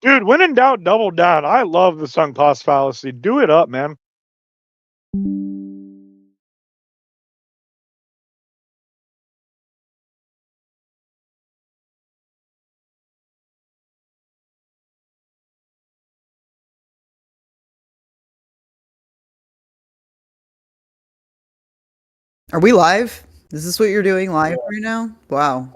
Dude, when in doubt, double down. I love the sunk cost fallacy. Do it up, man. Are we live? Is this what you're doing live right now? Wow.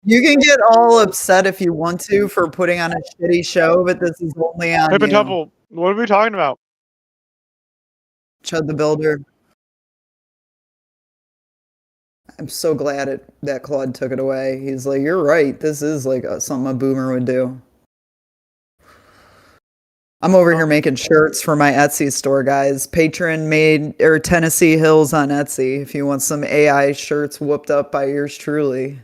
You can get all upset if you want to for putting on a shitty show, but this is only on Hey, you. Pentuple, what are we talking about? Chud the Builder. I'm so glad that Claude took it away. He's like, you're right. This is like something a boomer would do. I'm over here making shirts for my Etsy store, guys. Patron made or Tennessee Hills on Etsy. If you want some AI shirts whooped up by yours truly.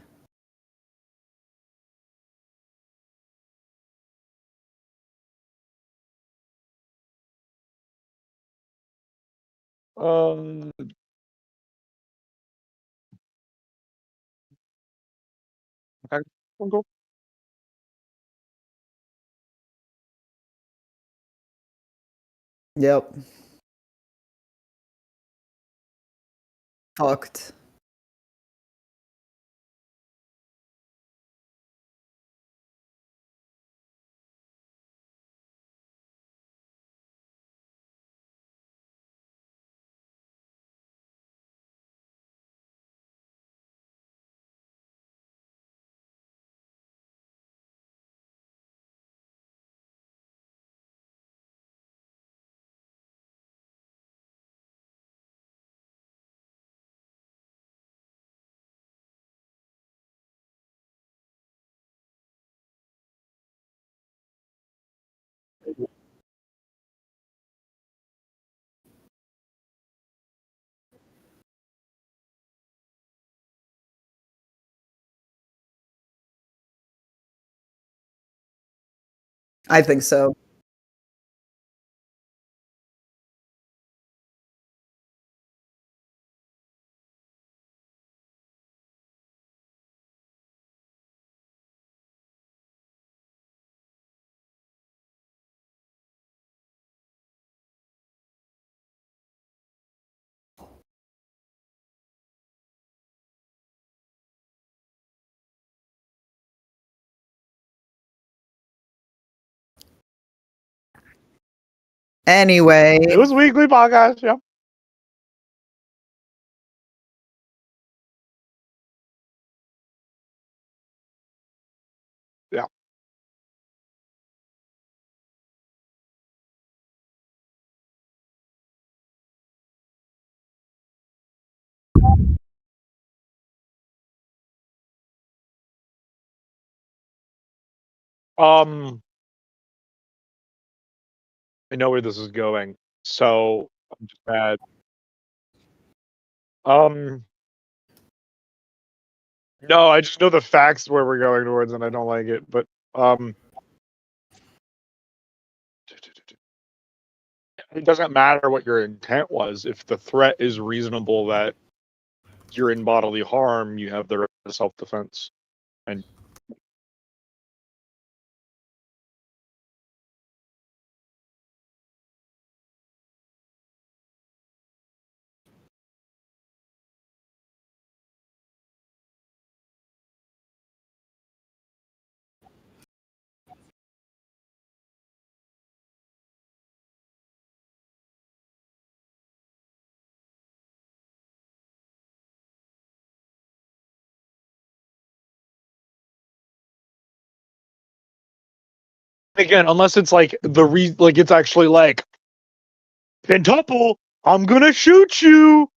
Um, okay, cool. Yep. Fucked. I think so. Anyway, It was weekly podcast, yeah. Yeah. Um, I know where this is going, so I'm just mad. Um, no, I just know the facts where we're going towards, and I don't like it. But it doesn't matter what your intent was. If the threat is reasonable that you're in bodily harm, you have the right to self-defense. And again, unless it's like like it's actually like, Pentuple, I'm gonna shoot you.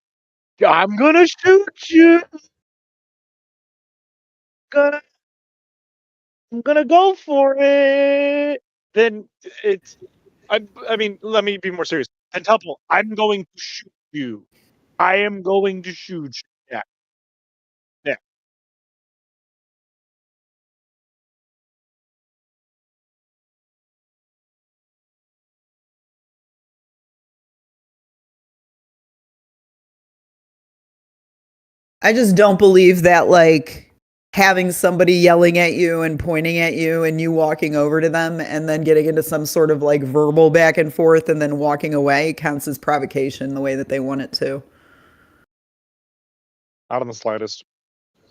I'm gonna shoot you. Gonna I'm gonna go for it. Then it's I mean, let me be more serious. Pentuple, I'm going to shoot you. I am going to shoot you. Yeah. Yeah. I just don't believe that, like, having somebody yelling at you and pointing at you and you walking over to them and then getting into some sort of like verbal back and forth and then walking away counts as provocation the way that they want it to. Not on the slightest.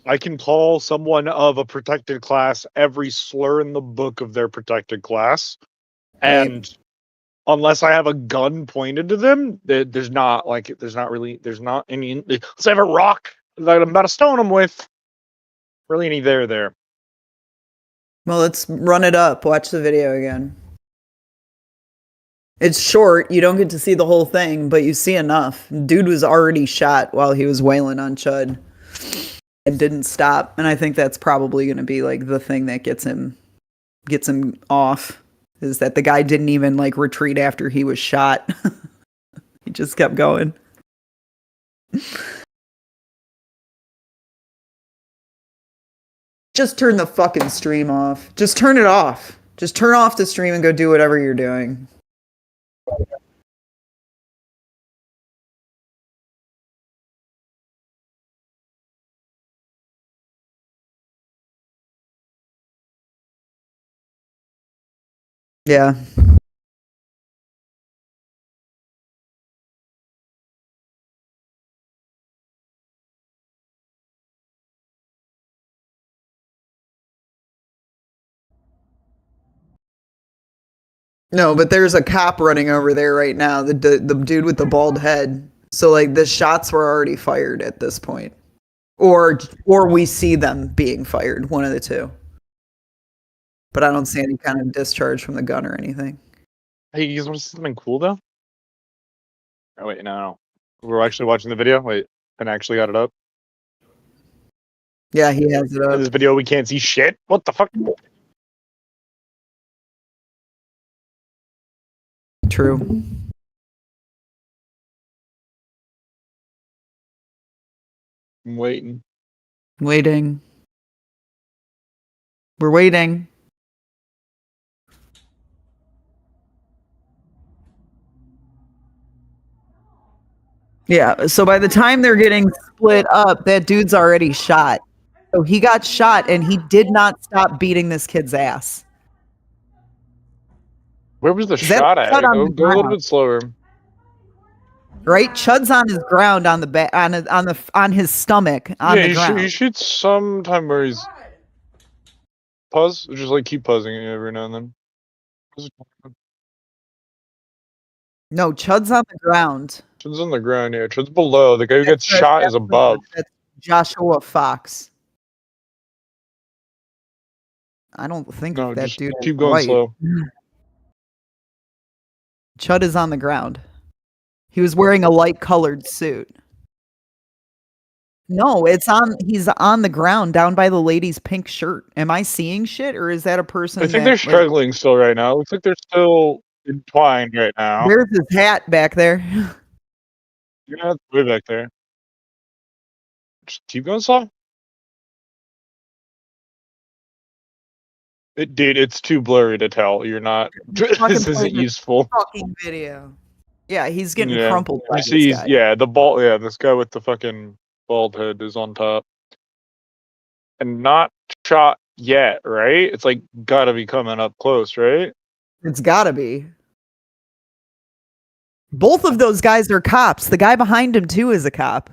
I can call someone of a protected class every slur in the book of their protected class, and unless I have a gun pointed to them, there's not any. Unless I have a rock that I'm about to stone them with. Really, any there. Well, let's run it up. Watch the video again. It's short. You don't get to see the whole thing, but you see enough. Dude was already shot while he was wailing on Chud and didn't stop. And I think that's probably going to be like the thing that gets him off, is that the guy didn't even like retreat after he was shot. He just kept going. Just turn the fucking stream off. Just turn it off. Just turn off the stream and go do whatever you're doing. Yeah. No, but there's a cop running over there right now. The dude with the bald head. So like the shots were already fired at this point, or we see them being fired. One of the two. But I don't see any kind of discharge from the gun or anything. Hey, you guys want to see something cool though? Oh wait, no. We're actually watching the video. Wait, Ben actually got it up. Yeah, he has it In up. this video, we can't see shit. What the fuck? True. I'm waiting. Waiting. We're waiting. Yeah, so by the time they're getting split up, that dude's already shot. So he got shot and he did not stop beating this kid's ass. Where was the Is that shot at? Chud on Go the a little ground? bit slower. Right? Chud's on his ground on the back on his stomach on the ground. He shoots sometime where he's pause. Just like keep pausing it every now and then. No, Chud's on the ground. Chud's on the ground. Yeah, Chud's below. The guy who gets shot is above. That's Joshua Fox. I don't think No, that just dude keep is going white. slow. Chud is on the ground. He was wearing a light colored suit. No, he's on the ground down by the lady's pink shirt. Am I seeing shit or is that a person I think they're struggling still right now. It looks like they're still entwined right now. Where's his hat back there? Yeah, it's way back there. Just keep going slow. Dude, it's too blurry to tell. You're not. This isn't useful. Fucking video. Yeah, he's getting crumpled by this guy. Yeah, the bald. Yeah, this guy with the fucking bald head is on top, and not shot yet, right? It's like gotta be coming up close, right? It's gotta be. Both of those guys are cops. The guy behind him too is a cop.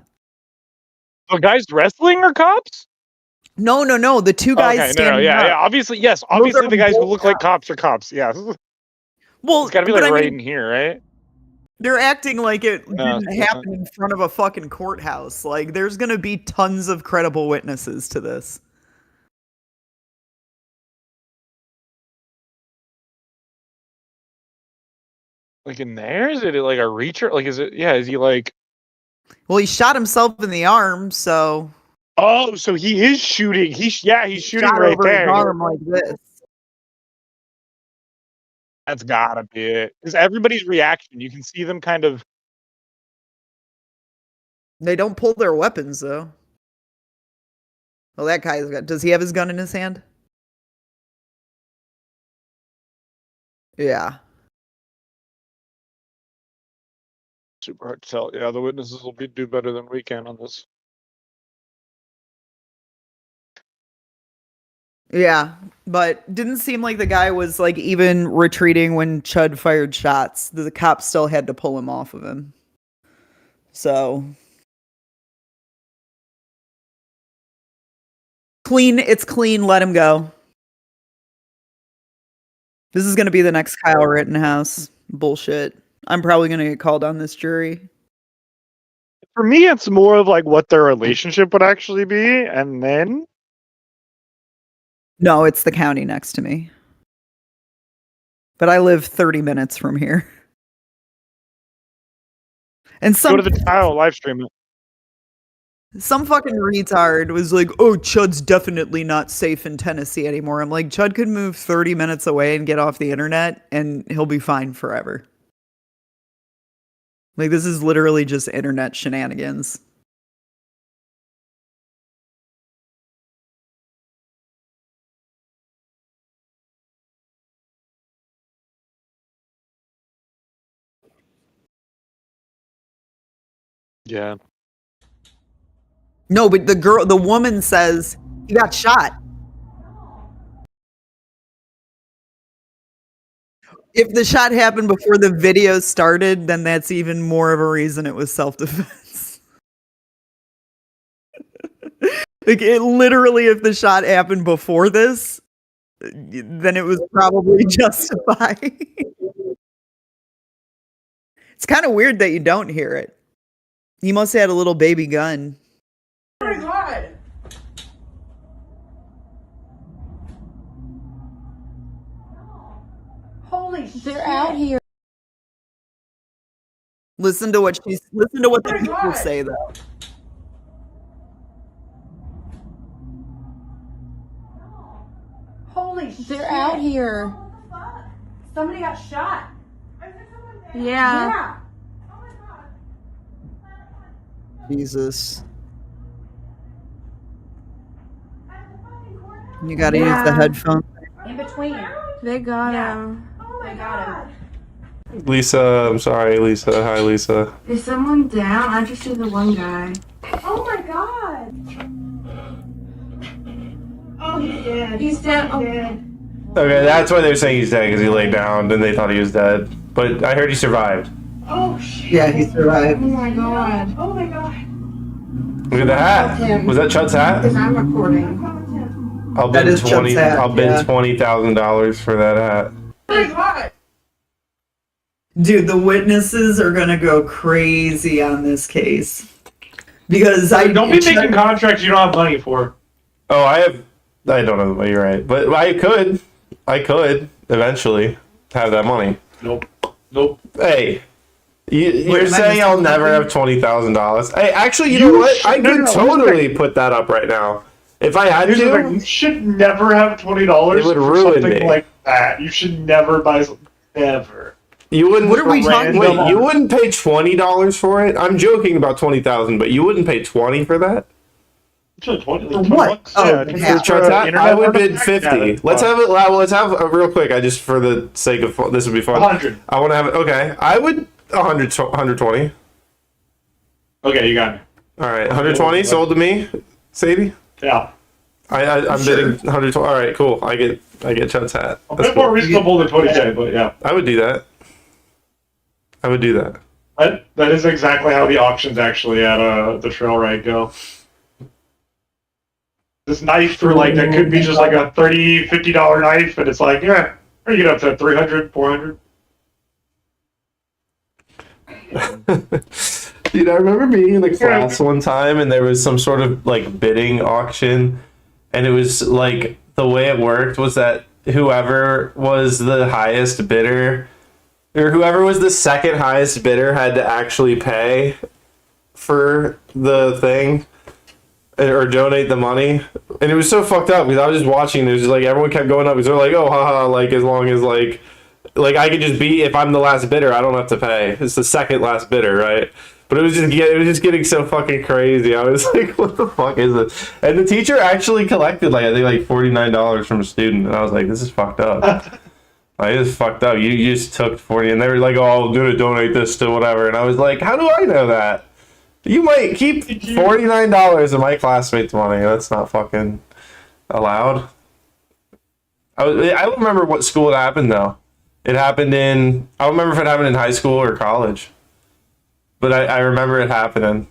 The guys wrestling are cops? No. The two guys standing up. Yeah. Obviously, yes. Obviously, the guys who look like cops are cops. Yeah. Well, it's gotta be like in here, right? They're acting like it didn't happen in front of a fucking courthouse. Like, there's gonna be tons of credible witnesses to this. Like in there? Is it like a reacher? Like, is it? Yeah. Is he like? Well, he shot himself in the arm, so. Oh, so he is shooting. He's shooting right over there. His arm like this. That's gotta be it. Because everybody's reaction, you can see them kind of. They don't pull their weapons though. Well, that guy's got. Does he have his gun in his hand? Yeah. Super hard to tell. Yeah, the witnesses will do better than we can on this. Yeah, but didn't seem like the guy was like even retreating when Chud fired shots. The cops still had to pull him off of him. So clean, it's clean, let him go. This is gonna be the next Kyle Rittenhouse bullshit. I'm probably gonna get called on this jury. For me, it's more of like what their relationship would actually be, and then No, it's the county next to me. But I live 30 minutes from here. And go to the trial, live stream it. some fucking retard was like, "Oh, Chud's definitely not safe in Tennessee anymore." I'm like, Chud could move 30 minutes away and get off the internet, and he'll be fine forever. Like, this is literally just internet shenanigans. Yeah. No, but the woman says he got shot. If the shot happened before the video started, then that's even more of a reason it was self-defense. Like, it literally, if the shot happened before this, then it was probably justified. It's kind of weird that you don't hear it. He must have had a little baby gun. Oh my god! Holy shit! They're out here. Listen to what the my people God. say though. Holy shit! They're out here. Somebody got shot. Yeah. Yeah. Jesus. You gotta use the Yeah. headphone. In between. They got Yeah. him. They got him. Lisa, I'm sorry, Lisa. Hi, Lisa. Is someone down? I just see the one guy. Oh my god! Oh, he's dead. He's dead. Oh. Dead. Okay, that's why they're saying he's dead, because he laid down and they thought he was dead. But I heard he survived. Oh shit! Yeah, he survived. Oh my god. Oh my god! Look at the hat. Was that Chud's hat? Because I'm recording. I'll That bid is Chud's hat, I'll bid yeah. $20,000 for that hat. Oh my god! Dude, the witnesses are gonna go crazy on this case. Because Don't be making contracts you don't have money for. Oh, I don't know. You're right, but I could eventually have that money. Nope. Hey, you're Wait, am I saying missing I'll never something? have $20,000? Hey, actually, you know what? I could totally put that up right now if I had Here's the thing, to. you should never have $20 It would for ruin something me. like that. You should never buy something. Never. You wouldn't. What are we talking Wait, about? you wouldn't pay $20 for it? I'm joking about 20,000, but you wouldn't pay 20 for that? Should 20, For 20 what? bucks? Oh, Yeah, yeah. for Chud's hat? internet I would bid artifact? 50. Yeah, that's Let's fine. have it. Well, let's have a real quick. I just for the sake of this would be fun. 100. I want to have it. Okay, I would 120. Okay, you got me. All right, 120 sold to me, Sadie. Yeah. I'm Sure. bidding 120. All right, cool. I get Chud's hat. A That's bit more cool. reasonable than 20K, but yeah. I would do that. I would do that. That is exactly how the auctions actually at the trail ride go. This knife for like that could be just like a $30, $50 knife, and it's like, yeah, or you get up to 300, 400. Dude, I remember being in the class one time and there was some sort of like bidding auction, and it was like the way it worked was that whoever was the highest bidder or whoever was the second highest bidder had to actually pay for the thing or donate the money. And it was so fucked up because I was just watching. There's just like everyone kept going up because they're like, oh, haha, like as long as like I could just be, if I'm the last bidder, I don't have to pay. It's the second last bidder, right? But it was just getting so fucking crazy. I was like, what the fuck is this? And the teacher actually collected like I think like $49 from a student, and I was like, this is fucked up. Like, this is fucked up. You just took 40, and they were like, oh, I'm gonna donate this to whatever, and I was like, how do I know that? You might keep $49 of my classmates' money. That's not fucking allowed. I don't remember what school it happened though. It happened in. I don't remember if it happened in high school or college, but I remember it happening.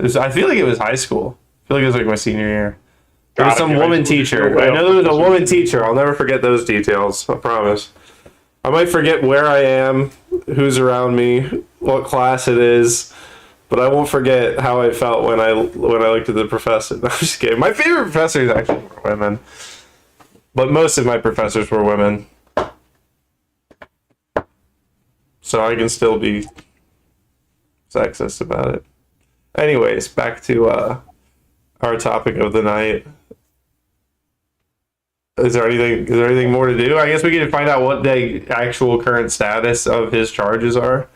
I feel like it was high school. I feel like it was like my senior year. There was some woman teacher. I know there was a woman teacher. I'll never forget those details. I promise. I might forget where I am, who's around me, what class it is, but I won't forget how I felt when I looked at the professor. No, I'm just kidding. My favorite professors actually were women, but most of my professors were women, so I can still be sexist about it. Anyways, back to our topic of the night. Is there anything more to do? I guess we can find out what the actual current status of his charges are.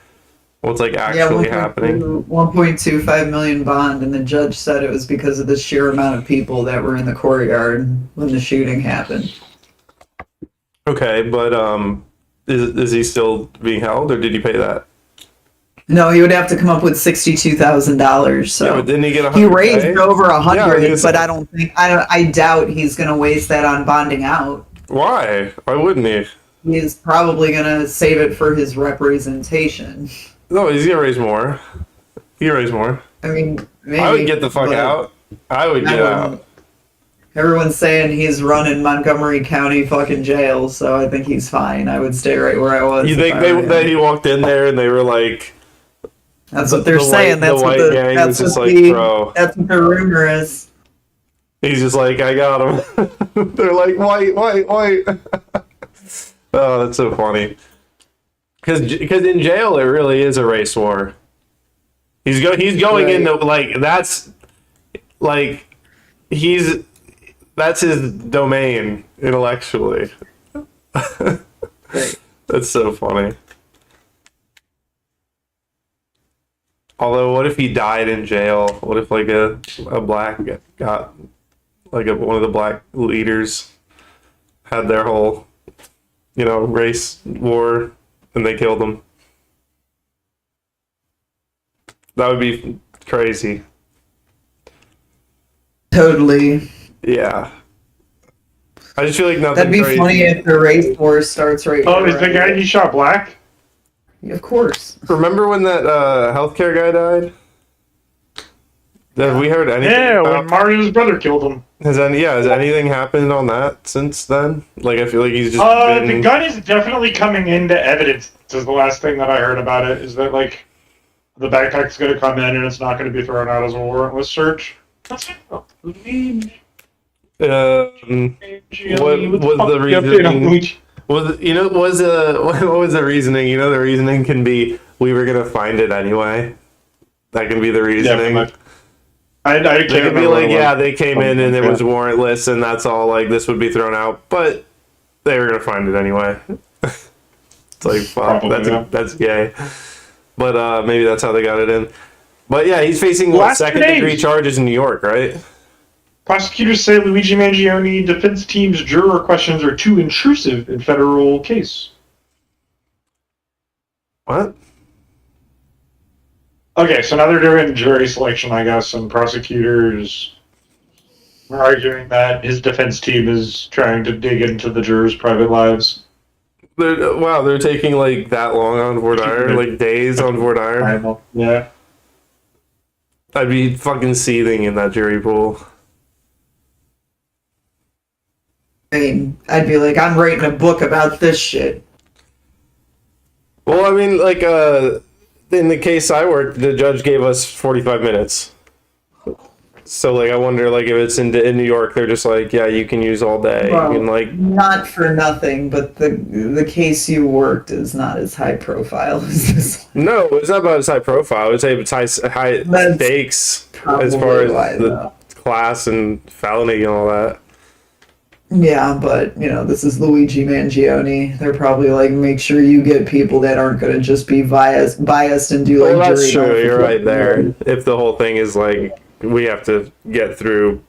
What's like actually happening? 1.25 million bond, and the judge said it was because of the sheer amount of people that were in the courtyard when the shooting happened. Okay, but is he still being held, or did he pay that? No, he would have to come up with $62,000. So yeah, but didn't he get he raised over 100, yeah, but I doubt he's going to waste that on bonding out. Why? Why wouldn't he? He's probably going to save it for his representation. No, he's gonna raise more. He raise more. I mean, maybe, I would get the fuck out. I would get out. Everyone's saying he's running Montgomery County fucking jail, so I think he's fine. I would stay right where I was. You think that he walked in there and they were like? That's what they're saying. That's what the rumor is. He's just like, I got him. They're like, white. Oh, that's so funny. Because in jail it really is a race war. He's going into like that's his domain intellectually. That's so funny. Although, what if he died in jail? What if like a black got like one of the black leaders had their whole, race war and they killed him? That would be crazy. Totally. Yeah. I just feel like nothing. That'd be crazy. funny if the race war starts right. Oh, is the guy he shot black? Of course. Remember when that healthcare guy died? Have we heard anything? Yeah, when Mario's brother killed him. Has anything happened on that since then? Like, I feel like he's just The gun is definitely coming into evidence. This is the last thing that I heard about it, is that, like, the backpack's going to come in and it's not going to be thrown out as a warrantless search. That's it. What was the reasoning? What was the reasoning? The reasoning can be we were gonna find it anyway. That can be the reasoning. Yeah, I can't they could be remember like, they came in and it was warrantless, and that's all. Like, this would be thrown out, but they were gonna find it anyway. It's like, fuck, that's gay. But maybe that's how they got it in. But yeah, he's facing second-degree charges in New York, right? Prosecutors say Luigi Mangione defense team's juror questions are too intrusive in federal case. What? Okay, so now they're doing jury selection, I guess, and prosecutors are arguing that his defense team is trying to dig into the jurors' private lives. They're taking like that long on voir dire, like days on voir dire. Yeah. I'd be fucking seething in that jury pool. I mean, I'd be like, I'm writing a book about this shit. Well, I mean, like, in the case I worked, the judge gave us 45 minutes. So, like, I wonder, like, if it's in New York, they're just like, yeah, you can use all day. Well, you can, like, not for nothing, but the case you worked is not as high profile as this one. No, it's not about its high profile. I would say it's high stakes as far as the class and felony and all that. Yeah, but, this is Luigi Mangione. They're probably like, make sure you get people that aren't going to just be biased and do, like, that's true. You're right there. If the whole thing is, like, we have to get through,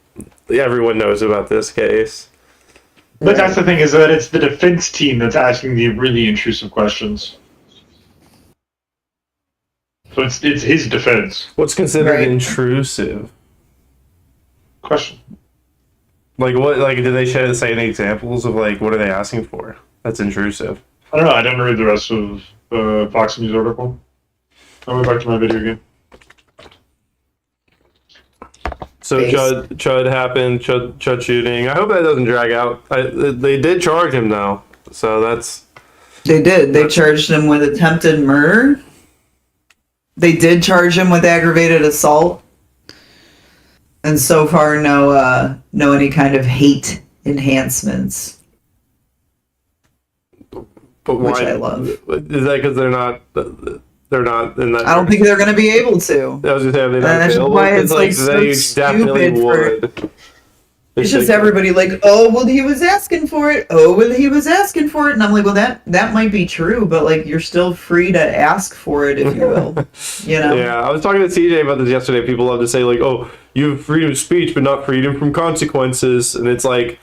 everyone knows about this case. But that's the thing, is that it's the defense team that's asking the really intrusive questions. So it's his defense. What's considered intrusive? Question. Like what? Like did they say any examples of like what are they asking for? That's intrusive. I don't know. I didn't read the rest of the Fox News article. I went back to my video game. So Chud happened. Chud shooting. I hope that doesn't drag out. They did charge him though, so that's. They did. They charged him with attempted murder. They did charge him with aggravated assault. And so far, no any kind of hate enhancements. But why? Which I love. Is that because they're not in that? I don't think they're going to be able to. I was just saying they're not That's available. why it's like they so definitely stupid would. It's just everybody like, oh, well, he was asking for it. Oh, well, he was asking for it. And I'm like, well, that might be true, but like, you're still free to ask for it if you will. You know? Yeah, I was talking to CJ about this yesterday. People love to say like, oh, you have freedom of speech, but not freedom from consequences. And it's like,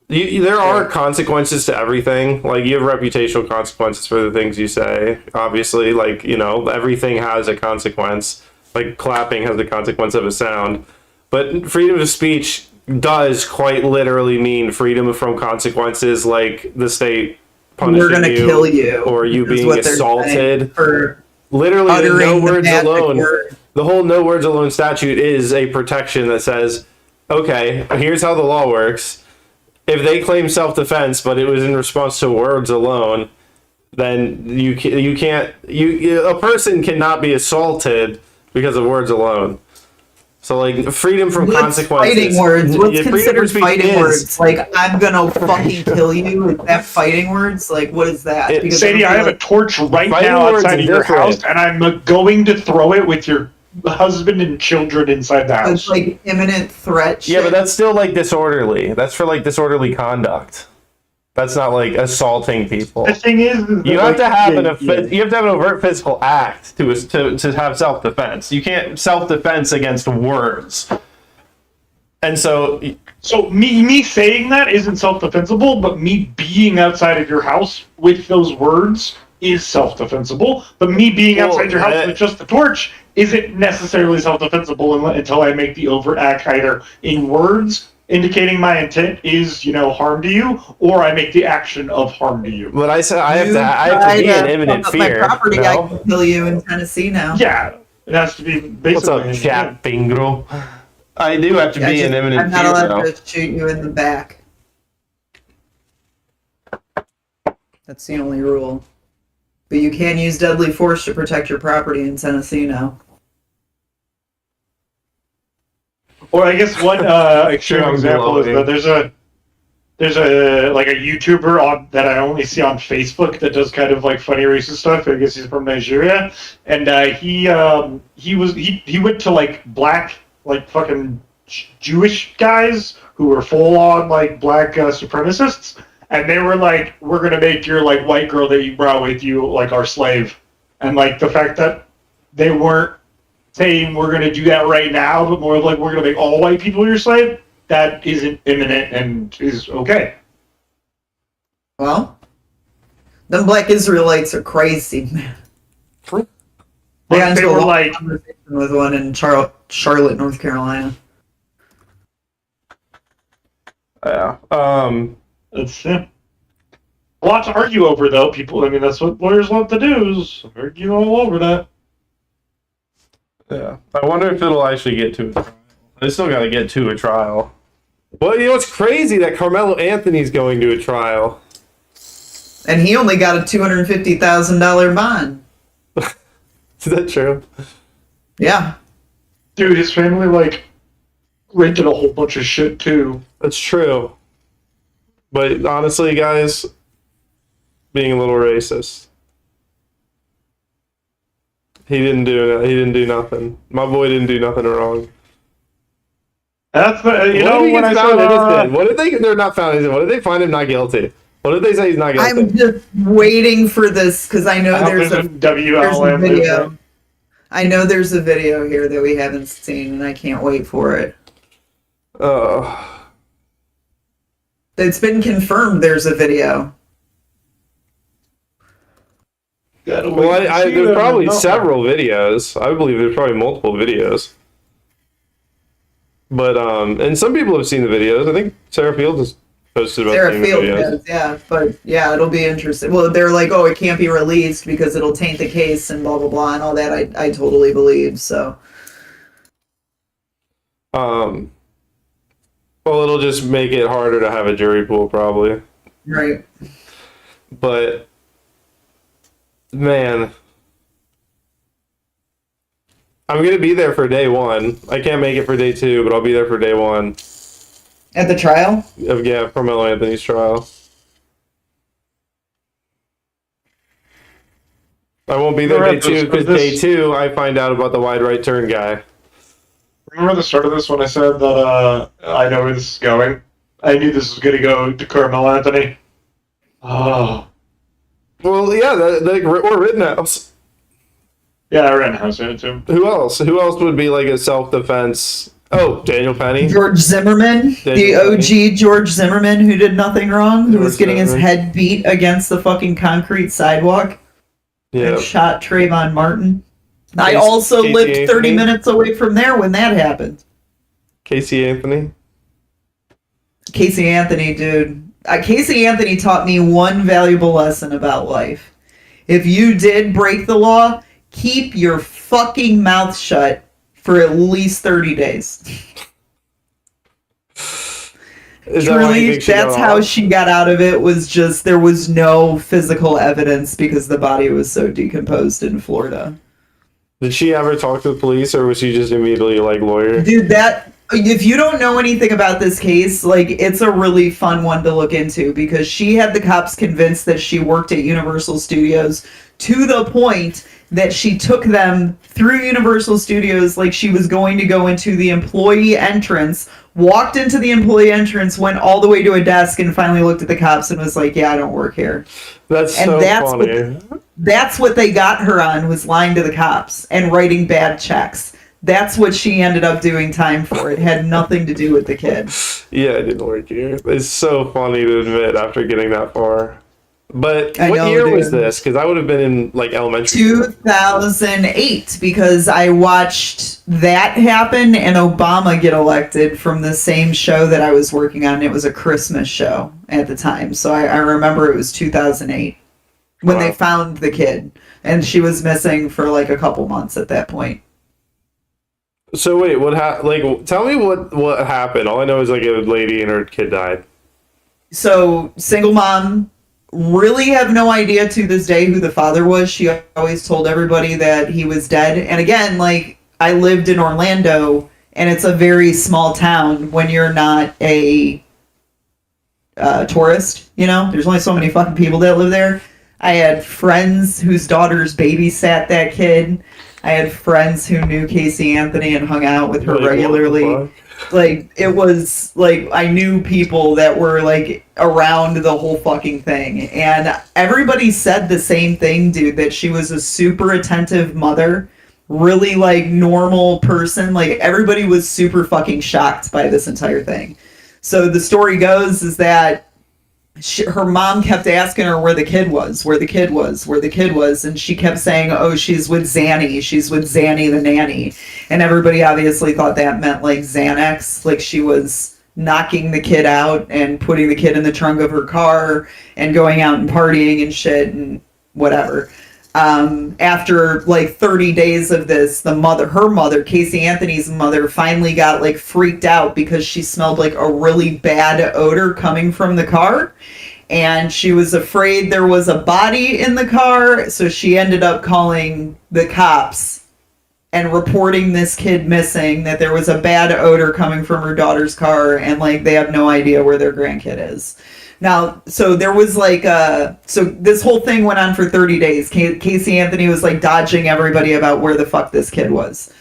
there are consequences to everything. Like, you have reputational consequences for the things you say. Obviously, like, you know, everything has a consequence. Like, clapping has the consequence of a sound. But freedom of speech does quite literally mean freedom from consequences, like the state punishing We're gonna kill you, or you is being what they're assaulted. for Literally, the no uttering the words magic alone. word. The whole no words alone statute is a protection that says, okay, here's how the law works. If they claim self-defense, but it was in response to words alone, then a person cannot be assaulted because of words alone. So, like, freedom from consequences. Fighting words. What's freedom considered from speech fighting words? Like, I'm gonna fucking kill you. Is that fighting words? Like, what is that? Because Sadie, I have a torch right now outside of your house, and I'm going to throw it with your husband and children inside the house. It's like imminent threat shit. Yeah, but that's still, like, disorderly. That's for, like, disorderly conduct. That's not like assaulting people. The thing is, you have to have you have to have an overt physical act to have self-defense. You can't self-defense against words. And so me saying that isn't self-defensible, but me being outside of your house with those words is self-defensible. But me being outside your house with just the torch isn't necessarily self-defensible until I make the overt act either in words, indicating my intent is, harm to you, or I make the action of harm to you. But I said I have to be in imminent fear. My property, no? I can kill you in Tennessee now. Yeah, it has to be basically. What's up, chat bingo? I do have to be in imminent fear. I'm not allowed to shoot you in the back. That's the only rule. But you can use deadly force to protect your property in Tennessee now. Or I guess one extreme example is that there's a YouTuber that I only see on Facebook that does kind of like funny racist stuff. I guess he's from Nigeria, and he went to like black fucking Jewish guys who were full on like black supremacists, and they were like, "We're gonna make your like white girl that you brought with you like our slave," and like the fact that they weren't saying we're going to do that right now, but more like we're going to make all white people your slave, that isn't imminent and is okay. Well, them black Israelites are crazy, man. They got into a long conversation with one in Charlotte, North Carolina. Yeah. That's a lot to argue over, though. People, I mean, that's what lawyers love to do, is argue all over that. Yeah, I wonder if it'll actually get to a trial. They still got to get to a trial. Well, it's crazy that Carmelo Anthony's going to a trial. And he only got a $250,000 bond. Is that true? Yeah. Dude, his family, rented a whole bunch of shit, too. That's true. But honestly, guys, being a little racist. He didn't do nothing. My boy didn't do nothing wrong. That's when I found saw innocent. What if they're not found innocent? What if they find him not guilty? What if they say he's not guilty? I'm just waiting for this because I know there's a video. I know there's a video here that we haven't seen, and I can't wait for it. It's been confirmed there's a video. Well, there's probably several videos. I believe there's probably multiple videos. But and some people have seen the videos. I think Sarah Fields has posted about Sarah seeing the Field videos. does, yeah, but yeah, it'll be interesting. Well, they're like, oh, it can't be released because it'll taint the case and blah blah blah and all that. I totally believe so. Well, it'll just make it harder to have a jury pool, probably. Right. But man, I'm gonna be there for day one. I can't make it for day two, but I'll be there for day one At the trial? of Carmelo Anthony's trial. I won't be there day two because day two I find out about the wide right turn guy. Remember the start of this when I said that I know where this is going? I knew this was going to go to Carmelo Anthony. Oh. Well, yeah, or Rittenhouse. Yeah, Rittenhouse in it too. Who else? Who else would be like a self-defense? Oh, Daniel Penny. George Zimmerman, the OG George Zimmerman who did nothing wrong, who was getting his head beat against the fucking concrete sidewalk. Yeah. And shot Trayvon Martin. I also lived 30 minutes away from there when that happened. Casey Anthony. Casey Anthony, dude. Casey Anthony taught me one valuable lesson about life. If you did break the law, keep your fucking mouth shut for at least 30 days. Truly, that's how she got out of it, was just there was no physical evidence because the body was so decomposed in Florida. Did she ever talk to the police, or was she just immediately like lawyer? Dude, if you don't know anything about this case, like, it's a really fun one to look into because she had the cops convinced that she worked at Universal Studios to the point that she took them through Universal Studios like she was going to go into the employee entrance, walked into the employee entrance, went all the way to a desk, and finally looked at the cops and was like, yeah, I don't work here. That's funny. That's what they got her on, was lying to the cops and writing bad checks. That's what she ended up doing time for. It had nothing to do with the kid. Yeah, I didn't work here. It's so funny to admit after getting that far. But what year was this? Because I would have been in like elementary school. 2008, because I watched that happen and Obama get elected from the same show that I was working on. It was a Christmas show at the time. So I remember it was 2008 when they found the kid. And she was missing for like a couple months at that point. So wait, tell me what happened. All I know is like a lady and her kid died. So single mom, really have no idea to this day who the father was. She always told everybody that he was dead. And again, like, I lived in Orlando and it's a very small town when you're not a tourist, you know? There's only so many fucking people that live there. I had friends whose daughters babysat that kid. I had friends who knew Casey Anthony and hung out with her regularly. Like, it was like I knew people that were like around the whole fucking thing, and everybody said the same thing, dude, that she was a super attentive mother, really like normal person. Like, everybody was super fucking shocked by this entire thing. So the story goes is that her mom kept asking her where the kid was, and she kept saying, oh, she's with Zanny the nanny. And everybody obviously thought that meant like Xanax, like she was knocking the kid out and putting the kid in the trunk of her car and going out and partying and shit and whatever. After like 30 days of this, her mother, Casey Anthony's mother, finally got like freaked out because she smelled like a really bad odor coming from the car. And she was afraid there was a body in the car. So she ended up calling the cops and reporting this kid missing, that there was a bad odor coming from her daughter's car. And like, they have no idea where their grandkid is. Now, so there was like, so this whole thing went on for 30 days. Casey Anthony was like dodging everybody about where the fuck this kid was.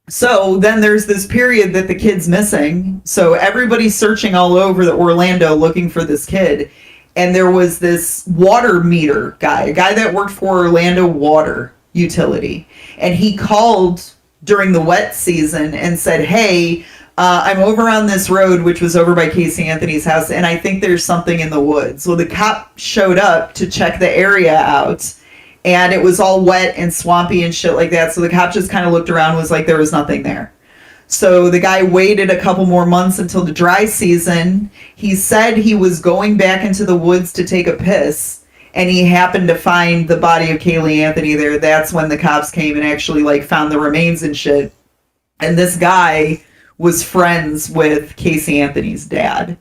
So then there's this period that the kid's missing. So everybody's searching all over Orlando looking for this kid. And there was this water meter guy, a guy that worked for Orlando Water Utility. And he called during the wet season and said, hey, I'm over on this road, which was over by Casey Anthony's house, and I think there's something in the woods. Well, the cop showed up to check the area out, and it was all wet and swampy and shit like that. So the cop just kind of looked around and was like, there was nothing there. So the guy waited a couple more months until the dry season. He said he was going back into the woods to take a piss, and he happened to find the body of Kaylee Anthony there. That's when the cops came and actually like found the remains and shit. And this guy was friends with Casey Anthony's dad.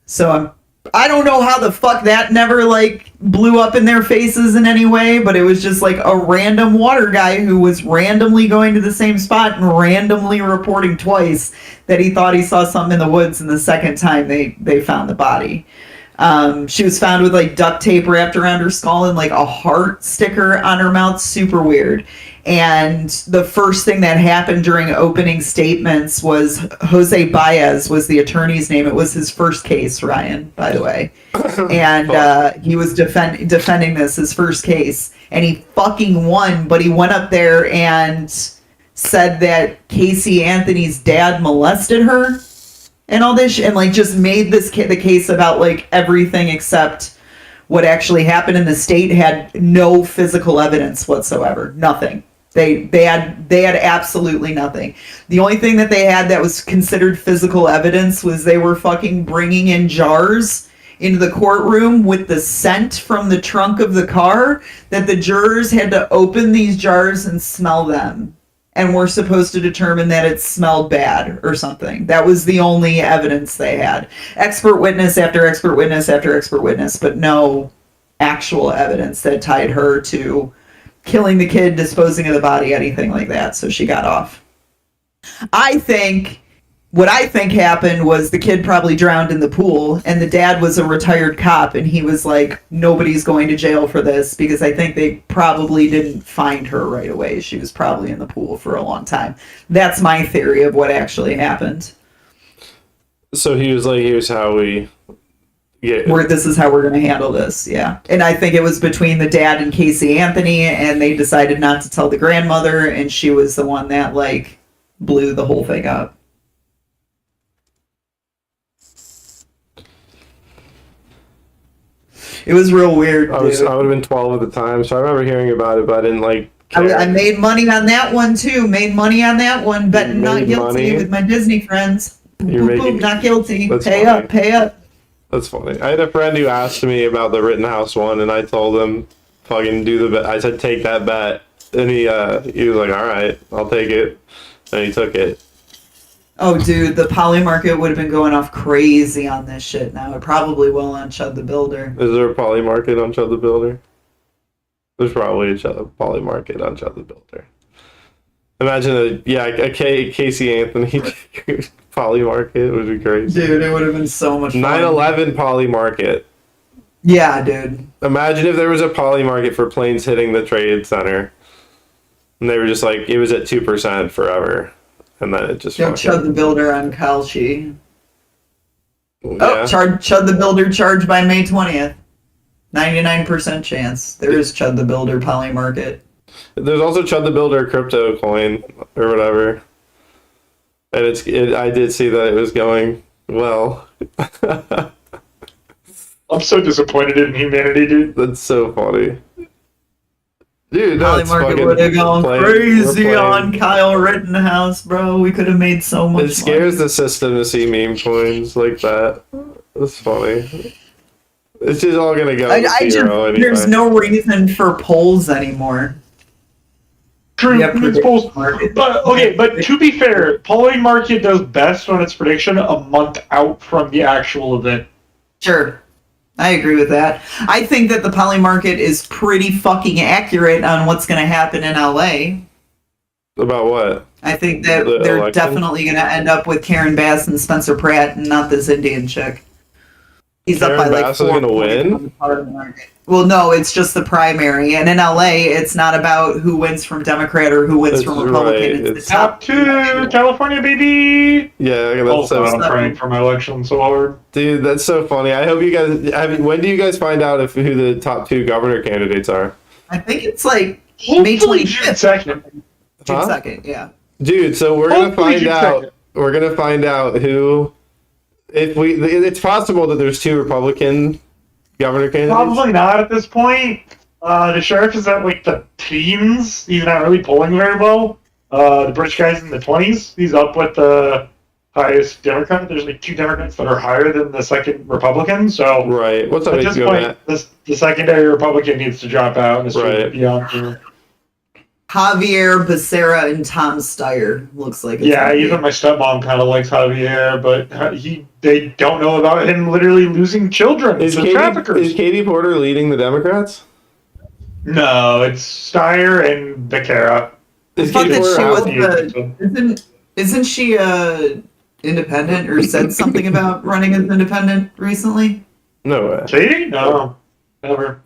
So I don't know how the fuck that never like blew up in their faces in any way, but it was just like a random water guy who was randomly going to the same spot and randomly reporting twice that he thought he saw something in the woods, and the second time they found the body. She was found with like duct tape wrapped around her skull and like a heart sticker on her mouth. Super weird. And the first thing that happened during opening statements was Jose Baez was the attorney's name. It was his first case, Ryan, by the way. And he was defending this, his first case. And he fucking won, but he went up there and said that Casey Anthony's dad molested her and all this, and like just made this the case about like everything except what actually happened. In the state had no physical evidence whatsoever. Nothing. They had absolutely nothing. The only thing that they had that was considered physical evidence was they were fucking bringing in jars into the courtroom with the scent from the trunk of the car, that the jurors had to open these jars and smell them, and were supposed to determine that it smelled bad or something. That was the only evidence they had. Expert witness after expert witness after expert witness, but no actual evidence that tied her to killing the kid, disposing of the body, anything like that. So she got off. What I think happened was the kid probably drowned in the pool, and the dad was a retired cop, and he was like, nobody's going to jail for this, because I think they probably didn't find her right away. She was probably in the pool for a long time. That's my theory of what actually happened. So he was like, here's how we get... This is how we're going to handle this, yeah. And I think it was between the dad and Casey Anthony, and they decided not to tell the grandmother, and she was the one that, like, blew the whole thing up. It was real weird. I would have been 12 at the time, so I remember hearing about it, but I didn't like care. I made money on that one too. Made money on that one. Betting not guilty money? with my Disney friends. You're making... Not guilty. That's Pay funny. up. Pay up. That's funny. I had a friend who asked me about the Rittenhouse one, and I told him, fucking do the bet. I said, take that bet. And he was like, all right, I'll take it. And he took it. Oh, dude, the poly market would have been going off crazy on this shit now. It probably will on Chud the Builder. Is there a poly market on Chud the Builder? There's probably a poly market on Chud the Builder. Imagine a Casey Anthony poly market would be crazy. Dude, it would have been so much fun. 9/11 poly market. Yeah, dude. Imagine if there was a poly market for planes hitting the Trade Center. And they were just like, it was at 2% forever. And then it just Chud the Builder on Kalshi. Yeah. Oh, Chud the Builder charged by May 20th. 99% chance. There is Chud the Builder poly market. There's also Chud the Builder crypto coin or whatever. And I did see that it was going well. I'm so disappointed in humanity, dude. That's so funny. Dude, Poly market would have gone crazy on Kyle Rittenhouse, bro. We could have made so much money. It scares the system to see meme coins like that. That's funny. It's just all gonna go zero anyway. There's no reason for polls anymore. True, it's polls. But to be fair, polling market does best on its prediction a month out from the actual event. Sure. I agree with that. I think that the poly market is pretty fucking accurate on what's going to happen in LA. About what? I think that they're definitely going to end up with Karen Bass and Spencer Pratt and not this Indian chick. He's Karen up by Bass like 4 is gonna win? Well, no, it's just the primary. And in LA, it's not about who wins from Democrat or who wins from Republican. Right. It's the top 2, California, baby! Yeah, that's also, I'm praying for my election so hard. Dude, that's so funny. I hope you guys... when do you guys find out who the top 2 governor candidates are? I think it's like Hopefully May 25th. June 2nd. June 2nd, yeah. Dude, so we're going to find out... We're going to find out who... It's possible that there's 2 Republican governor candidates. Probably not at this point. The sheriff is at like the teens. He's not really polling very well. The British guy's in the 20s. He's up with the highest Democrat. There's like 2 Democrats that are higher than the second Republican. So Right. What's up, at this HBO point, Matt? the secondary Republican needs to drop out. And Right. beyond. Javier Becerra and Tom Steyer looks like. It's Yeah, gonna be. even my stepmom kind of likes Javier, but they don't know about him literally losing children Is to traffickers. Katie Porter leading the Democrats? No, it's Steyer and Becerra. Is thought Katie that Porter she out? was isn't she independent or said something about running as independent recently? No way. Katie? No, never.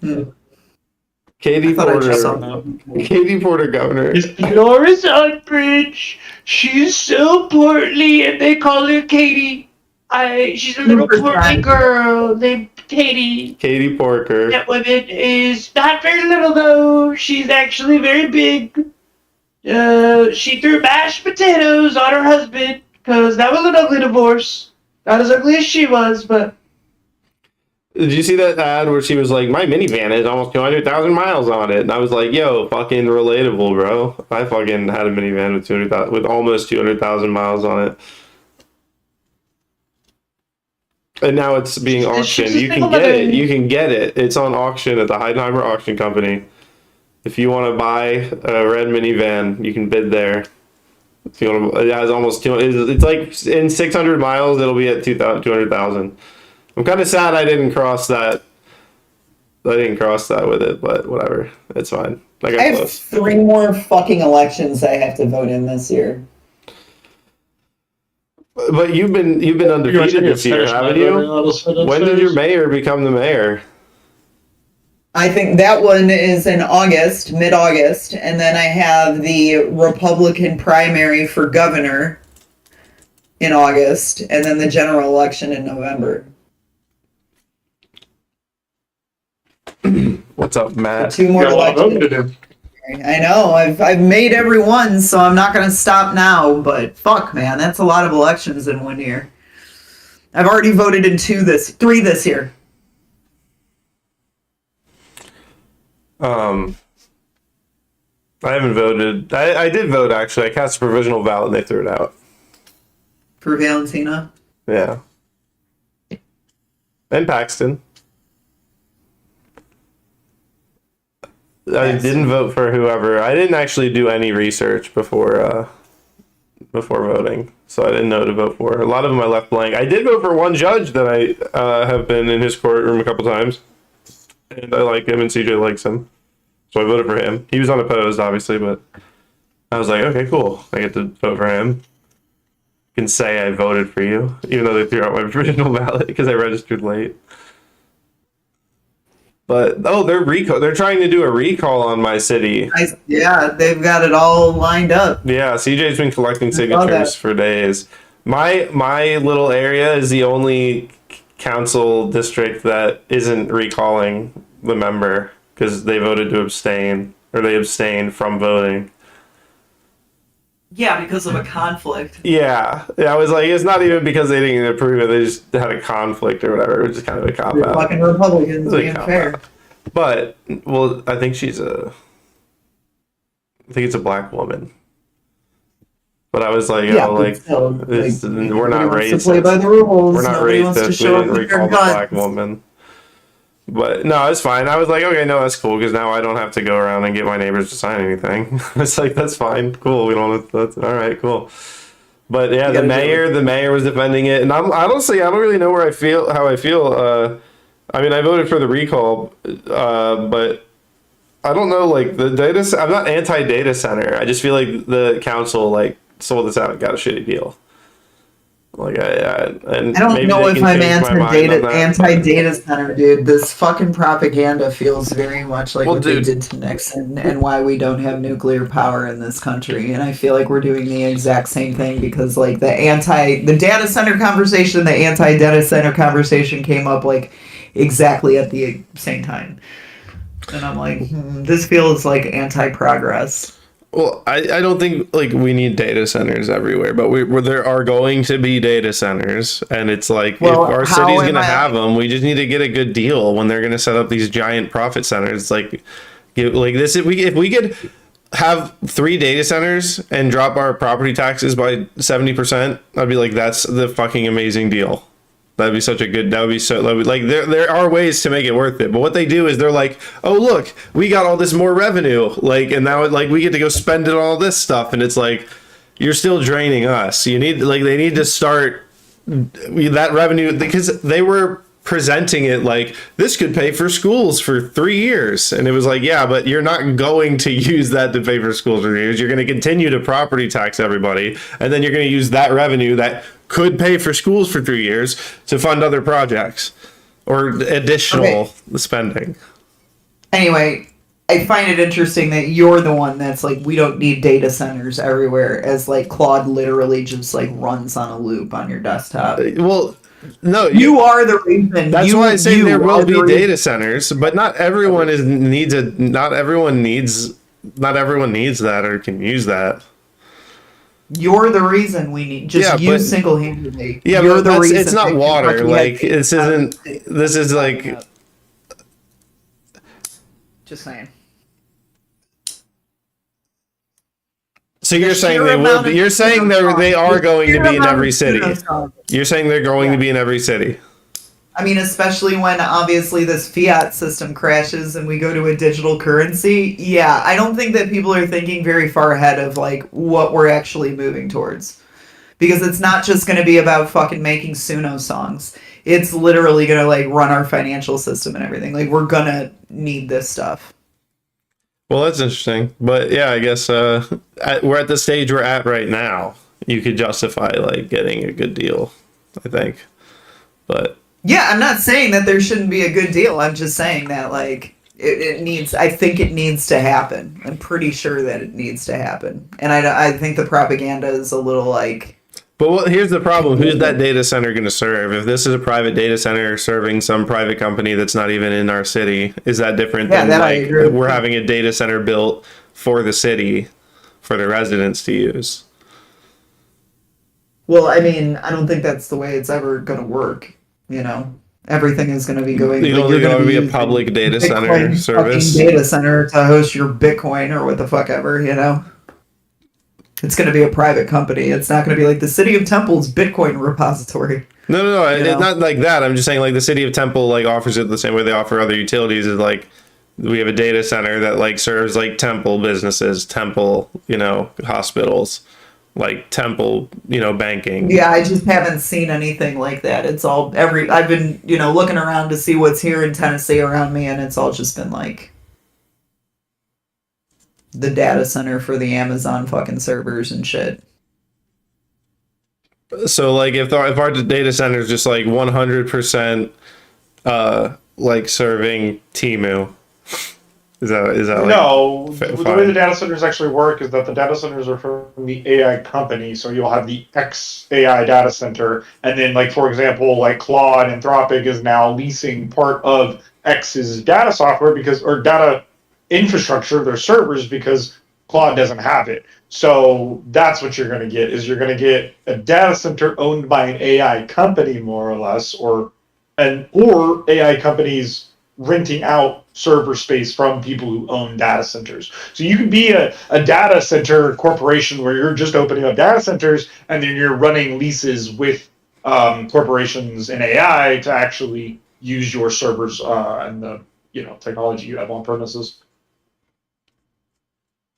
Katie I thought I just saw Porter. that. Katie Porter governor. It's Dolores Umbridge. She's so portly, and they call her Katie. She's a little portly girl named Katie. Katie Porker. That woman is not very little, though. She's actually very big. She threw mashed potatoes on her husband, because that was an ugly divorce. Not as ugly as she was, but... Did you see that ad where she was like, my minivan has almost 200,000 miles on it? And I was like, yo, fucking relatable, bro. I fucking had a minivan with almost 200,000 miles on it. And now it's being auctioned. You can get it. You can get it. It's on auction at the Heidenheimer Auction Company. If you want to buy a red minivan, you can bid there. If you want to, it has almost 200. It's like in 600 miles, it'll be at 200,000. I'm kind of sad I didn't cross that. I didn't cross that with it, but whatever. It's fine. I got I have close. 3 more fucking elections I have to vote in this year. But you've been undefeated this year, haven't you? When did your mayor become the mayor? I think that one is in August, mid-August, and then I have the Republican primary for governor in August, and then the general election in November. What's up, Matt? 2 more elections. I know, I've made every one, so I'm not going to stop now, but fuck, man, that's a lot of elections in 1 year. I've already voted in 3 this year. I haven't voted. I did vote, actually. I cast a provisional ballot and they threw it out. For Valentina. Yeah. And Paxton. I didn't vote for whoever. I didn't actually do any research before voting, so I didn't know to vote for. A lot of them I left blank. I did vote for one judge that I have been in his courtroom a couple times, and I like him, and CJ likes him, so I voted for him. He was unopposed, obviously, but I was like, okay, cool. I get to vote for him. I can say I voted for you, even though they threw out my provisional ballot because I registered late. But they're trying to do a recall on my city. Yeah, they've got it all lined up. Yeah, CJ's been collecting signatures for days. My little area is the only council district that isn't recalling the member because they voted to abstain, or they abstained from voting. Yeah, because of a conflict. Yeah, I was like, it's not even because they didn't approve it; they just had a conflict or whatever. It was just kind of a cop out. Fucking Republicans being fair. But I think it's a black woman. But I was like, Yeah, oh, like, still, we're not racist. To play by the rules. We're not Nobody wants to racist. We show didn't up with recall their the black guns. woman. But no, it's fine. I was like, okay, no, that's cool because now I don't have to go around and get my neighbors to sign anything. It's like, that's fine, cool. We don't. That's all right, cool. But yeah, the mayor was defending it, and honestly, I don't really know how I feel. I mean, I voted for the recall, but I don't know. Like I'm not anti-data center. I just feel like the council sold this out and got a shitty deal. Like I don't know if I'm anti-data center, dude. This fucking propaganda feels very much like they did to Nixon and why we don't have nuclear power in this country. And I feel like we're doing the exact same thing because like the data center conversation, the anti-data center conversation came up like exactly at the same time. And I'm like, this feels like anti-progress. Well, I don't think like we need data centers everywhere, but there are going to be data centers, and it's like if our city's going to have them, we just need to get a good deal when they're going to set up these giant profit centers. Like this, if we get have 3 data centers and drop our property taxes by 70%, I'd be like, that's the fucking amazing deal. That'd be such a good, like, there are ways to make it worth it. But what they do is they're like, oh, look, we got all this more revenue. Like, and now like we get to go spend it on all this stuff. And it's like, you're still draining us. You need, like, they need to start that revenue, because they were presenting it like this could pay for schools for 3 years, and it was like, yeah, but you're not going to use that to pay for schools for 3 years. You're going to continue to property tax everybody, and then you're going to use that revenue that could pay for schools for 3 years to fund other projects or additional spending. Anyway, I find it interesting that you're the one that's like, we don't need data centers everywhere, as like Claude literally just like runs on a loop on your desktop. Well, no, you are the reason. That's why I say there will be data centers, but not everyone not everyone needs that or can use that. You're the reason we need use single-handedly. Yeah, you're but the reason. It's not water. Like, this is like. Just saying. So you're saying they will be, you're saying they are going to be in every city. You're saying they're going to be in every city. I mean, especially when obviously this fiat system crashes and we go to a digital currency. Yeah, I don't think that people are thinking very far ahead of like what we're actually moving towards. Because it's not just going to be about fucking making Suno songs. It's literally going to like run our financial system and everything. Like, we're going to need this stuff. Well, that's interesting. But yeah, I guess we're at the stage we're at right now. You could justify like getting a good deal, I think. But yeah, I'm not saying that there shouldn't be a good deal. I'm just saying that like it needs. I think it needs to happen. I'm pretty sure that it needs to happen. And I think the propaganda is a little like. But here's the problem. Who's that data center going to serve? If this is a private data center serving some private company that's not even in our city, is that different than like we're having a data center built for the city, for the residents to use? Well, I mean, I don't think that's the way it's ever going to work. You know, everything is going to be going. You don't think it'll be a public data center service? Data center to host your Bitcoin or what the fuck ever, you know? It's going to be a private company. It's not going to be like the City of Temple's Bitcoin repository. No. It's not like that. I'm just saying like the City of Temple like offers it the same way they offer other utilities. Is like we have a data center that like serves like Temple businesses, Temple, hospitals, like Temple, banking. Yeah, I just haven't seen anything like that. It's all I've been, looking around to see what's here in Tennessee around me, and it's all just been like the data center for the Amazon fucking servers and shit. So like if our data center is just like 100% like serving Temu, is that like no? The way the data centers actually work is that the data centers are from the AI company, so you'll have the X AI data center, and then like for example, like Claude Anthropic is now leasing part of X's data software or data infrastructure, their servers, because Claude doesn't have it. So that's what you're going to get, is you're going to get a data center owned by an AI company, more or less, or AI companies renting out server space from people who own data centers. So you could be a data center corporation where you're just opening up data centers and then you're running leases with corporations and AI to actually use your servers and the technology you have on premises.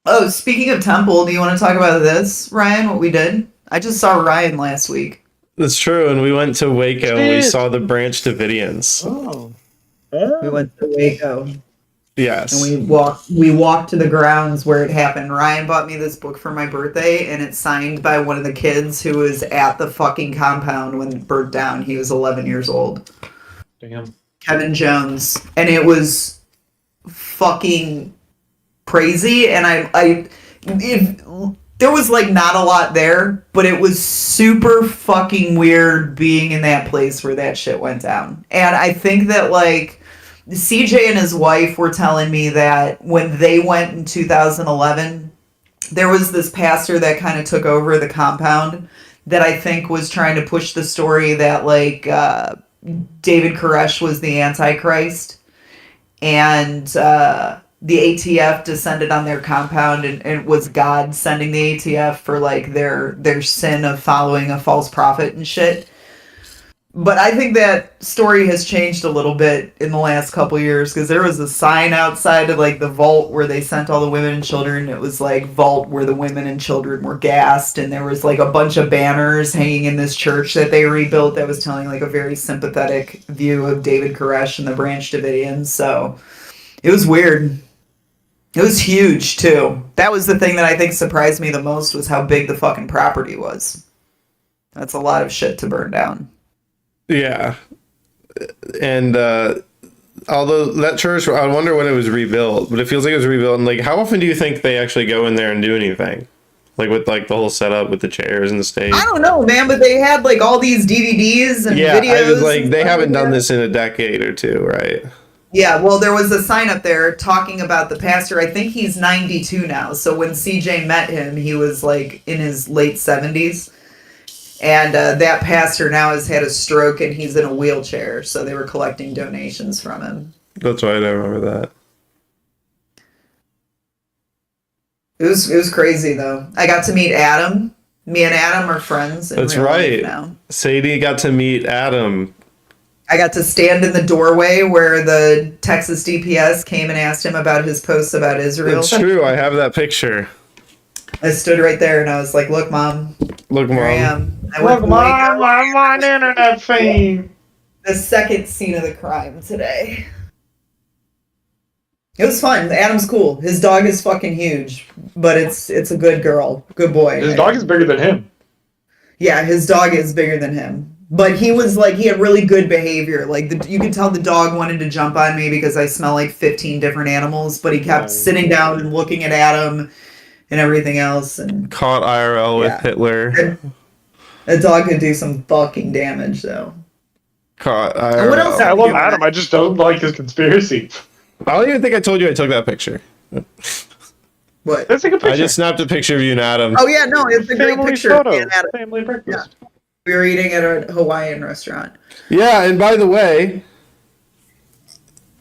Oh, speaking of Temple, do you want to talk about this, Ryan, what we did? I just saw Ryan last week. That's true, and we went to Waco and we saw the Branch Davidians. Oh. We went to Waco. Yes. And we walked to the grounds where it happened. Ryan bought me this book for my birthday, and it's signed by one of the kids who was at the fucking compound when it burnt down. He was 11 years old. Damn. Kevin Jones. And it was fucking crazy, and there was like not a lot there, but it was super fucking weird being in that place where that shit went down. And I think that like CJ and his wife were telling me that when they went in 2011, there was this pastor that kind of took over the compound that I think was trying to push the story that like David Koresh was the Antichrist. And the ATF descended on their compound, and it was God sending the ATF for like their sin of following a false prophet and shit. But I think that story has changed a little bit in the last couple years, because there was a sign outside of like the vault where they sent all the women and children. It was like vault where the women and children were gassed, and there was like a bunch of banners hanging in this church that they rebuilt that was telling like a very sympathetic view of David Koresh and the Branch Davidians. So it was weird. It was huge too. That was the thing that I think surprised me the most, was how big the fucking property was. That's a lot of shit to burn down. Yeah. And although that church, I wonder when it was rebuilt, but it feels like it was rebuilt. And like, how often do you think they actually go in there and do anything? Like with like the whole setup with the chairs and the stage? I don't know, man, but they had like all these DVDs and yeah, videos. I was like, they haven't done this in a decade or two, right? Yeah, well, there was a sign up there talking about the pastor. I think he's 92 now. So when CJ met him, he was like in his late 70s. And that pastor now has had a stroke and he's in a wheelchair. So they were collecting donations from him. That's why I don't remember that. It was crazy though. I got to meet Adam. Me and Adam are friends. That's right. Now. Sadie got to meet Adam. I got to stand in the doorway where the Texas DPS came and asked him about his posts about Israel. It's true. I have that picture. I stood right there and I was like, "Look, Mom. Look, Mom. Here I am. Look, Mom. I'm on internet fame." The second scene of the crime today. It was fun. Adam's cool. His dog is fucking huge, but it's a good girl, good boy. His dog is bigger than him. Yeah, his dog is bigger than him. But he was like, he had really good behavior. Like you could tell the dog wanted to jump on me because I smell like 15 different animals. But he kept sitting down and looking at Adam and everything else. And caught IRL with Hitler. A dog could do some fucking damage, though. Caught IRL. And what else? I love Adam. I just don't like his conspiracy. I don't even think I told you I took that picture. What? That's a good picture. I just snapped a picture of you and Adam. Oh yeah, no, it's a great picture. Photo. Family breakfast. Yeah. We were eating at a Hawaiian restaurant. Yeah, and by the way,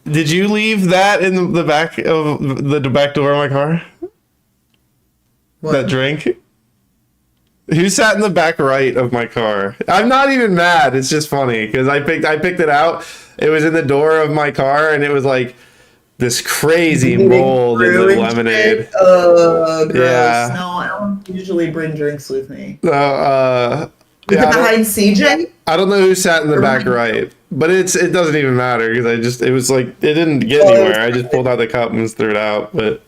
did you leave that in the back of the back door of my car? What? That drink? Who sat in the back right of my car? I'm not even mad. It's just funny because I picked it out. It was in the door of my car, and it was like this crazy mold in the lemonade. Oh, gross. Yeah. No, I don't usually bring drinks with me. Yeah, behind CJ? I don't know who sat in the back right, but it doesn't even matter because it was like it didn't get anywhere. I just pulled out the cup and threw it out, but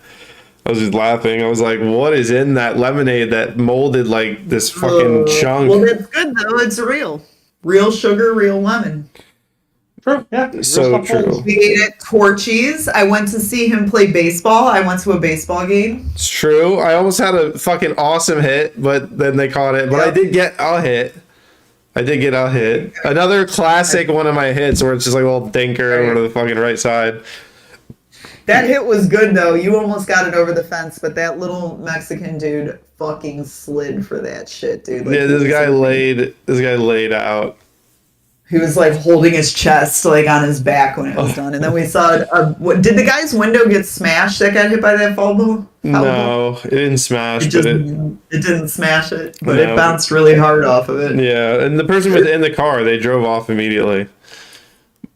I was just laughing. I was like, "What is in that lemonade that molded like this fucking chunk?" Well, that's good though. It's real sugar, real lemon. True. Yeah. So true. We ate at Torchy's. I went to see him play baseball. I went to a baseball game. It's true. I almost had a fucking awesome hit, but then they caught it. But I did get a hit. Another classic one of my hits where it's just like a little dinker over to the fucking right side. That hit was good though. You almost got it over the fence, but that little Mexican dude fucking slid for that shit, dude. Like, yeah, this guy laid out. He was like holding his chest like on his back when it was done, and then we saw did the guy's window get smashed that got hit by that foul ball? No, it didn't smash. It didn't smash it, but it bounced really hard off of it. Yeah, and the person was in the car. They drove off immediately.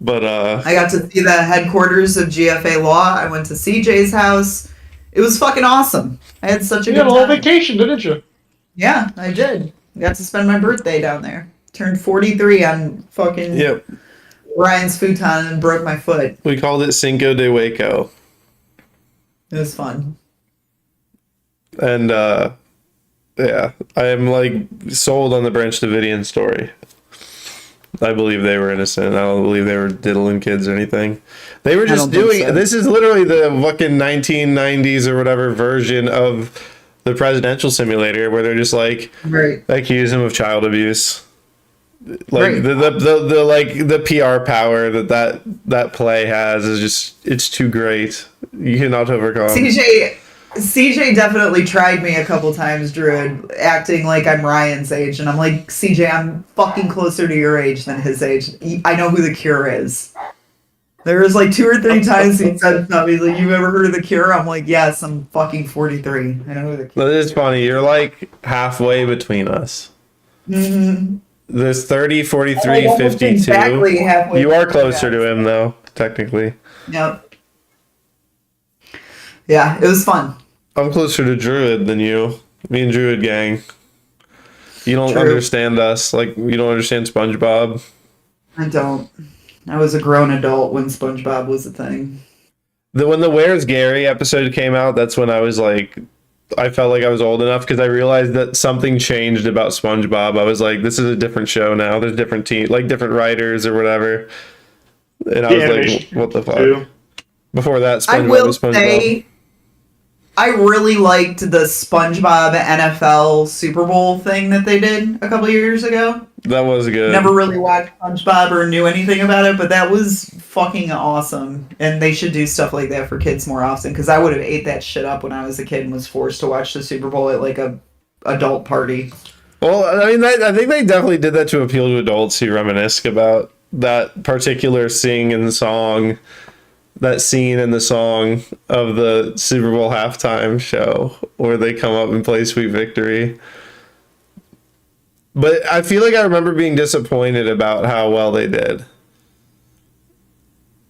But I got to see the headquarters of GFA Law. I went to CJ's house. It was fucking awesome. I had such a good time. You had a little vacation, didn't you? Yeah, I did. Got to spend my birthday down there. Turned 43 on fucking Ryan's futon and broke my foot. We called it Cinco de Waco. It was fun. And yeah, I am like sold on the Branch Davidian story. I believe they were innocent. I don't believe they were diddling kids or anything. They were just doing this is literally the fucking 1990s or whatever version of the presidential simulator where they're just like accuse him of child abuse. Like the like the PR power that play has is just it's too great. You cannot overcome. CJ definitely tried me a couple times, Druid, acting like I'm Ryan's age, and I'm like, CJ, I'm fucking closer to your age than his age. I know who the Cure is. There was like 2 or 3 times he said something. He's like, "You ever heard of The Cure?" I'm like, "Yes, I'm fucking 43. I know who The Cure." That is funny. You're like halfway between us. Mm-hmm. There's 30, 43, Like, almost 52. exactly halfway You are between closer us. to him, though, technically. Yep. Yeah, it was fun. I'm closer to Druid than you. Me and Druid gang. You don't True. understand us. Like, you don't understand SpongeBob. I don't. I was a grown adult when SpongeBob was a thing. When the Where's Gary episode came out, that's when I was like, I felt like I was old enough because I realized that something changed about SpongeBob. I was like, this is a different show now. There's different team, like different writers or whatever. And I was like, what the fuck? Too. Before that, I SpongeBob will was SpongeBob. say, I really liked the SpongeBob NFL Super Bowl thing that they did a couple years ago. That was good. Never really watched SpongeBob or knew anything about it, but that was fucking awesome. And they should do stuff like that for kids more often, because I would have ate that shit up when I was a kid and was forced to watch the Super Bowl at like a adult party. Well, I mean, I think they definitely did that to appeal to adults who reminisce about that particular scene in the song of the Super Bowl halftime show where they come up and play Sweet Victory. But I feel like I remember being disappointed about how well they did.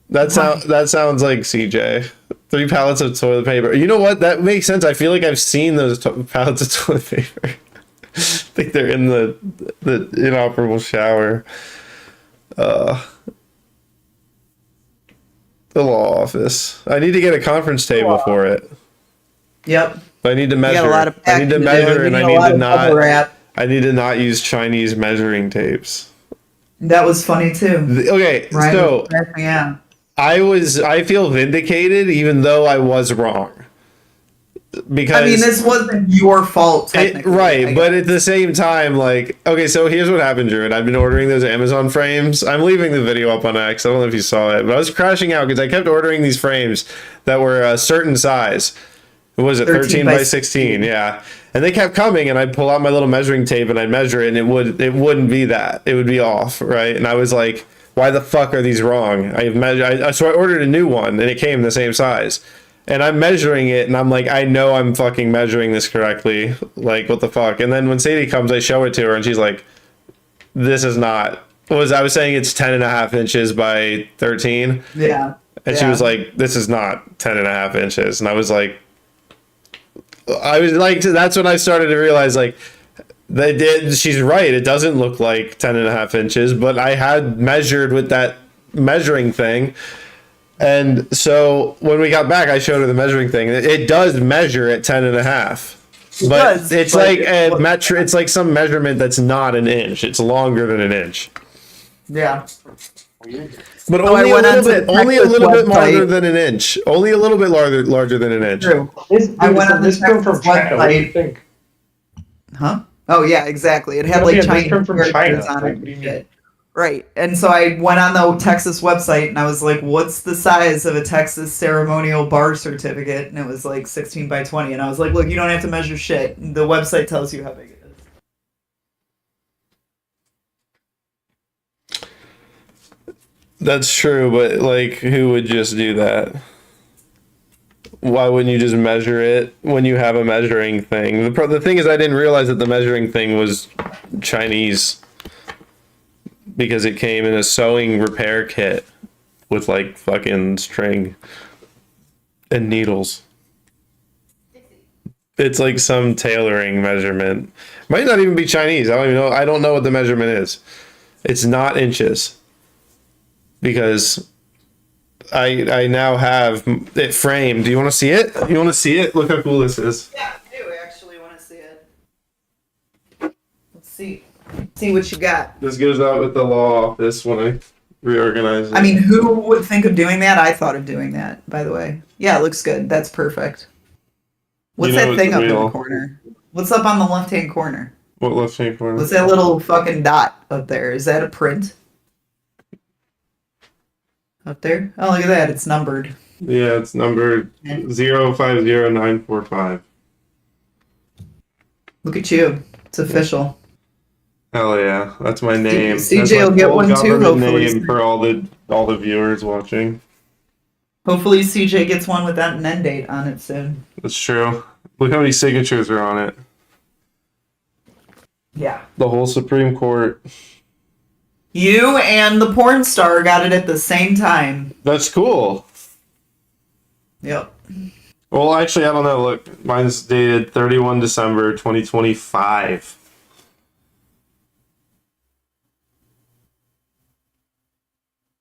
That sounds like CJ. 3 pallets of toilet paper. You know what? That makes sense. I feel like I've seen those pallets of toilet paper. I think they're in the inoperable shower. The law office. I need to get a conference table for it. Yep. I need to We got measure. a lot of I need to packing to do. measure, We and need I a need lot to of bubble wrap. I need to not use Chinese measuring tapes. That was funny too. Okay, Right? so Yeah. I feel vindicated even though I was wrong. Because I mean, this wasn't your fault, technically. right, but at the same time, like, okay, so here's what happened, Drew, and I've been ordering those Amazon frames. I'm leaving the video up on X. I don't know if you saw it, but I was crashing out because I kept ordering these frames that were a certain size. What was it, 13 by 16? Yeah. And they kept coming, and I'd pull out my little measuring tape, and I'd measure it, and it wouldn't be that. It would be off, right? And I was like, why the fuck are these wrong? So I ordered a new one, and it came the same size. And I'm measuring it, and I'm like, I know I'm fucking measuring this correctly. Like, what the fuck? And then when Sadie comes, I show it to her, and she's like, this is not... I was saying it's 10 and a half inches by 13. Yeah. And she was like, this is not 10 and a half inches. And I was like, that's when I started to realize, like, she's right. It doesn't look like 10 and a half inches, but I had measured with that measuring thing. And so when we got back, I showed her the measuring thing. It does measure at 10 and a half. But it's like a metric. It's like some measurement that's not an inch. It's longer than an inch. Yeah. But So only a little bit website. larger than an inch. Only a little bit larger than an inch. True. I went on this come from China. What do you think? Huh? Oh yeah, exactly. It had like Chinese come from China. characters on it. What do you mean? Shit. Right. And so I went on the Texas website and I was like, what's the size of a Texas ceremonial bar certificate? And it was like 16 by 20. And I was like, look, you don't have to measure shit. The website tells you how big it is. That's true, but like, who would just do that? Why wouldn't you just measure it when you have a measuring thing? The thing is, I didn't realize that the measuring thing was Chinese because it came in a sewing repair kit with like fucking string and needles. It's like some tailoring measurement. Might not even be Chinese. I don't even know. I don't know what the measurement is. It's not inches. Because I now have it framed. Do you want to see it? You want to see it? Look how cool this is. Yeah, I do actually want to see it. Let's see. See what you got. This goes out with the law office when I reorganize it. I mean, who would think of doing that? I thought of doing that, by the way. Yeah, it looks good. That's perfect. What's that thing up in the corner? What's up on the left-hand corner? What left-hand corner? What's that little fucking dot up there? Is that a print? Up there? Oh, look at that. It's numbered. Yeah, it's number 050945. Look at you. It's official. Hell yeah, that's my name. CJ That's my will get full one too, government hopefully. name for all the viewers watching. Hopefully CJ gets one without an end date on it soon. That's true. Look how many signatures are on it. Yeah. The whole Supreme Court. You and the porn star got it at the same time. That's cool. Yep. Well, actually, I don't know. Look, mine's dated 31 December 2025.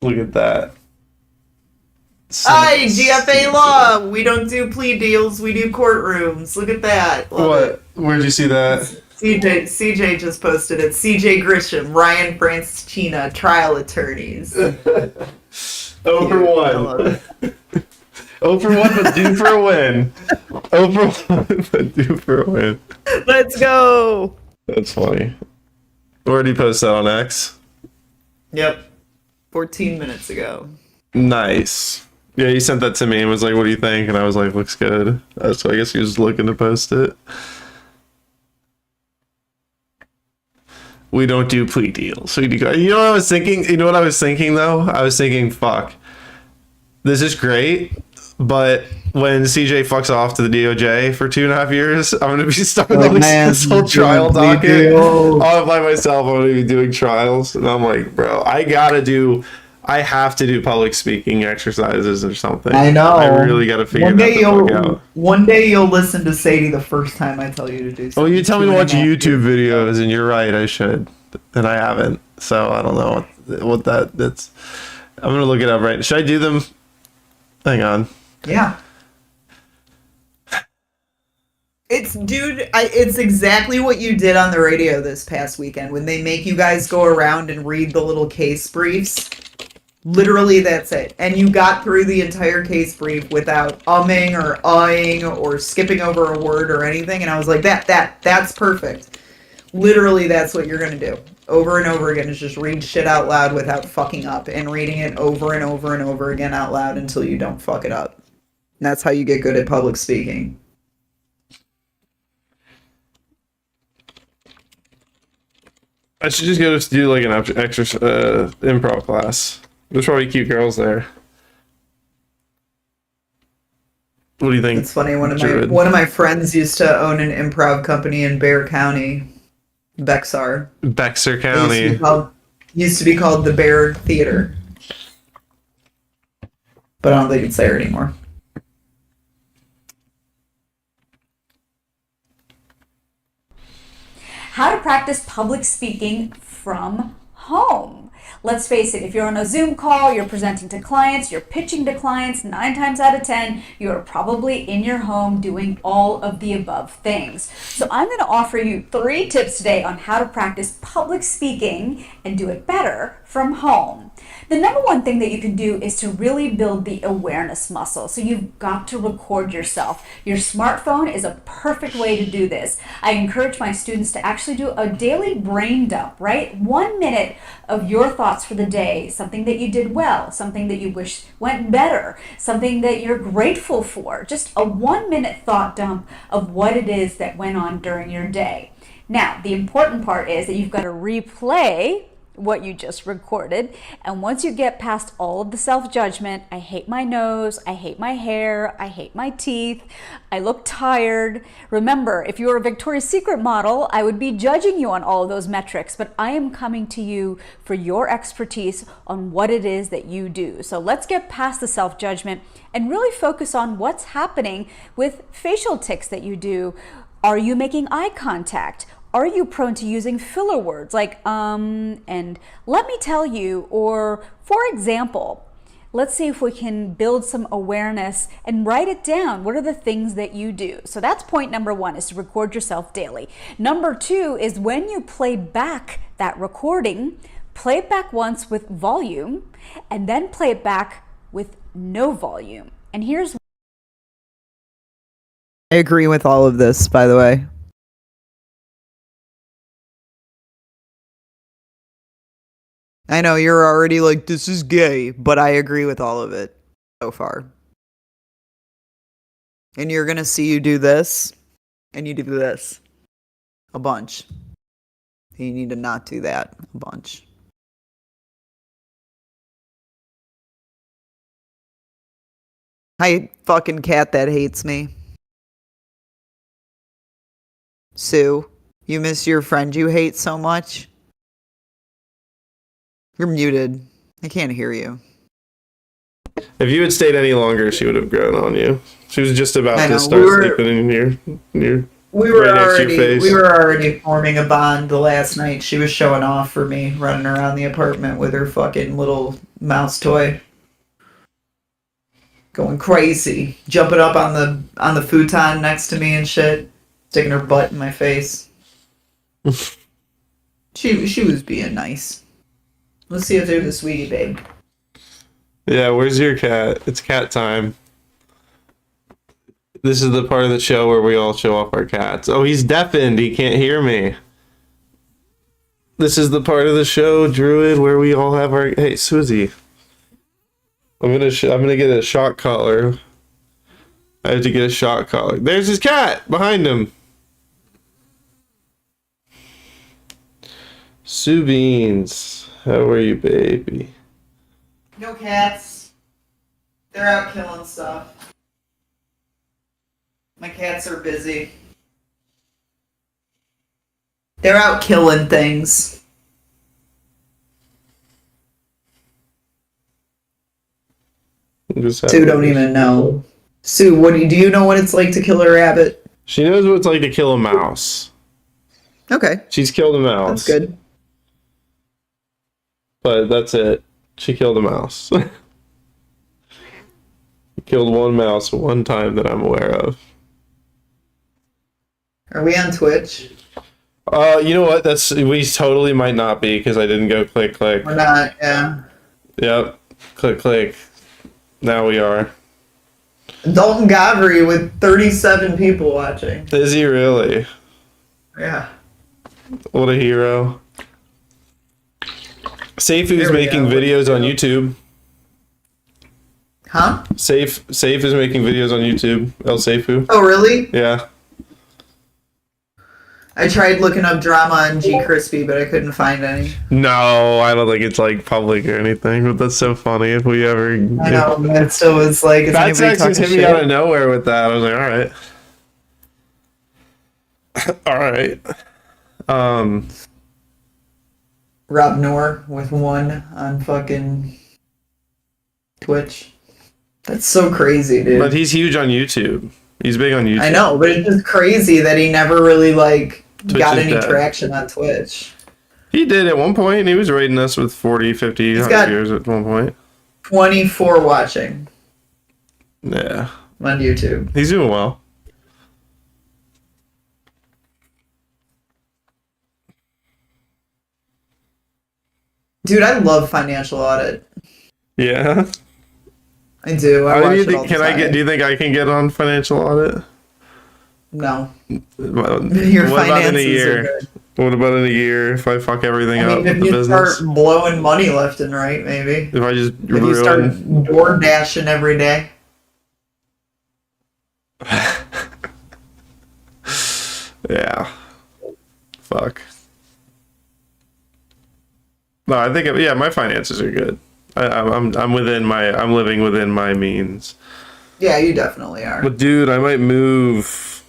Look at that. Hi, GFA law. We don't do plea deals. We do courtrooms. Look at that. Love What? it. Where'd you see that? CJ just posted it. CJ Grisham, Ryan Francis trial attorneys. Oh for Cute. I one. love it. Oh for one, but due for a win. Oh for one, but due for a win. Let's go. That's funny. Where did he post that on X? Yep. 14 minutes ago. Nice. Yeah, he sent that to me and was like, "What do you think?" And I was like, "Looks good." So I guess he was looking to post it. We don't do plea deals. You know what I was thinking? You know what I was thinking though? I was thinking, fuck. This is great, but when CJ fucks off to the DOJ for 2.5 years, I'm gonna be stuck with this whole trial docket. All by myself. I'm gonna be doing trials, and I'm like, bro, I have to do public speaking exercises or something. I know. I really got to figure that the fuck out. One day you'll listen to Sadie the first time I tell you to do something. Oh, you tell me to watch 2.5 YouTube years. videos, and you're right, I should, and I haven't. So I don't know what that's. I'm gonna look it up right. Should I do them? Hang on. Yeah. It's exactly what you did on the radio this past weekend when they make you guys go around and read the little case briefs. Literally, that's it. And you got through the entire case brief without umming or uhing or skipping over a word or anything. And I was like, that's perfect. Literally, that's what you're going to do. Over and over again is just read shit out loud without fucking up and reading it over and over and over again out loud until you don't fuck it up. And that's how you get good at public speaking. I should just go do like an extra improv class. There's probably cute girls there. What do you think? It's funny. One of Druid? my friends used to own an improv company in Bexar County, Bexar. Bexar County. Used to be called the Bear Theater, but I don't think it's there anymore. How to practice public speaking from home. Let's face it, if you're on a Zoom call, you're presenting to clients, you're pitching to clients, 9 times out of 10, you are probably in your home doing all of the above things. So I'm going to offer you 3 tips today on how to practice public speaking and do it better from home. The number one thing that you can do is to really build the awareness muscle. So you've got to record yourself. Your smartphone is a perfect way to do this. I encourage my students to actually do a daily brain dump, right? 1 minute of your thoughts for the day, something that you did well, something that you wish went better, something that you're grateful for. Just a 1 minute thought dump of what it is that went on during your day. Now, the important part is that you've got to replay what you just recorded, and once you get past all of the self-judgment, I hate my nose, I hate my hair, I hate my teeth, I look tired. Remember, if you were a Victoria's Secret model, I would be judging you on all of those metrics, but I am coming to you for your expertise on what it is that you do. So let's get past the self-judgment and really focus on what's happening with facial tics that you do. Are you making eye contact? Are you prone to using filler words like and let me tell you, or for example? Let's see if we can build some awareness and write it down. What are the things that you do? So that's point number 1, is to record yourself daily. Number 2 is when you play back that recording, play it back once with volume and then play it back with no volume. And here's I agree with all of this, by the way. I know you're already like, this is gay, but I agree with all of it so far. And you're going to see you do this, and you do this a bunch. You need to not do that a bunch. Hi, fucking cat that hates me. Sue, you miss your friend you hate so much? You're muted. I can't hear you. If you had stayed any longer, she would have grown on you. She was just about I know, to start sleeping in your We were right next to your face. already forming a bond the last night. She was showing off for me, running around the apartment with her fucking little mouse toy. Going crazy. Jumping up on the futon next to me and shit. Sticking her butt in my face. She was being nice. Let's see if there's a sweetie babe. Yeah, where's your cat? It's cat time. This is the part of the show where we all show off our cats. Oh, he's deafened. He can't hear me. This is the part of the show, Druid, where we all have our... Hey, Susie. I'm gonna get a shock collar. I have to get a shock collar. There's his cat behind him. Sue Beans, how are you, baby? No cats. They're out killing stuff. My cats are busy. They're out killing things. Sue don't even know. Sue, do you know what it's like to kill a rabbit? She knows what it's like to kill a mouse. Okay. She's killed a mouse. That's good. But that's it. She killed a mouse. Killed one mouse one time that I'm aware of. Are we on Twitch? You know what? We totally might not be because I didn't go click. We're not, yeah. Yep. Click. Now we are. Dalton Godfrey with 37 people watching. Is he really? Yeah. What a hero. Seifu's making videos on YouTube. Huh? Safe is making videos on YouTube. El Seifu. Oh, really? Yeah. I tried looking up drama on G Crispy, but I couldn't find any. No, I don't think it's like public or anything, but that's so funny if we ever... I know, but still was like... That's actually hit me out of nowhere with that. I was like, alright. Alright. Rob Noor with 1 on fucking Twitch. That's so crazy, dude. But he's huge on YouTube. He's big on YouTube. I know, but it's just crazy that he never really Twitch got is any dead. traction on Twitch. He did at one point. He was rating us with 40, 50, 100 viewers at one point. 24 watching. Yeah. On YouTube. He's doing well. Dude, I love Financial Audit. Yeah. I do. I watch it all the time. Do you think I can get on Financial Audit? No. What Your about in a finances year? are good. What about in a year if I fuck everything up I mean, with if the you business? start blowing money left and right, maybe. If I just If you start ruin... door dashing every day. Yeah. Fuck. No, I think my finances are good. I'm living within my means. Yeah, you definitely are. But dude, I might move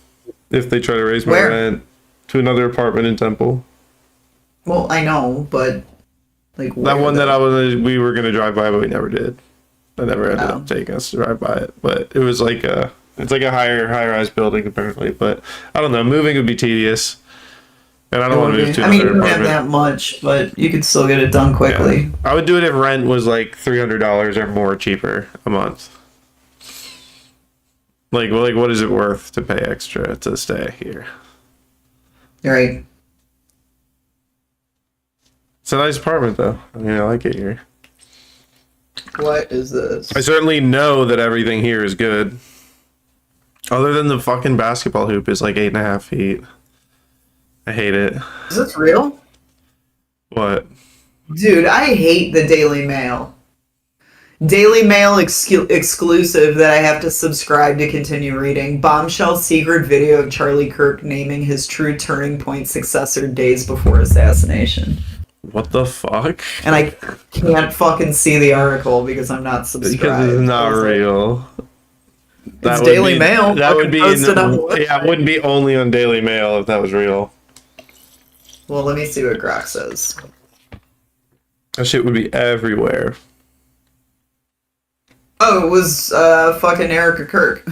if they try to raise my Where? rent to another apartment in Temple. Well, I know, but like That one that we were gonna drive by, but we never did. I never ended Oh. up taking us to drive by it, but it was like it's like a high-rise building apparently. But I don't know, moving would be tedious, and I don't want to move to I mean, another you don't have apartment. that much, but you could still get it done quickly. Yeah. I would do it if rent was like $300 or more cheaper a month. Like what is it worth to pay extra to stay here? Right. It's a nice apartment though. I mean, I like it here. What is this? I certainly know that everything here is good. Other than the fucking basketball hoop is like 8.5 feet. I hate it. Is this real? What? Dude, I hate the Daily Mail. Daily Mail exclusive that I have to subscribe to continue reading. Bombshell secret video of Charlie Kirk naming his true turning point successor days before assassination. What the fuck? And I can't fucking see the article because I'm not subscribed. Because it's not real. It's Daily Mail. That would be posted on the website. yeah, it wouldn't be only on Daily Mail if that was real. Well, let me see what Grok says. That shit would be everywhere. Oh, it was fucking Erica Kirk.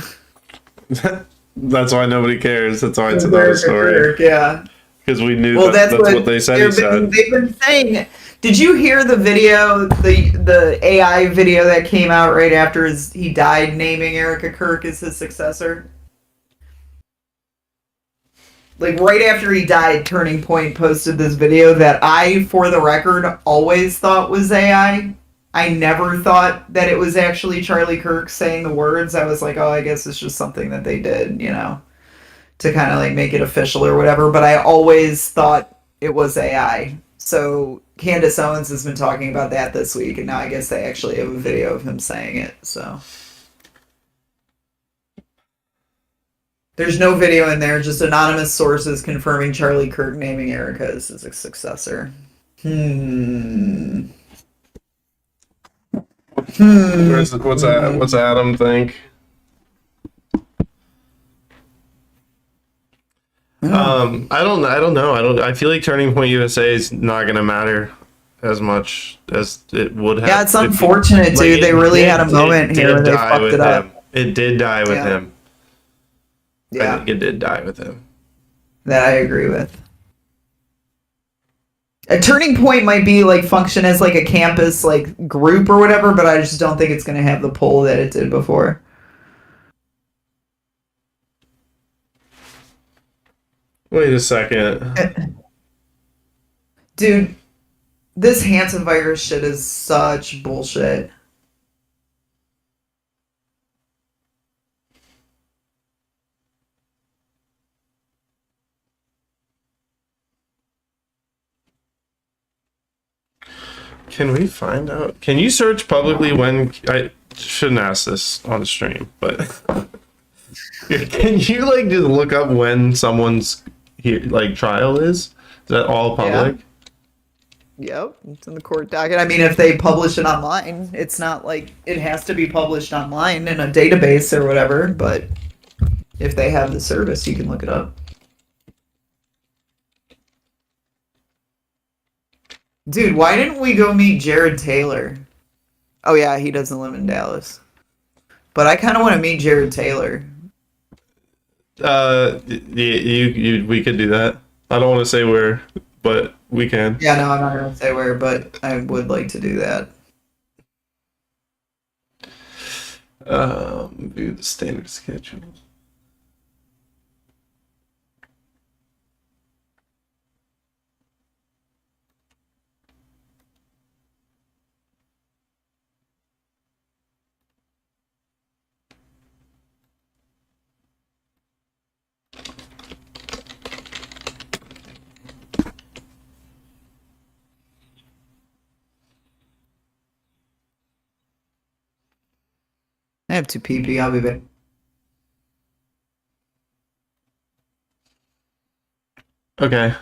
That's why nobody cares. That's why it's another story. Kirk, yeah. Because we knew Well, that's what they said he said. They've been saying. Did you hear the video, the AI video that came out right after he died, naming Erica Kirk as his successor? Like right after he died, Turning Point posted this video that I, for the record, always thought was AI. I never thought that it was actually Charlie Kirk saying the words. I was like, oh, I guess it's just something that they did, you know, to kind of like make it official or whatever. But I always thought it was AI. So Candace Owens has been talking about that this week, and now I guess they actually have a video of him saying it. So there's no video in there, just anonymous sources confirming Charlie Kirk naming Erica as his successor. What's Adam think? I don't know. I feel like Turning Point USA is not gonna matter as much as it would have. Yeah, it's unfortunate, dude. They really had a moment here where they fucked it up. It did die with him. Yeah. I think it did die with him. That I agree with. A Turning Point might be like function as like a campus like group or whatever, but I just don't think it's gonna have the pull that it did before. Wait a second. Dude, this hantavirus shit is such bullshit. Can we find out? Can you search publicly when I shouldn't ask this on the stream, but can you like just look up when someone's here like trial is? Is that all public? Yep, it's in the court docket. I mean, if they publish it online, it's not like it has to be published online in a database or whatever, but if they have the service, you can look it up. Dude, why didn't we go meet Jared Taylor? Oh yeah, he doesn't live in Dallas. But I kind of want to meet Jared Taylor. We could do that. I don't want to say where, but we can. Yeah, no, I'm not going to say where, but I would like to do that. View the standard schedule. I have to pee. I'll be back. Okay.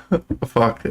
Fuck.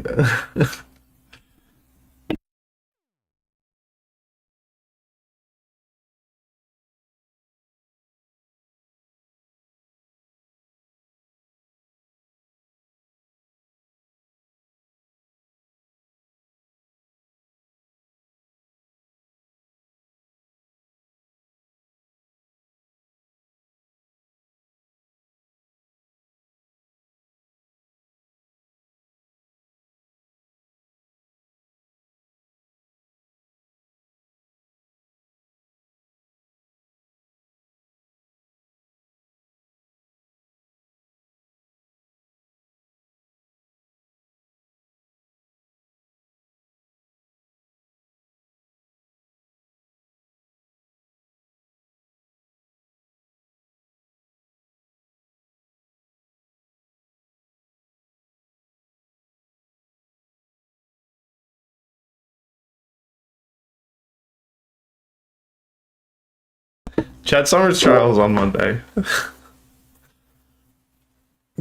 Chad Summers' trial is on Monday.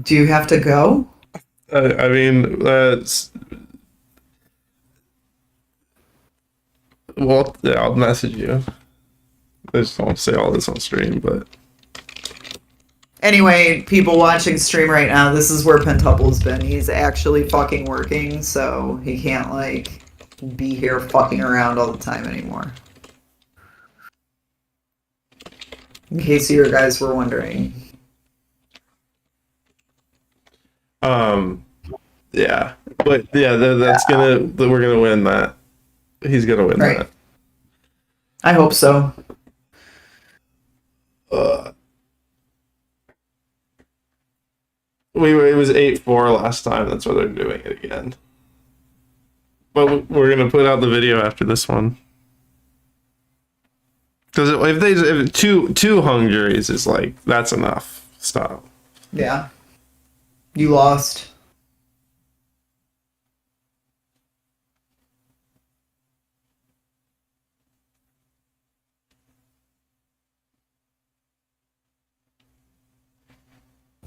Do you have to go? I mean, well, yeah, I'll message you. I just don't want to say all this on stream, but Anyway, people watching stream right now, this is where Pentuple's been. He's actually fucking working, so he can't, like, be here fucking around all the time anymore. In case you guys were wondering. yeah, but yeah, we're gonna win that. He's gonna win Right. I hope so. that. It was 8-4 last time. That's why they're doing it again. But we're gonna put out the video after this one. Because if two hung juries is like, that's enough. Stop. Yeah. You lost.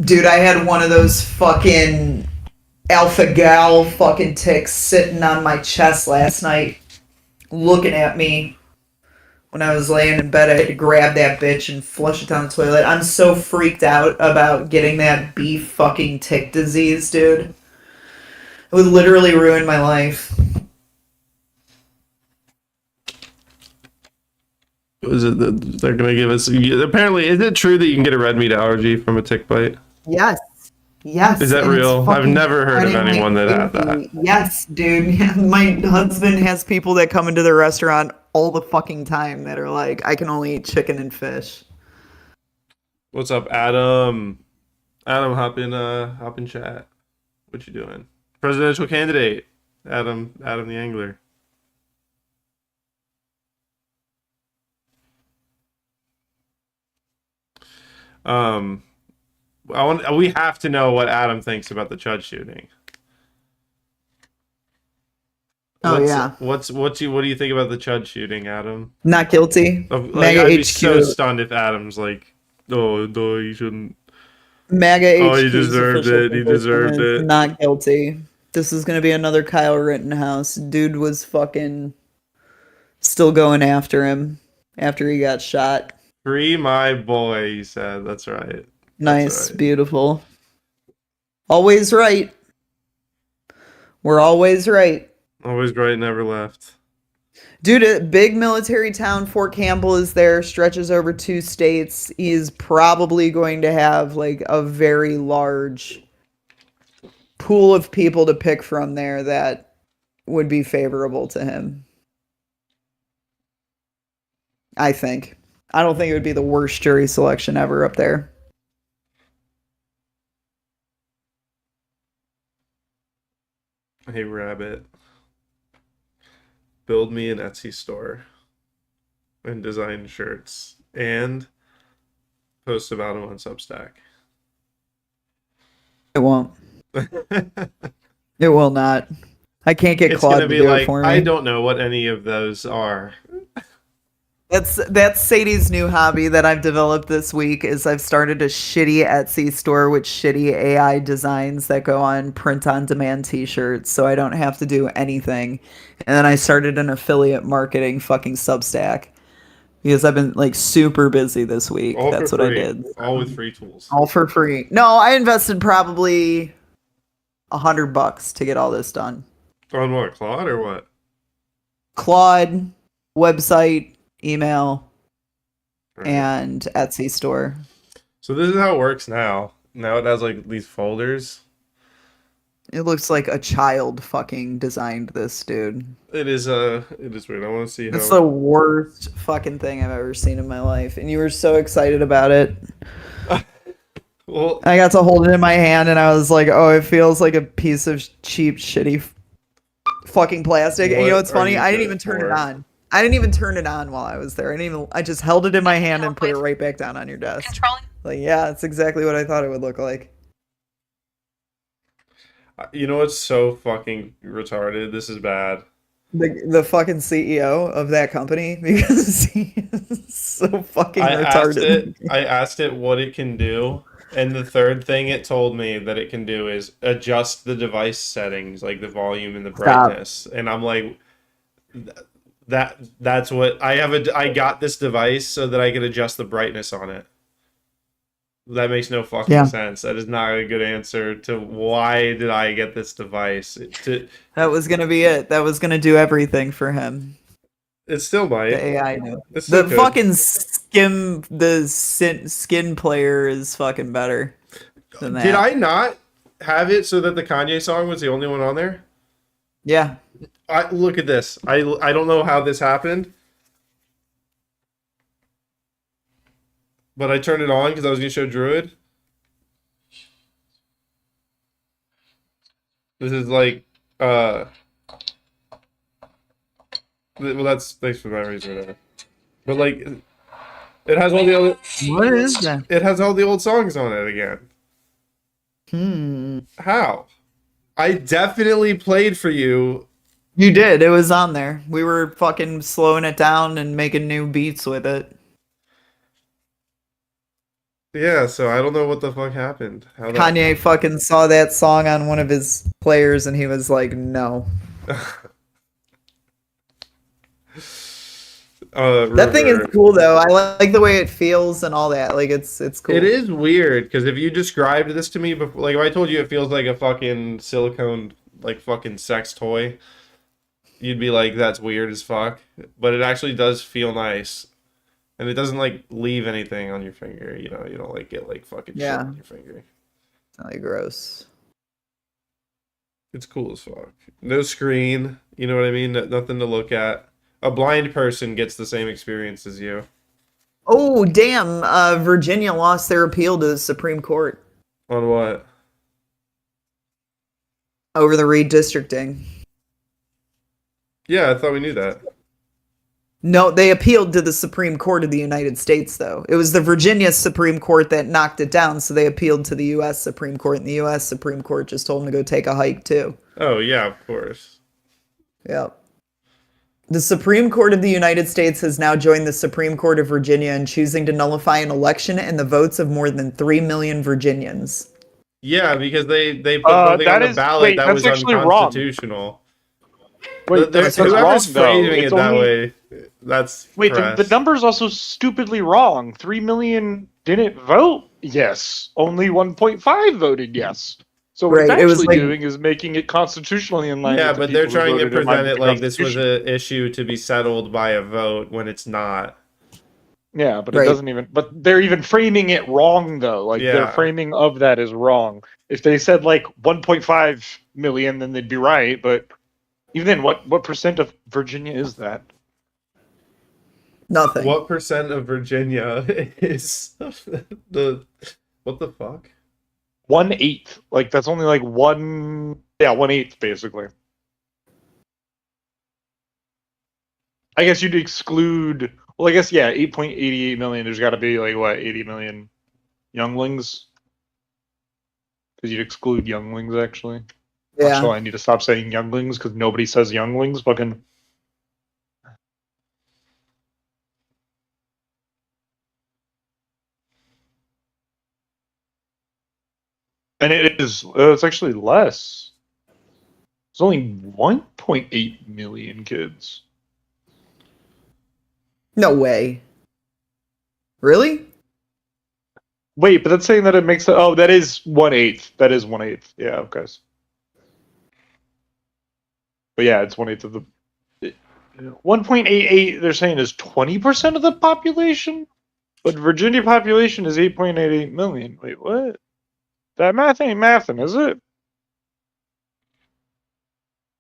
Dude, I had one of those fucking alpha gal fucking ticks sitting on my chest last night, looking at me. When I was laying in bed, I had to grab that bitch and flush it down the toilet. I'm so freaked out about getting that bee fucking tick disease, dude. It would literally ruin my life. Was it they're gonna give us? Apparently, is it true that you can get a red meat allergy from a tick bite? Yes. Yes. Is that and it's real? I've fucking never heard of spreading like anyone that had crazy. that. Yes, dude. My husband has people that come into the restaurant all the fucking time that are like, I can only eat chicken and fish. What's up, Adam? Adam, hop in chat. What you doing? Presidential candidate, Adam the Angler. We have to know what Adam thinks about the Chud shooting. What do you think about the Chud shooting, Adam? Not guilty. MAGA I'd be HQ. so stunned if Adam's like, no, you shouldn't. MAGA Oh, he HQ's deserved official it. He position deserved is it. Not guilty. This is gonna be another Kyle Rittenhouse. Dude was fucking still going after him after he got shot. Free my boy, he said. That's right. Nice, right. beautiful. Always right. We're always right. Always right, never left. Dude, a big military town, Fort Campbell is there, stretches over 2 states. He is probably going to have like a very large pool of people to pick from there that would be favorable to him. I think. I don't think it would be the worst jury selection ever up there. Hey, Rabbit. Build me an Etsy store and design shirts and post about them on Substack. It won't. It will not. I can't get It's Claude gonna to be do like, it for me. I don't know what any of those are. That's Sadie's new hobby that I've developed this week is I've started a shitty Etsy store with shitty AI designs that go on print-on-demand t-shirts so I don't have to do anything. And then I started an affiliate marketing fucking Substack because I've been like super busy this week. All That's for what I free. did. All with free tools. All for free. No, I invested probably $100 to get all this done. On what, Claude or what? Claude, website, email, Right. and Etsy store. So this is how it works now. Now it has like these folders. It looks like a child fucking designed this, dude. It is weird. I want to see how. It's the worst fucking thing I've ever seen in my life. And you were so excited about it. Well, I got to hold it in my hand and I was like, oh, it feels like a piece of cheap, shitty fucking plastic. And you know what's funny? I didn't even turn it on. I didn't even turn it on while I was there. I just held it in my hand and put it right back down on your desk. Like, yeah, it's exactly what I thought it would look like. you know what's so fucking retarded? This is bad. The fucking CEO of that company because he is so fucking I asked retarded. it what it can do, and the third thing it told me that it can do is adjust the device settings, like the volume and the Stop. brightness. And I'm like, that's what I got this device so that I could adjust the brightness on it. That makes no fucking Yeah. sense. That is not a good answer to why did I get this device. That was gonna be it. That was gonna do everything for him. It still might. The AI knew. It still The could. fucking skin player is fucking better than that. Did I not have it so that the Kanye song was the only one on there? Yeah. Look at this. I don't know how this happened, but I turned it on because I was going to show Druid. This is like, well, that's thanks for memories or whatever. But like, it has all the other. What is that? It has all the old songs on it again. How? I definitely played for you. You did. It was on there. We were fucking slowing it down and making new beats with it. Yeah, so I don't know what the fuck happened. How that... Kanye fucking saw that song on one of his players and he was like, no. That thing is cool though. I like the way it feels and all that. Like it's cool. It is weird because if you described this to me before, like if I told you it feels like a fucking silicone, like fucking sex toy, you'd be like, that's weird as fuck. But it actually does feel nice. And it doesn't like leave anything on your finger, you know, you don't like get like fucking shit on your finger. It's not like gross. It's cool as fuck. No screen, you know what I mean? Nothing to look at. A blind person gets the same experience as you. Oh, damn. Virginia lost their appeal to the Supreme Court. On what? Over the redistricting. Yeah, I thought we knew that. No, they appealed to the Supreme Court of the United States, though. It was the Virginia Supreme Court that knocked it down, so they appealed to the U.S. Supreme Court, and the U.S. Supreme Court just told them to go take a hike, too. Oh, yeah, of course. Yep. The Supreme Court of the United States has now joined the Supreme Court of Virginia in choosing to nullify an election and the votes of more than 3 million Virginians. Yeah, because they put something on the ballot that was unconstitutional. Wait, that's whoever's wrong, phrasing it that way, that's wait. The number's also stupidly wrong. 3 million didn't vote. Yes, only 1.5 voted yes. So what it's actually doing is making it constitutionally in line. Yeah, with the but they're people who trying to voted in line present with it the like this was Constitution. an issue to be settled by a vote when it's not. Yeah, but it doesn't even. But they're even framing it wrong though. Like their framing of that is wrong. If they said like 1.5 million, then they'd be right. But even then, what percent of Virginia is that? Nothing. What percent of Virginia is the? What the fuck? 1/8. Like that's only like 1/8 basically. I guess you'd exclude. Well, I guess 8.88 million. There's got to be like what 80 million younglings. Because you'd exclude younglings actually. Yeah. So I need to stop saying younglings because nobody says younglings. Fucking. And it is. It's actually less. It's only 1.8 million kids. No way. Really? Wait, but that's saying that it makes it. Oh, that is 1/8. That is 1/8. Yeah, okay. But yeah, it's 1/8 of the 1.88. They're saying is 20% of the population, but Virginia population is 8.88 million. Wait, what? That math ain't mathing, is it?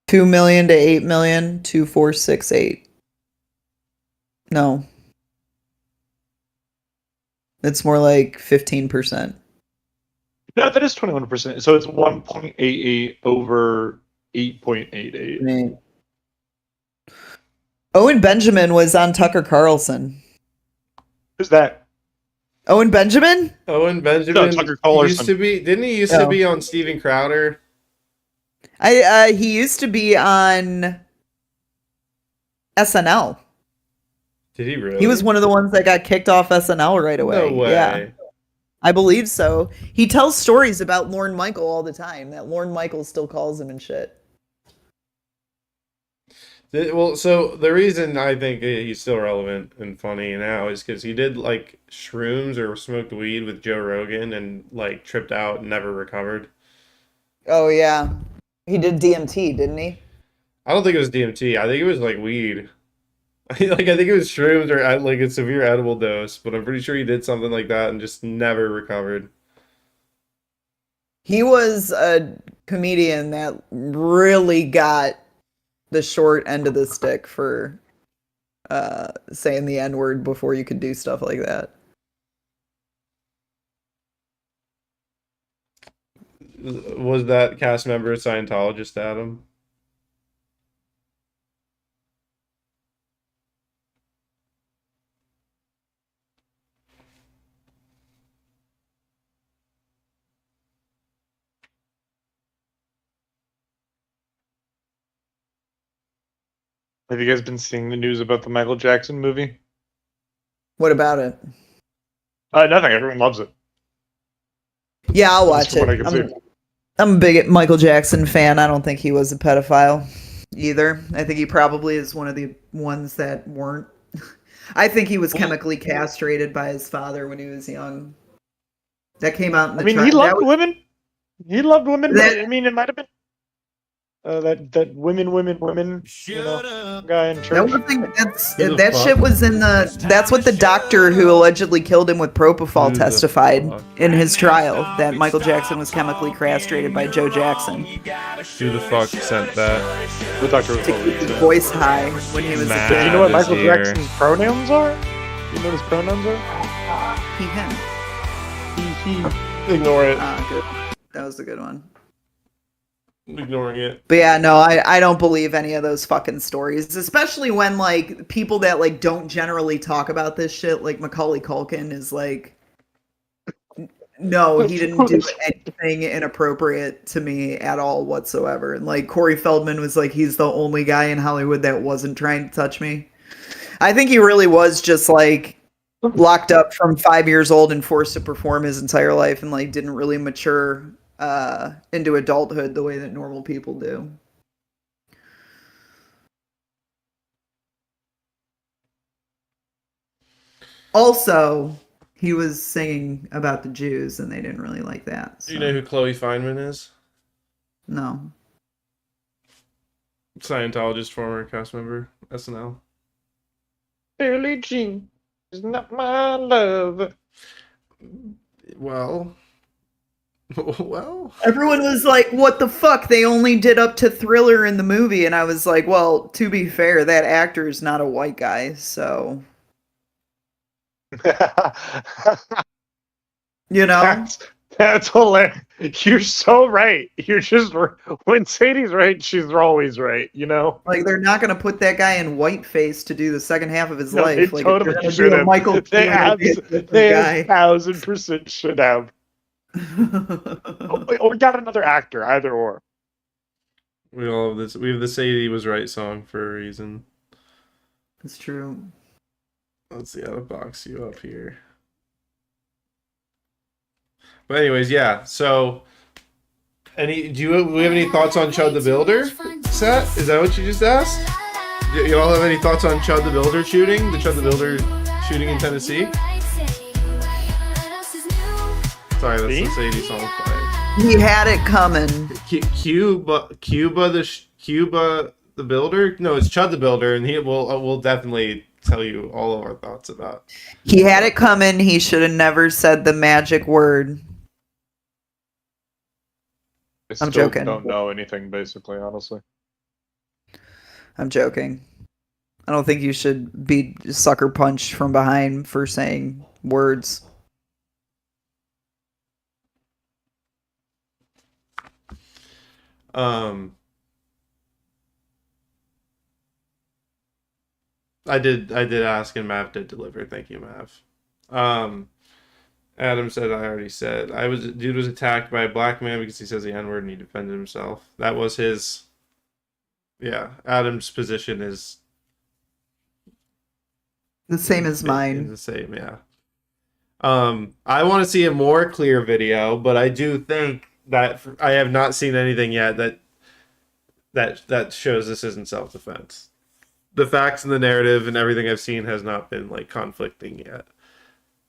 2 million to 8 million, 2,468. No. It's more like 15%. No, that is 21%. So it's 1.88 over 8.88. Right. Owen Benjamin was on Tucker Carlson. Who's that? Owen Benjamin? Owen Benjamin No, Tucker Carlson. used to be. Didn't he used to be on Steven Crowder? He used to be on SNL. Did he really? He was one of the ones that got kicked off SNL right away. No way. Yeah, I believe so. He tells stories about Lorne Michael all the time. That Lorne Michael still calls him and shit. Well, so the reason I think he's still relevant and funny now is because he did like shrooms or smoked weed with Joe Rogan and like tripped out and never recovered. Oh yeah, he did DMT, didn't he? I don't think it was DMT. I think it was like weed. I think it was shrooms or like a severe edible dose, but I'm pretty sure he did something like that and just never recovered. He was a comedian that really got the short end of the stick for saying the N-word before you could do stuff like that. Was that cast member a Scientologist, Adam? Have you guys been seeing the news about the Michael Jackson movie? What about it? Nothing. Everyone loves it. Yeah, I'll watch Just from it. what I can see. I'm a big Michael Jackson fan. I don't think he was a pedophile either. I think he probably is one of the ones that weren't. I think he was chemically castrated by his father when he was young. That came out in the I mean, he loved women. He loved women, but I mean, it might have been that women, guy in church. That one thing, that shit was in the. That's what the doctor who allegedly killed him with propofol testified in his trial. That Michael Jackson was chemically castrated by Joe Jackson Who the fuck sent that? The doctor was to keep his voice high when he was a Do kid. you know what This Michael year. Jackson's pronouns are? You know what his pronouns are? He, him. He. Ignore it. Good. That was a good one. Ignoring it. But yeah, no, I don't believe any of those fucking stories, especially when like people that like don't generally talk about this shit, like Macaulay Culkin is like, no, he didn't do anything inappropriate to me at all whatsoever. And like Corey Feldman was like, he's the only guy in Hollywood that wasn't trying to touch me. I think he really was just like locked up from 5 years old and forced to perform his entire life and like didn't really mature into adulthood the way that normal people do. Also, he was singing about the Jews and they didn't really like that. Do you know who Chloe Fineman is? No. Scientologist, former cast member, SNL. Billie Jean is not my love. Well. Well. Everyone was like, what the fuck? They only did up to Thriller in the movie. And I was like, well, to be fair, that actor is not a white guy, so. You know? That's hilarious. You're so right. You're just when Sadie's right, she's always right. You know, Like they're not gonna put that guy in whiteface to do the second half of his No, life. they Like totally if they're should gonna do a have. Michael They Keaton, it'd be a different they guy. 1,000% should have. Or got another actor, either or. We all have this. We have the Sadie was right song for a reason. It's true. Let's see how to box you up here. But anyways, yeah. So, do we have any thoughts on Chud the Builder set? Is that what you just asked? Do you all have any thoughts on Chud the Builder shooting? The Chud the Builder shooting in Tennessee? Sorry, that's the Sadie song playing. He had it coming. Cuba the Builder? No, it's Chud the Builder, and we'll definitely tell you all of our thoughts about. He had it coming. He should have never said the magic word. I'm joking. Don't know anything, basically, honestly. I'm joking. I don't think you should be sucker punched from behind for saying words. I did ask and Mav did deliver. Thank you, Mav. Adam said I already said. Dude was attacked by a black man because he says the N-word and he defended himself. That was his. Yeah, Adam's position is The same as mine. The same, yeah. I want to see a more clear video, but I do think that I have not seen anything yet that shows this isn't self-defense. The facts and the narrative and everything I've seen has not been like conflicting yet.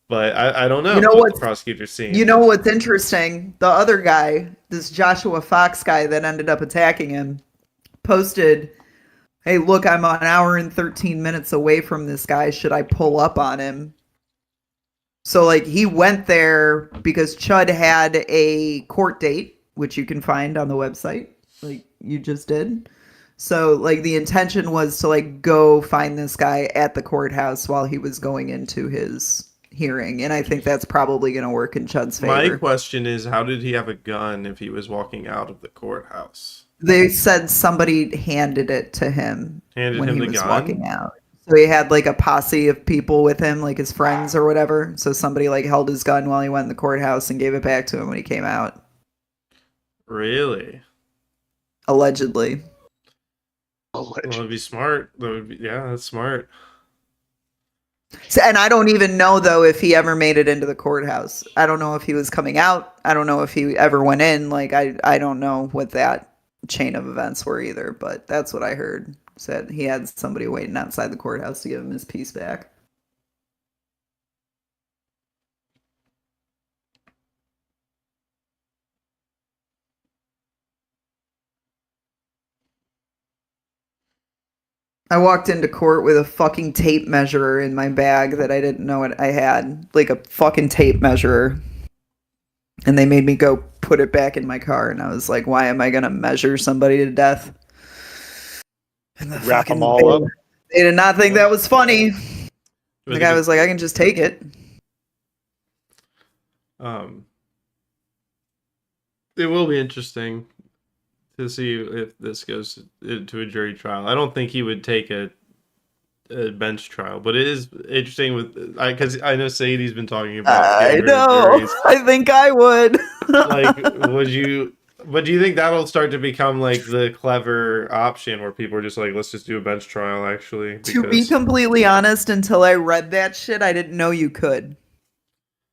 But I don't know, what the prosecutor's seeing. You know what's interesting? The other guy, this Joshua Fox guy that ended up attacking him, posted, "Hey, look, I'm an hour and 13 minutes away from this guy. Should I pull up on him?" So, like, he went there because Chud had a court date, which you can find on the website, like you just did. So, like, the intention was to, like, go find this guy at the courthouse while he was going into his hearing. And I think that's probably going to work in Chud's favor. My question is, how did he have a gun if he was walking out of the courthouse? They said somebody handed it to him when he was gun? walking out. So he had like a posse of people with him, like his friends or whatever. So somebody like held his gun while he went in the courthouse and gave it back to him when he came out. Really? Allegedly. Well, it'd be smart. Yeah, that's smart. So, and I don't even know though if he ever made it into the courthouse. I don't know if he was coming out. I don't know if he ever went in. Like I don't know what that chain of events were either, but that's what I heard. Said he had somebody waiting outside the courthouse to give him his piece back. I walked into court with a fucking tape measure in my bag that I didn't know what I had. Like a fucking tape measure. And they made me go put it back in my car. And I was like, why am I going to measure somebody to death? And Wrap them all up. They did not think that was funny. The guy was like, I can just take it. It will be interesting to see if this goes into a jury trial. I don't think he would take a bench trial, but it is interesting with because I know Sadie's been talking about. I know. I think I would. Like, would you? But do you think that'll start to become like the clever option where people are just like, let's just do a bench trial? Actually, to be completely honest, until I read that shit, I didn't know you could.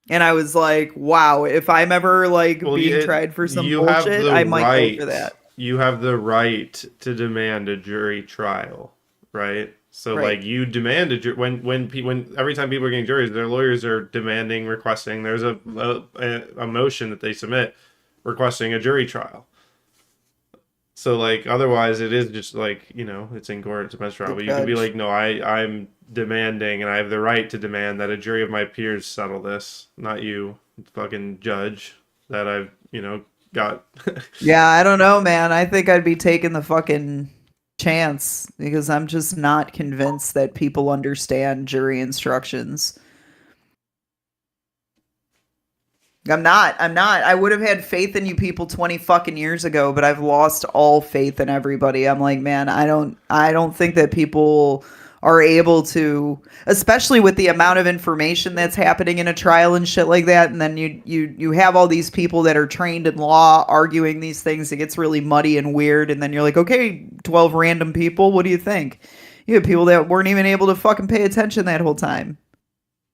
And I was like, wow, if I'm ever like being tried for some bullshit, I might go for that. You have the right to demand a jury trial, right? So like you demand a when every time people are getting juries, their lawyers are demanding, requesting. There's a motion that they submit requesting a jury trial. So like otherwise it is just like, you know, it's in court, it's a bench trial. But you can be like, no, I'm demanding and I have the right to demand that a jury of my peers settle this, not you, fucking judge that I've, you know, got. Yeah, I don't know, man. I think I'd be taking the fucking chance because I'm just not convinced that people understand jury instructions. I'm not. I would have had faith in you people 20 fucking years ago, but I've lost all faith in everybody. I'm like, man, I don't think that people are able to, especially with the amount of information that's happening in a trial and shit like that. And then you have all these people that are trained in law arguing these things. It gets really muddy and weird. And then you're like, okay, 12 random people. What do you think? You have people that weren't even able to fucking pay attention that whole time.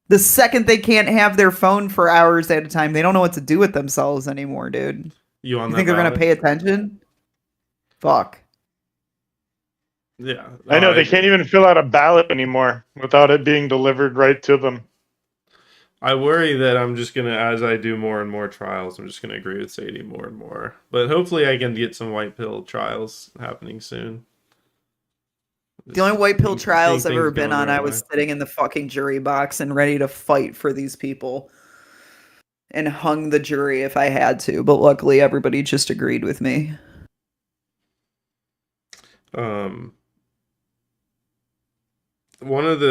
The second they can't have their phone for hours at a time, they don't know what to do with themselves anymore, dude. You think they're going to pay attention? Fuck. Yeah. I know, they can't even fill out a ballot anymore without it being delivered right to them. I worry that I'm just going to, as I do more and more trials, I'm just going to agree with Sadie more and more. But hopefully I can get some white pill trials happening soon. The only white pill trials I've ever been on, I was sitting in the fucking jury box and ready to fight for these people and hung the jury if I had to. But luckily, everybody just agreed with me. One of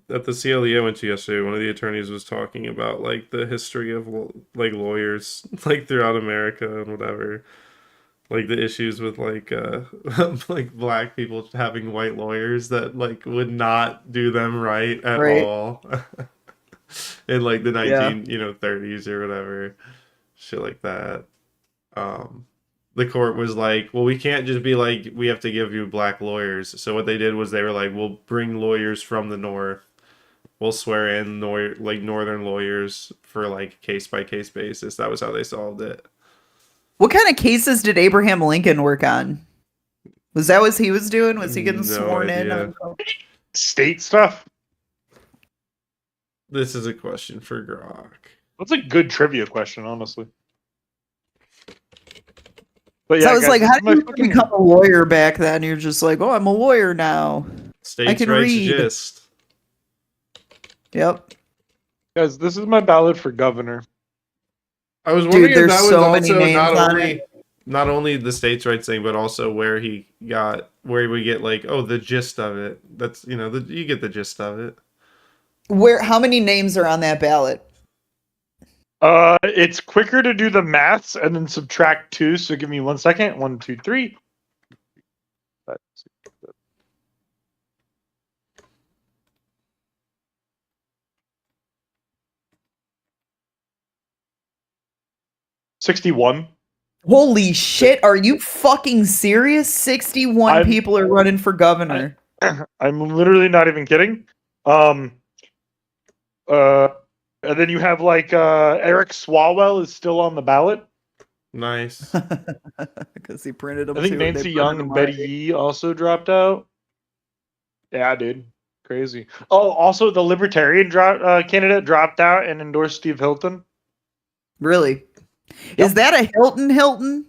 at the CLE I went to yesterday, one of the attorneys was talking about like the history of like lawyers like throughout America and whatever. Like the issues with like like black people having white lawyers that like would not do them right at all in like the 30s or whatever, shit like that. The court was like, well, we can't just be like, we have to give you black lawyers. So what they did was they were like, we'll bring lawyers from the north we'll swear in like northern lawyers for like case by case basis. That was how they solved it. What kind of cases did Abraham Lincoln work on? Was that what he was doing? Was he getting No sworn in? idea. State stuff. This is a question for Grok. That's a good trivia question, honestly. But So I was guys, like, this how is did my you fucking- become a lawyer back then? You're just like, oh, I'm a lawyer now. States' can rights read. gist. Yep. Guys, this is my ballot for governor. I was wondering if there's that was so many also names on not only the states' rights thing, but also where we get like, oh, the gist of it. That's you get the gist of it. How many names are on that ballot? It's quicker to do the maths and then subtract 2. So give me 1 second. 1, 2, 3. 5, 6, 7. $61. Holy shit, are you fucking serious? 61 people are running for governor. I'm literally not even kidding. And then you have like Eric Swalwell is still on the ballot. Nice. Because he printed them I think too. They Nancy printed Young them and Betty already. Yee also dropped out. Yeah, dude. Crazy. Oh, also the Libertarian candidate dropped out and endorsed Steve Hilton. Really? Is that a Hilton?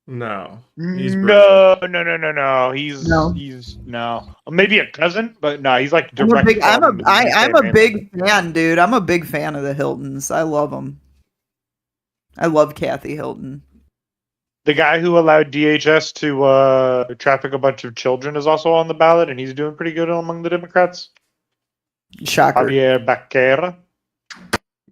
No. He's No. No. He's no. Maybe a cousin, but no, he's like I'm direct. a big fan, dude. I'm a big fan of the Hiltons. I love them. I love Kathy Hilton. The guy who allowed DHS to traffic a bunch of children is also on the ballot, and he's doing pretty good among the Democrats. Shocker. Javier Becerra.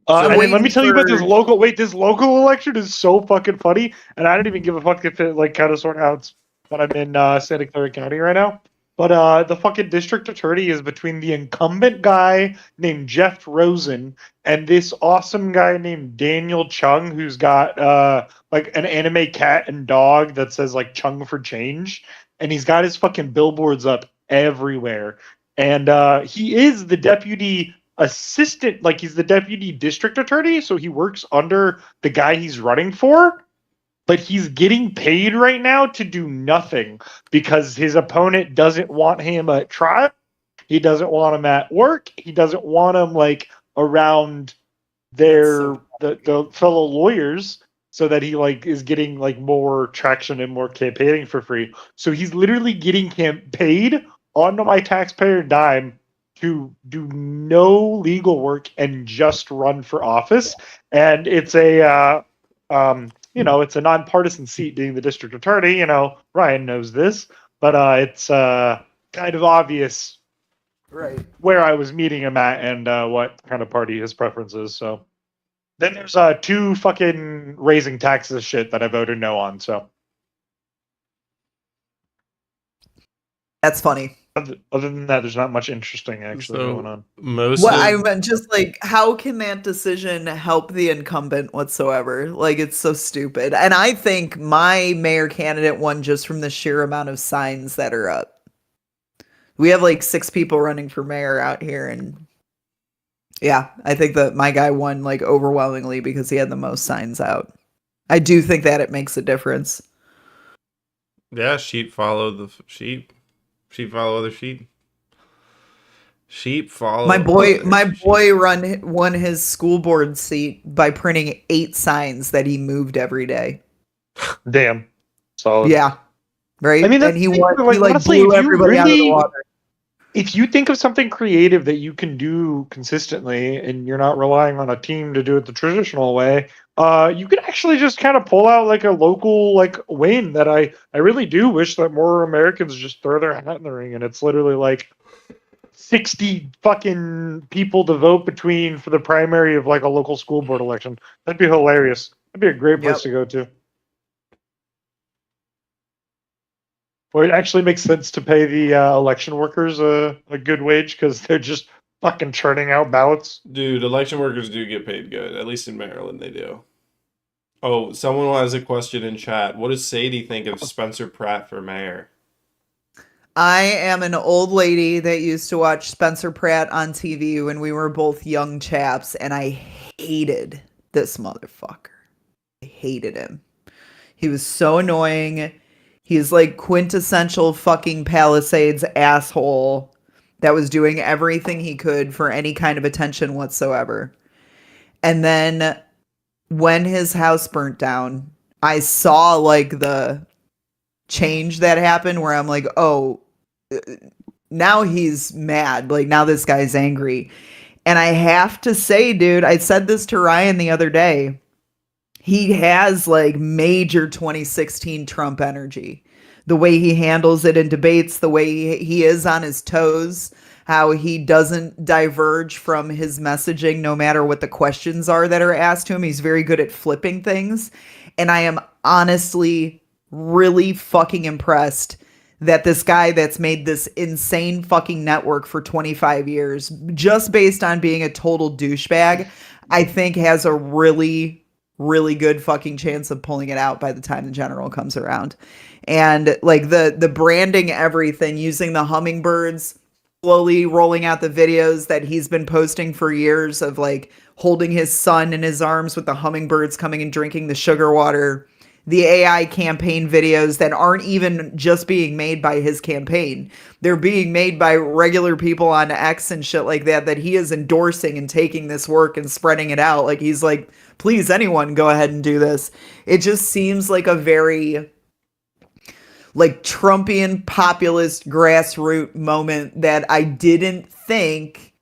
I'm And then let me waiting tell you about for- this local. Wait, this local election is so fucking funny, and I don't even give a fuck if it like kind of sort out that I'm in Santa Clara County right now. But the fucking district attorney is between the incumbent guy named Jeff Rosen and this awesome guy named Daniel Chung, who's got like an anime cat and dog that says like Chung for change, and he's got his fucking billboards up everywhere. And he is the deputy assistant, like he's the deputy district attorney, so he works under the guy he's running for, but he's getting paid right now to do nothing because his opponent doesn't want him at trial, he doesn't want him at work, he doesn't want him like around the fellow lawyers, so that he like is getting like more traction and more campaigning for free. So he's literally getting paid on my taxpayer dime to do no legal work and just run for office. And it's a it's a nonpartisan seat, being the district attorney. Ryan knows this, but it's kind of obvious Right. where I was meeting him at and what kind of party his preference is. So then there's 2 fucking raising taxes shit that I voted no on. So That's funny. other than that, there's not much interesting actually going on. I meant just like, how can that decision help the incumbent whatsoever? Like, it's so stupid. And I think my mayor candidate won just from the sheer amount of signs that are up. We have like 6 people running for mayor out here, and yeah, I think that my guy won like overwhelmingly because he had the most signs out. I do think that it makes a difference. Yeah, sheep follow the sheep. Sheep follow other sheep. Sheep follow. My boy won his school board seat by printing 8 signs that he moved every day. Damn. Solid. Yeah. Right? I mean, and he won, like, he like honestly, blew if you everybody out of the really- water. If you think of something creative that you can do consistently and you're not relying on a team to do it the traditional way, you can actually just kind of pull out like a local like win that I really do wish that more Americans just throw their hat in the ring, and it's literally like 60 fucking people to vote between for the primary of like a local school board election. That'd be hilarious. That'd be a great place to go to. Well, it actually makes sense to pay the election workers a good wage because they're just fucking churning out ballots. Dude, election workers do get paid good. At least in Maryland, they do. Oh, someone has a question in chat. What does Sadie think of Spencer Pratt for mayor? I am an old lady that used to watch Spencer Pratt on TV when we were both young chaps, and I hated this motherfucker. I hated him. He was so annoying. He's like quintessential fucking Palisades asshole that was doing everything he could for any kind of attention whatsoever. And then when his house burnt down, I saw like the change that happened where I'm like, oh, now he's mad. Like now this guy's angry. And I have to say, dude, I said this to Ryan the other day. He has like major 2016 Trump energy. The way he handles it in debates, the way he is on his toes, how he doesn't diverge from his messaging no matter what the questions are that are asked to him. He's very good at flipping things. And I am honestly really fucking impressed that this guy that's made this insane fucking network for 25 years, just based on being a total douchebag, I think has a really good fucking chance of pulling it out by the time the general comes around. And like the branding everything, using the hummingbirds, slowly rolling out the videos that he's been posting for years of like holding his son in his arms with the hummingbirds coming and drinking the sugar water, the AI campaign videos that aren't even just being made by his campaign. They're being made by regular people on X and shit like that he is endorsing and taking this work and spreading it out. Like he's like, please, anyone, go ahead and do this. It just seems like a very like Trumpian populist grassroots moment that I didn't think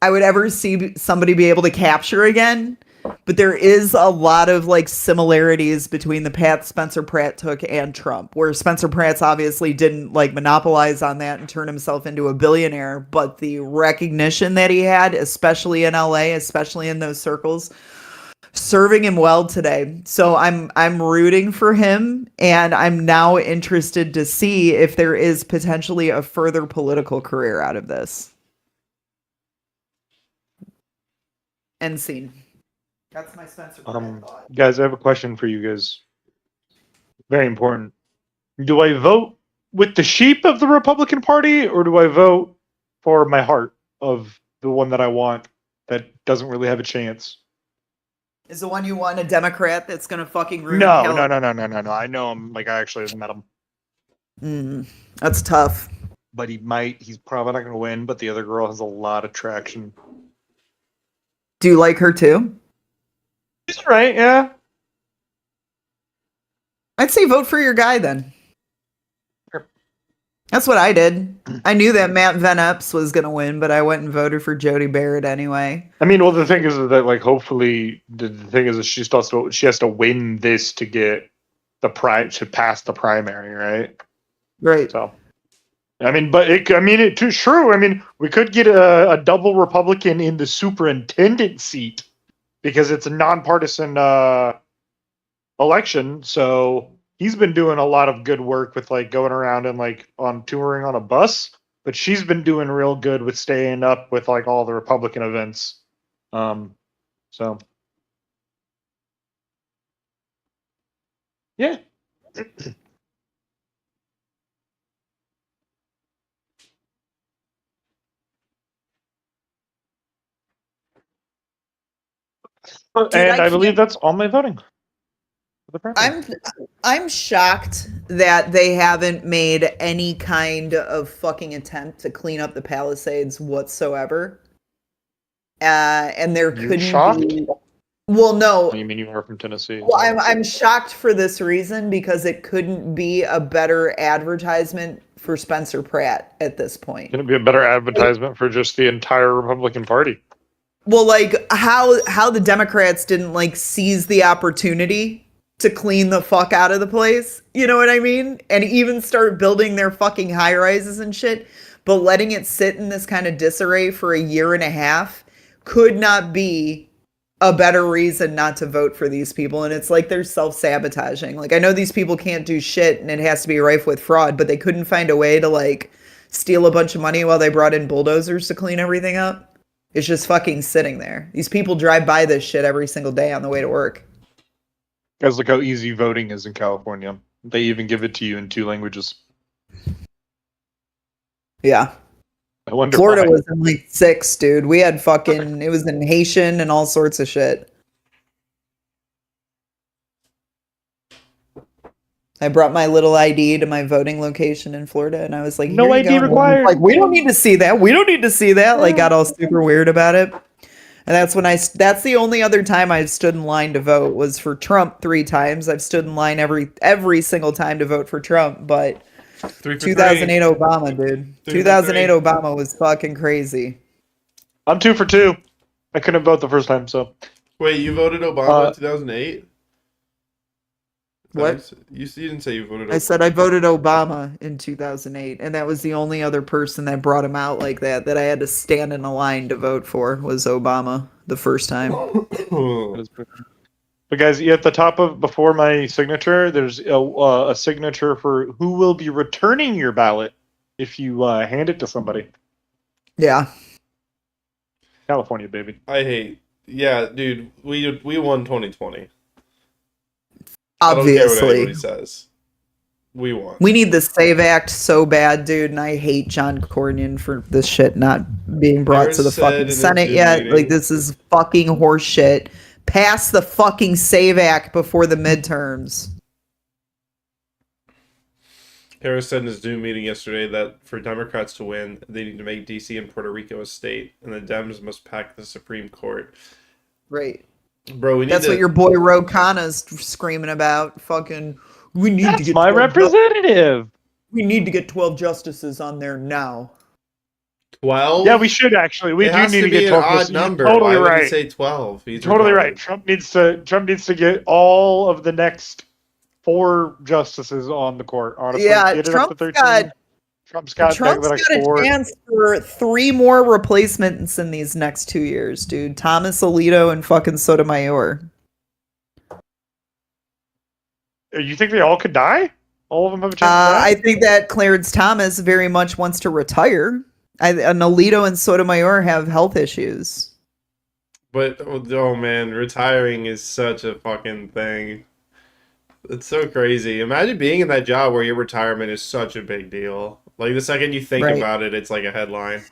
I would ever see somebody be able to capture again. But there is a lot of like similarities between the path Spencer Pratt took and Trump, where Spencer Pratt's obviously didn't like monopolize on that and turn himself into a billionaire, but the recognition that he had, especially in LA, especially in those circles, serving him well today. So I'm rooting for him, and I'm now interested to see if there is potentially a further political career out of this. End scene. That's my Spencer Pratt thought. Guys, I have a question for you guys. Very important. Do I vote with the sheep of the Republican Party, or do I vote for my heart of the one that I want that doesn't really have a chance? Is the one you want a Democrat that's gonna fucking ruin No. I know him. Like, I actually have met him. That's tough. But he's probably not going to win, but the other girl has a lot of traction. Do you like her too? She's right, yeah. I'd say vote for your guy then. Sure. That's what I did. I knew that Matt Van Epps was going to win, but I went and voted for Jody Barrett anyway. I mean, well, the thing is that, like, hopefully, the thing is that she has to win this to get to pass the primary, right? Right. So, I mean, but it's true. I mean, we could get a double Republican in the superintendent seat because it's a nonpartisan election. So he's been doing a lot of good work with like going around and like on touring on a bus. But she's been doing real good with staying up with like all the Republican events. So yeah. And I believe that's all my voting. I'm shocked that they haven't made any kind of fucking attempt to clean up the Palisades whatsoever. And there couldn't shocked? be. Well, no. You mean you are from Tennessee? Well, I'm shocked for this reason because it couldn't be a better advertisement for Spencer Pratt at this point. Couldn't be a better advertisement for just the entire Republican Party. Well, like how the Democrats didn't like seize the opportunity to clean the fuck out of the place. You know what I mean? And even start building their fucking high rises and shit. But letting it sit in this kind of disarray for a year and a half could not be a better reason not to vote for these people. And it's like they're self-sabotaging. Like, I know these people can't do shit and it has to be rife with fraud, but they couldn't find a way to like steal a bunch of money while they brought in bulldozers to clean everything up. It's just fucking sitting there. These people drive by this shit every single day on the way to work. Guys, look how easy voting is in California. They even give it to you in 2 languages. Yeah. I wonder Florida why. was in like 6, dude. We had fucking, it was in Haitian and all sorts of shit. I brought my little ID to my voting location in Florida, and I was like, No "Here you ID go." And everyone's required. like, we don't need to see that. We don't need to see that. Like, got all super weird about it. And that's when that's the only other time I've stood in line to vote was for Trump 3 times. I've stood in line every single time to vote for Trump, but 3 for 2008 3. Obama, dude. 3 for 2008 3. Obama was fucking crazy. I'm 2 for 2. I couldn't vote the first time, so. Wait, you voted Obama in 2008? What? You didn't say you voted I said I voted Obama in 2008, and that was the only other person that brought him out like that I had to stand in a line to vote for was Obama the first time. But guys, at the top of before my signature, there's a signature for who will be returning your ballot if you hand it to somebody. Yeah. California, baby. Yeah, dude, we won 2020. I don't care what Obviously. anybody says. We won. We need the SAVE Act so bad, dude, and I hate John Cornyn for this shit not being brought Harris to the said fucking in his Senate Zoom yet. meeting- Like, this is fucking horse shit. Pass the fucking SAVE Act before the midterms. Harris said in his Zoom meeting yesterday that for Democrats to win, they need to make DC and Puerto Rico a state, and the Dems must pack the Supreme Court. Right. Bro, we need That's to... what your boy Ro Khanna's screaming about. Fucking, we need to That's get my 12 representative. We need to get 12 justices on there now. 12? Yeah, we should actually. We it do has need to to be get an 12. odd You're number. totally Why would he right. say 12? He's Totally retarded. right. Trump needs to get all of the next 4 justices on the court. Honestly, Yeah, get it Trump's up to 13. Trump's got the next got 4. a chance for 3 more replacements in these next 2 years, dude. Thomas Alito and fucking Sotomayor. You think they all could die? All of them have a chance to I die? think that Clarence Thomas very much wants to retire. And Alito and Sotomayor have health issues. But, oh man, retiring is such a fucking thing. It's so crazy. Imagine being in that job where your retirement is such a big deal. Like, the second you think Right. about it, it's like a headline.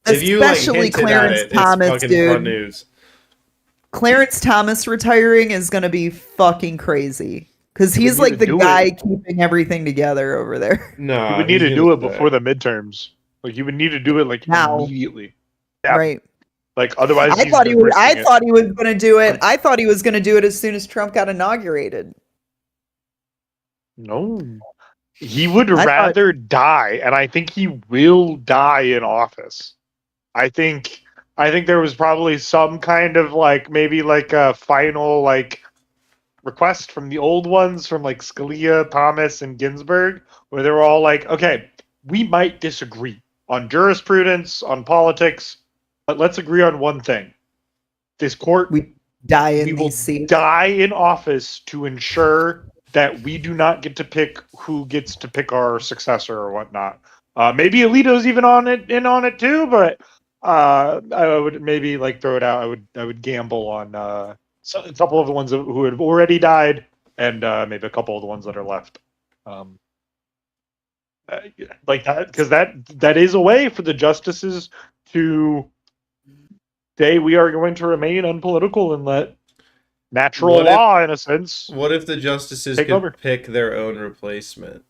Especially hinted Clarence at it, Thomas, it's fucking front dude. news. Clarence Thomas retiring is going to be fucking crazy. Because He he's would need like to the do guy it. keeping everything together over there. No, You would need to do it before the midterms. Like you would need to do it like Now. immediately. Yeah. Right. Like otherwise, I he's thought he was. risking I it. thought he was going to do it. I thought he was going to do it as soon as Trump got inaugurated. No, he would I thought- rather die, and I think he will die in office. I think there was probably some kind of like maybe like a final like request from the old ones from like Scalia, Thomas, and Ginsburg, where they were all like, okay, we might disagree on jurisprudence, on politics, but let's agree on one thing. This court We die in we will these seats. die in office to ensure that we do not get to pick who gets to pick our successor or whatnot. Maybe Alito's even on it too, but I would maybe like throw it out. I would gamble on a couple of the ones who have already died, and maybe a couple of the ones that are left. Like that, because that is a way for the justices to say we are going to remain unpolitical and let natural What if- law, in a sense. What if the justices Take could over. pick their own replacement?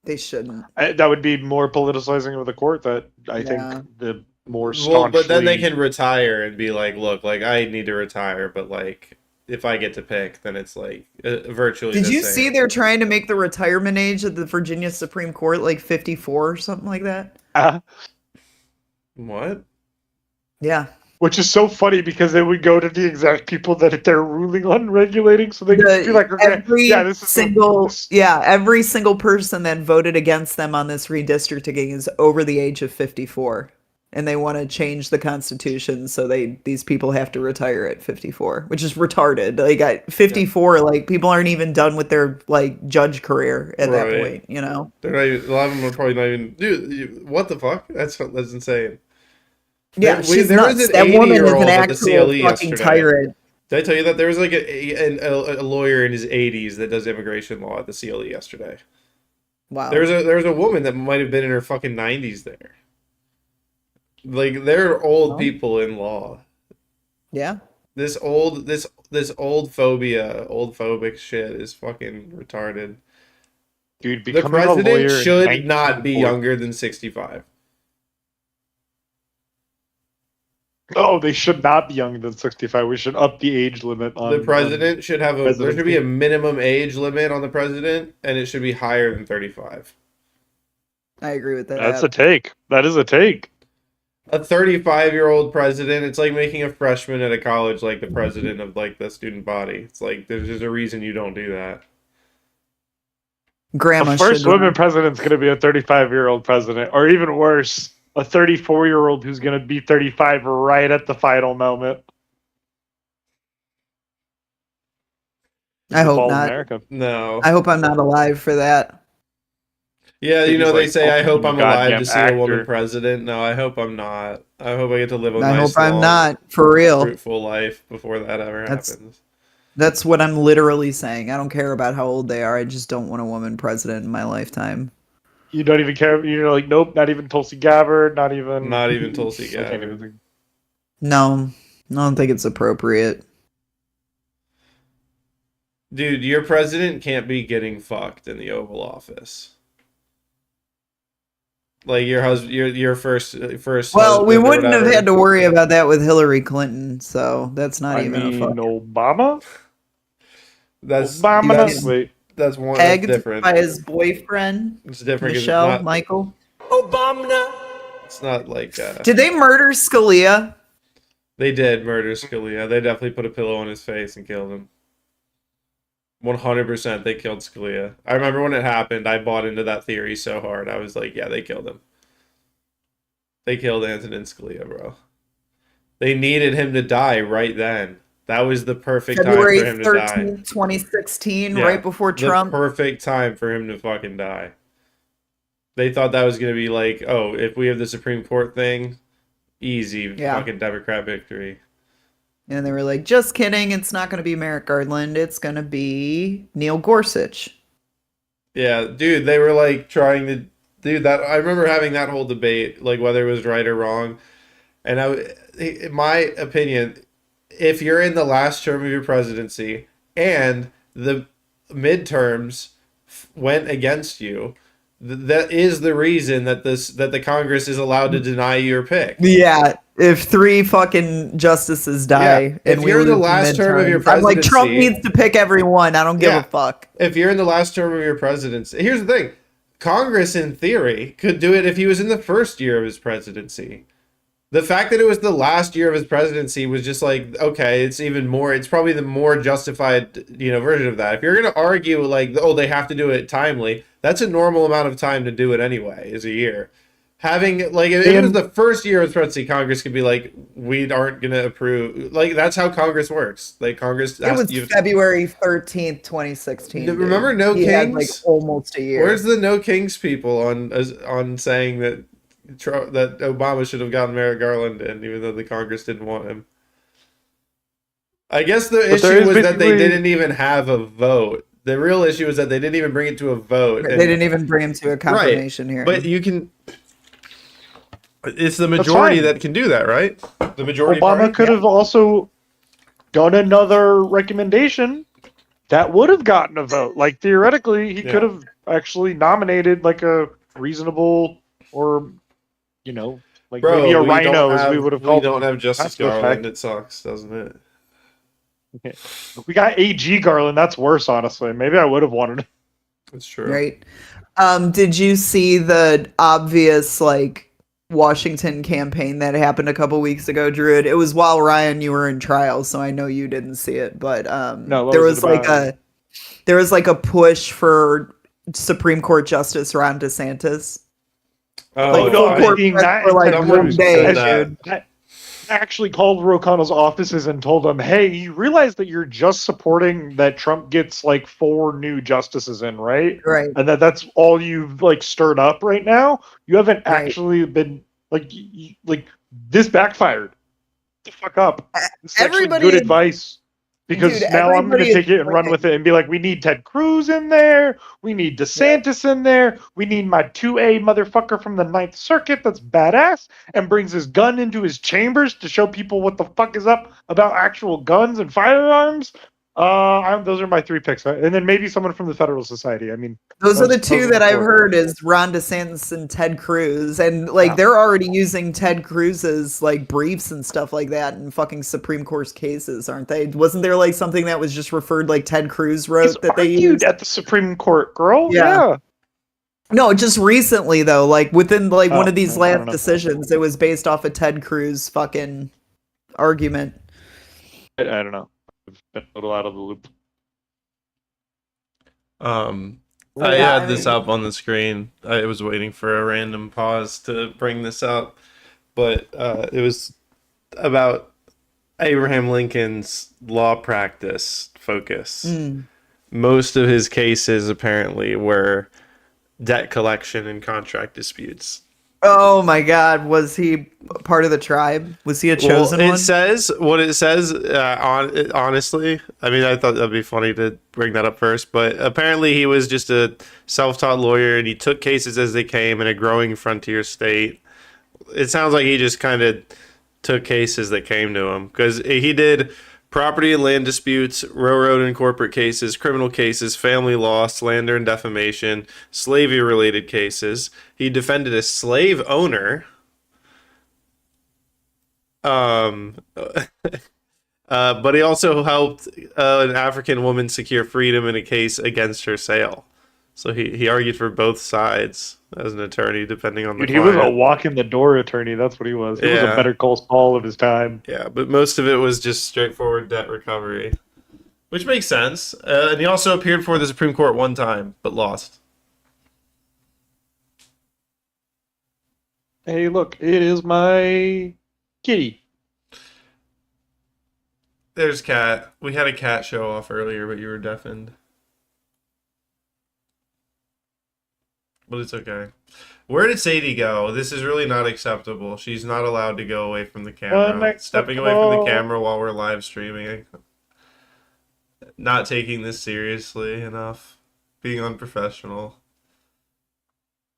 They shouldn't. That would be more politicizing of the court. That I Yeah. think the more Well, staunchly. but then they can retire and be like, look, like, I need to retire, but, like, if I get to pick, then it's, like, virtually Did the you same. see they're trying to make the retirement age of the Virginia Supreme Court like 54 or something like that? What? Yeah. Which is so funny because they would go to the exact people that they're ruling on regulating, so they could be like, okay, every yeah, this is every single person that voted against them on this redistricting is over the age of 54, and they want to change the constitution so these people have to retire at 54, which is retarded. Like at 54, like people aren't even done with their like judge career at that Right. point, you know. They're not even, a lot of them are probably not even. Dude, what the fuck? That's insane. Yeah, There- she's there was nuts. an That woman is 80-year-old an at the actual CLE fucking yesterday. tyrant. Did I tell you that there was like a lawyer in his 80s that does immigration law at the CLE yesterday? Wow. There's a woman that might have been in her fucking 90s there. Like they're old people in law. Yeah. This old phobic shit is fucking retarded. Dude, The becoming a lawyer president in should not be 1940 younger than 65. Oh, they should not be younger than 65. We should up the age limit on The president should have there should be a presidency. minimum age limit on the president, and it should be higher than 35. I agree with that. That's a take. That is a take. A 35-year-old president, it's like making a freshman at a college like the president of like the student body. It's like there's a reason you don't do that. Grandma The first should woman president's going to be a 35-year-old president, or even worse, a 34-year-old who's going to be 35 right at the final moment. I hope Fall of not. America. No. I hope I'm not alive for that. Yeah, They're you know just they like, say I hope "Oh, I'm alive goddamn to see a woman actor." president. No, I hope I'm not. I hope I get to live a I nice, hope I'm long, not for real. fruitful life before that ever That's- happens. That's what I'm literally saying. I don't care about how old they are. I just don't want a woman president in my lifetime. You don't even care. You're like, nope, not even Tulsi Gabbard, not even. Not even Tulsi I can't even Gabbard. think. No, I don't think it's appropriate. Dude, your president can't be getting fucked in the Oval Office. Like your husband, your first. Well, we husband or wouldn't have whatever. had to worry about that with Hillary Clinton, so that's not I even mean, a fuck. Obama. That's Obama. Wait, that's one. That's Pegged different. by his boyfriend, It's different. 'Cause Michelle, it's not, Michael. it's not like Did they murder Scalia? they did murder Scalia. They definitely put a pillow on his face and killed him. 100% they killed Scalia. I remember when it happened, I bought into that theory so hard. I was like, yeah, they killed him. They killed Antonin Scalia, bro. They needed him to die right then. That was the perfect February time for him to die. 13th, 2016, Yeah, right before the Trump. perfect time for him to fucking die. They thought that was going to be like, oh, if we have the Supreme Court thing, easy Yeah. fucking Democrat victory. And they were like, just kidding, it's not going to be Merrick Garland, it's going to be Neil Gorsuch. Yeah, dude, they were like trying to do that. I remember having that whole debate, like whether it was right or wrong. And in my opinion, if you're in the last term of your presidency and the midterms went against you, that is the reason that the Congress is allowed to deny your pick. Yeah, if 3 fucking justices die, Yeah, and if we you're in the lose last term of your midterms, I'm like, Trump presidency- needs to pick everyone. I don't give Yeah. a fuck. If you're in the last term of your presidency, here's the thing. Congress, in theory, could do it if he was in the first year of his presidency. The fact that it was the last year of his presidency was just like, okay, it's probably the more justified, version of that. If you're going to argue like, oh, they have to do it timely, that's a normal amount of time to do it anyway, is a year. Having, like, if it was the first year of his presidency, Congress could be like, we aren't going to approve. Like, that's how Congress works. Like, Congress... It was February 13th, 2016. dude. Remember No He had, Kings? like, almost a year. Where's the No Kings people on saying that that Obama should have gotten Merrick Garland in, even though the Congress didn't want him? I guess the But there issue is was that they basically- didn't even have a vote. The real issue is that they didn't even bring it to a vote. They didn't even bring him to a confirmation hearing. But you can... It's the majority fine. that can do that, right? The majority Obama party? could have also done another recommendation that would have gotten a vote. Like theoretically, he Yeah. could have actually nominated like a reasonable or, like Bro, maybe a we don't rhino, as have- we would have We called. don't have Justice That's the Garland. fact. It sucks, doesn't it? We got AG Garland. That's worse, honestly. Maybe I would have wanted. It's true. right? Did you see the obvious, like, Washington campaign that happened a couple weeks ago, Druid? It was while Ryan, you were in trial, so I know you didn't see it, but No, what there was was it like about? there was like a push for Supreme Court Justice Ron DeSantis. Oh, Like, no, full I've court seen press that for like in one Texas. day, Said that. dude. I actually called O'Connell's offices and told them, hey, you realize that you're just supporting that Trump gets like 4 new justices in, right? Right. And that's all you've like stirred up right now. You haven't Right. actually been like like this backfired. The fuck up. This is actually Everybody- good advice. Because Dude, now I'm going to everybody is take it and run winning. with it and be like, we need Ted Cruz in there. We need DeSantis in there. We need my 2A motherfucker from the Ninth Circuit that's badass and brings his gun into his chambers to show people what the fuck is up about actual guns and firearms. Those are my 3 picks. And then maybe someone from the Federal Society. I mean, Those are the those 2 are that the I've 4. heard is Ron DeSantis and Ted Cruz. And like Yeah. they're already using Ted Cruz's like briefs and stuff like that in fucking Supreme Court cases, aren't they? Wasn't there like something that was just referred like Ted Cruz wrote He's that they argued used? at the Supreme Court, girl. Yeah. Yeah. No, just recently though, like within like one Oh, of these I don't last know. decisions, it was based off a Ted Cruz fucking argument. I don't know. I've been a little out of the loop. I Yeah, had this up on the screen. I was waiting for a random pause to bring this up, but it was about Abraham Lincoln's law practice focus. Most of his cases apparently were debt collection and contract disputes. Oh my God, was he part of the tribe? Was he a chosen Well, one? it says what it says. Honestly, I mean, I thought that'd be funny to bring that up first, but apparently he was just a self-taught lawyer, and he took cases as they came in a growing frontier state. It sounds like he just kind of took cases that came to him, because he did property and land disputes, railroad and corporate cases, criminal cases, family law, slander and defamation, slavery-related cases. He defended a slave owner. But he also helped an African woman secure freedom in a case against her sale. So he argued for both sides as an attorney, depending on the Dude, he was a client. walk in the door attorney. That's what he was. He was Yeah. a Better Call Saul of his time. Yeah, but most of it was just straightforward debt recovery, which makes sense. And he also appeared before the Supreme Court one time, but lost. Hey, look, it is my kitty. There's Cat. We had a cat show off earlier, but you were deafened. But it's okay. Where did Sadie go? This is really not acceptable. She's not allowed to go away from the camera. Stepping away from the camera while we're live streaming. Not taking this seriously enough. Being unprofessional.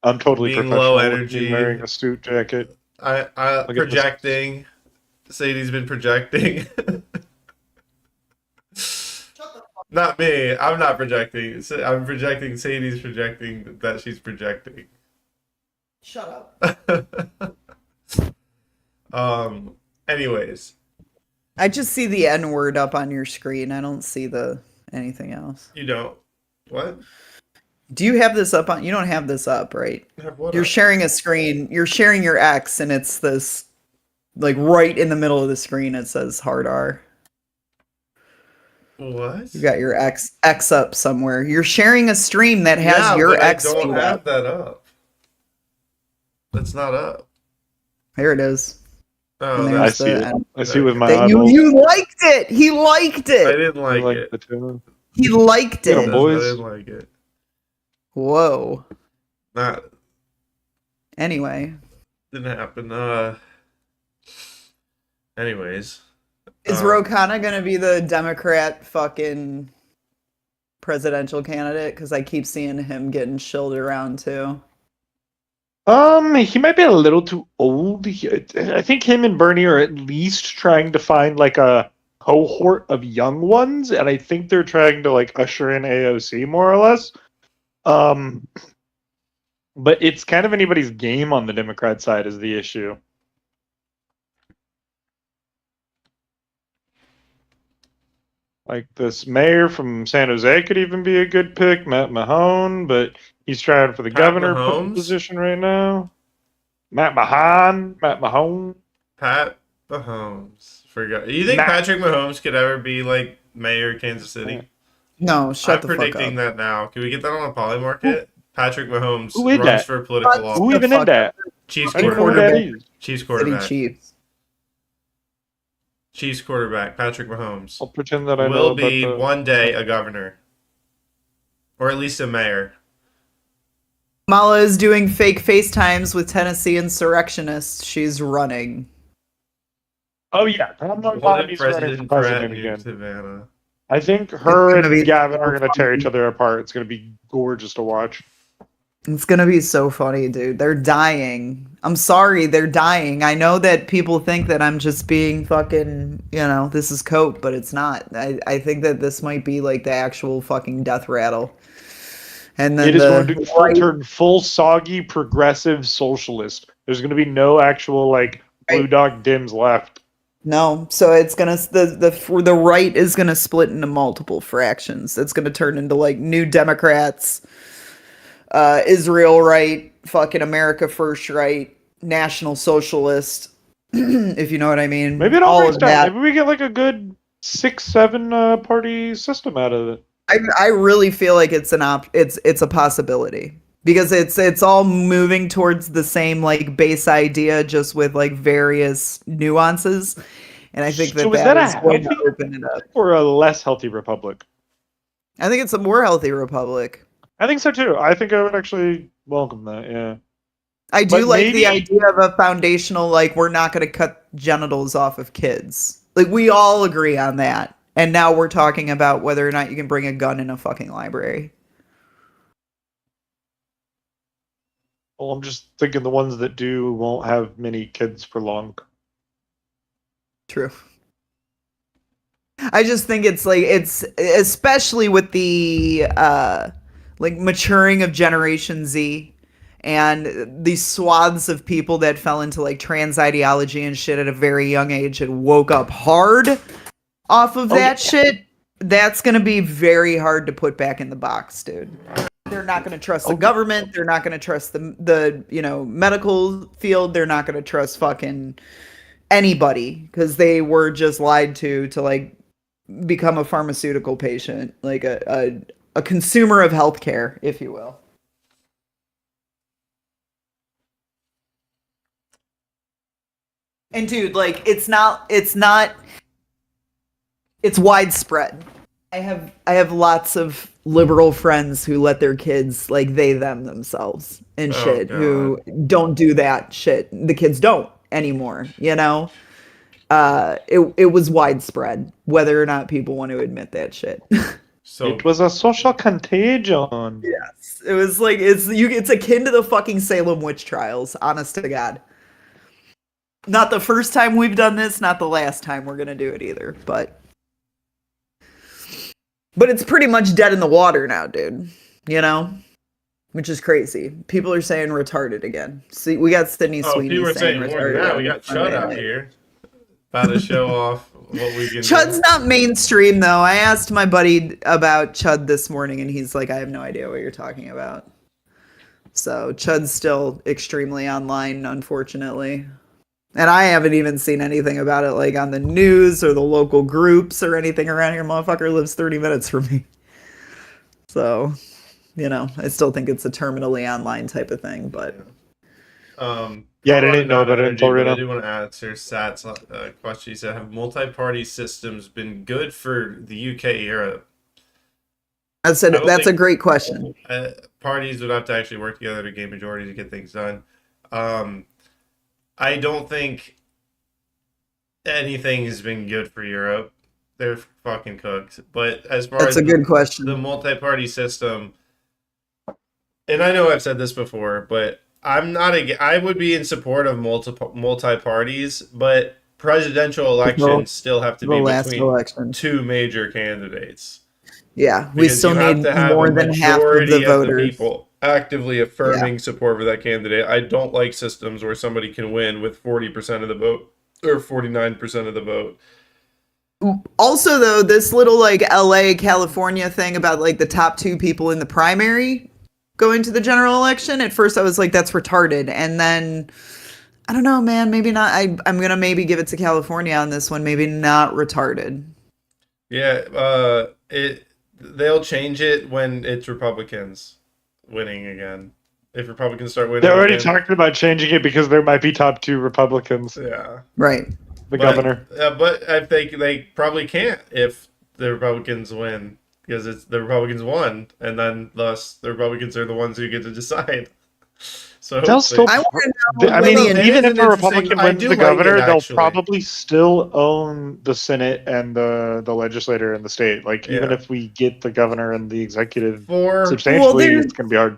I'm totally Being professional. low with me energy. wearing a suit jacket. I at this. projecting. Sadie's been projecting. Not me. I'm not projecting. I'm projecting. Sadie's projecting that she's projecting. Shut up. Anyways, I just see the N word up on your screen. I don't see anything else. you don't. What? Do you have this up on? You don't have this up, right? Have what You're up? sharing a screen. You're sharing your X, and it's this, like right in the middle of the screen. It says hard R. What? You got your X up somewhere. You're sharing a stream that has Yeah, your but X. I don't feed have up. that up. That's not up. Here it is. Oh, And I there's see the it. N. I see with my That you eyeballs. you liked it. He liked I it. didn't like, I like it. the two. He liked Yeah, it. boy. I boys. didn't like it. Whoa. Not Anyway, didn't happen. Anyways. is Rokana gonna be the Democrat fucking presidential candidate? Because I keep seeing him getting shilled around too. He might be a little too old. I think him and Bernie are at least trying to find like a cohort of young ones, and I think they're trying to like usher in AOC more or less. But it's kind of anybody's game on the Democrat side is the issue. Like this mayor from San Jose could even be a good pick, Matt Mahone, but he's trying for the Pat governor Mahomes? position right now. Matt Mahone. Pat Mahomes. Forgot. You think Matt- Patrick Mahomes could ever be like mayor of Kansas City? No, shut I'm the fuck predicting up. that now. Can we get that on a poly market? Patrick Mahomes Who is runs that? for political Shut office. Who even fuck in that? Chiefs I don't even know who that quarterback. is. Chiefs City quarterback. Chiefs. Chiefs quarterback. Patrick Mahomes I'll pretend that I know will about be the... one day a governor, or at least a mayor. Mala is doing fake FaceTimes with Tennessee insurrectionists. She's running. Oh yeah, I'm not What glad if he's running for President president Pratt again. nuked Savannah? I think her gonna be and Gavin are so going to tear each funny. other apart. It's going to be gorgeous to watch. It's gonna be so funny, dude. They're dying. I'm sorry, they're dying. I know that people think that I'm just being fucking, this is cope, but it's not. I think that this might be like the actual fucking death rattle. And then It is going to the right, turn full soggy progressive socialist. There's going to be no actual like blue right. dog dims left. No, so it's gonna the right is gonna split into multiple fractions. It's gonna turn into like New Democrats, Israel right, fucking America First right, National Socialist, if you know what I mean. Maybe it all breaks of down. that. Maybe we get like a good 6-7 party system out of it. I really feel like it's it's a possibility because it's all moving towards the same like base idea, just with like various nuances, and I think So is that that is a going to healthy open it up. or a less healthy republic? I think it's a more healthy republic. I think so too. I think I would actually welcome that. Yeah. I do But like maybe- the idea of a foundational, like, we're not going to cut genitals off of kids. Like, we all agree on that. And now we're talking about whether or not you can bring a gun in a fucking library. Well, I'm just thinking the ones that do won't have many kids for long. True. I just think it's like, it's especially with the like maturing of Generation Z and these swaths of people that fell into like trans ideology and shit at a very young age and woke up hard off of that shit. That's going to be very hard to put back in the box, dude. They're not going to trust the government. They're not going to trust the medical field. They're not going to trust fucking anybody because they were just lied to like become a pharmaceutical patient, like a consumer of healthcare, if you will. And dude, like it's widespread. I have lots of liberal friends who let their kids like they them themselves and shit who don't do that shit. The kids don't anymore, It was widespread, whether or not people want to admit that shit. So It was a social contagion. Yes. It was like it's akin to the fucking Salem witch trials, honest to God. Not the first time we've done this, not the last time we're gonna do it either, but it's pretty much dead in the water now, dude. Which is crazy. People are saying retarded again. See, we got Sydney Sweeney people are saying saying more retarded. than that. We got Chud out here. About to show off what we can Chud's do. not mainstream though. I asked my buddy about Chud this morning and he's like, I have no idea what you're talking about. So Chud's still extremely online, unfortunately. And I haven't even seen anything about it like on the news or the local groups or anything around here. Motherfucker lives 30 minutes from me. So, I still think it's a terminally online type of thing, but Yeah, I didn't know about it until right I now. do want to answer Sat's question. He said, have multi-party systems been good for the UK era? that's a great question. Parties would have to actually work together to gain majority to get things done. I don't think anything has been good for Europe. They're fucking cooked. But as far That's as a good question. the multi-party system, and I know I've said this before, but I would be in support of multi-parties, but presidential elections still have to The be last between election. two major candidates. Yeah, we Because still you have need to have more a than half of majority the voters. people actively affirming support for that candidate. I don't like systems where somebody can win with 40% of the vote or 49% of the vote. Also, though, this little like LA, California thing about like the top two people in the primary going to the general election. At first, I was like, that's retarded. And then, I don't know, man, maybe not. I'm going to maybe give it to California on this one. Maybe not retarded. Yeah, they'll change it when it's Republicans winning again. If Republicans start winning, They're already again, talking about changing it because there might be top two Republicans. yeah. Right. The governor. But I think they probably can't if the Republicans win because it's the Republicans won, and then thus the Republicans are the ones who get to decide. So They'll still. I want to know I when mean, the it even is if an a interesting- Republican I wins do the like it, governor, they'll actually. probably still own the Senate and the legislator in the state. Like, even Yeah. if we get the governor and the executive For substantially, there's- it's going to be hard.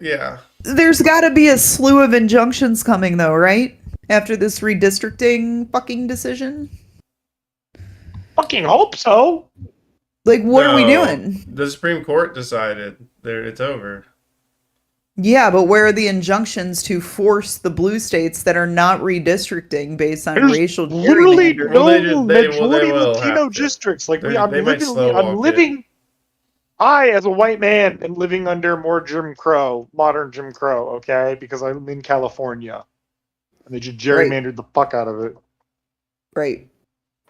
yeah, There's got to be a slew of injunctions coming, though, right? After this redistricting fucking decision. Fucking hope so. Like, what are we No, doing? The Supreme Court decided. There, it's over. Yeah, but where are the injunctions to force the blue states that are not redistricting based on There's racial literally gerrymandering? Well, no they majority will Latino have to. districts. Like, They might slow I'm walk it. living. I, as a white man, am living under more Jim Crow, modern Jim Crow. Okay, because I'm in California, and they just gerrymandered the fuck out of it. Right.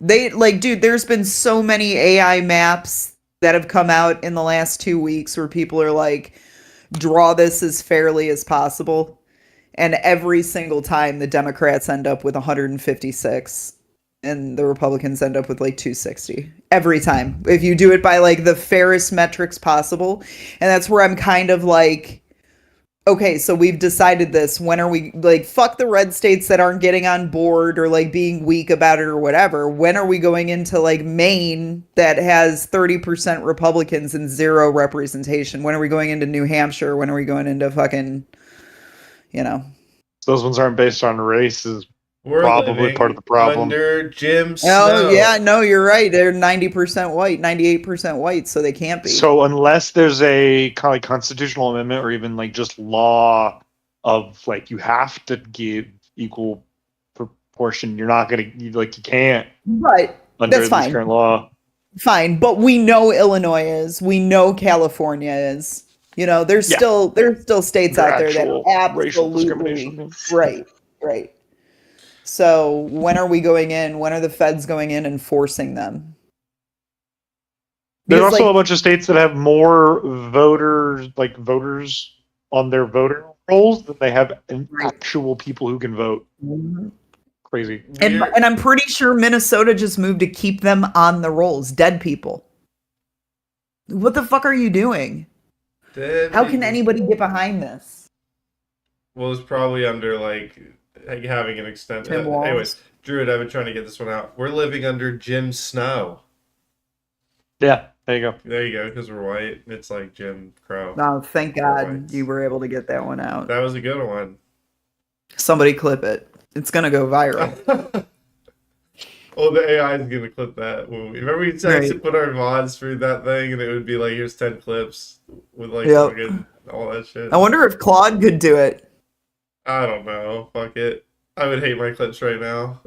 They, like, dude, there's been so many AI maps that have come out in the last 2 weeks where people are like, draw this as fairly as possible. And every single time the Democrats end up with 156 and the Republicans end up with like 260. Every time. If you do it by like the fairest metrics possible. And that's where I'm kind of like, okay, so we've decided this. When are we, like, fuck the red states that aren't getting on board or like being weak about it or whatever. When are we going into like Maine that has 30% Republicans and zero representation? When are we going into New Hampshire? When are we going into fucking, you know? Those ones aren't based on race. Is We're probably living part of the problem. under Jim Snow. Oh, yeah, no, you're right. They're 90% white, 98% white, so they can't be. So unless there's a kind of like constitutional amendment or even like just law of like you have to give equal proportion, you're not gonna you can't But under that's this fine. current law. Fine, but we know Illinois is. We know California is. You know, there's Yeah. still states out there that Actual racial absolutely discrimination. right. So when are we going in? When are the feds going in and forcing them? There's Because, also like, a bunch of states that have more voters on their voter rolls than they have actual people who can vote. Crazy. and I'm pretty sure Minnesota just moved to keep them on the rolls. Dead people. What the fuck are you doing? How can anybody get behind this? Well, it's probably under like having an extent. Tim Walz. Anyways, Druid, I've been trying to get this one out. We're living under Jim Snow. Yeah, there you go. There you go, because we're white. It's like Jim Crow. Oh, thank God Whites. you were able to get that one out. That was a good one. Somebody clip it. It's gonna go viral. Oh, the AI is gonna clip that. Remember we tried to Right. put our mods through that thing, and it would be like, here's 10 clips with like Yep. fucking all that shit. I wonder if Claude could do it. I don't know. Fuck it. I would hate my clips right now.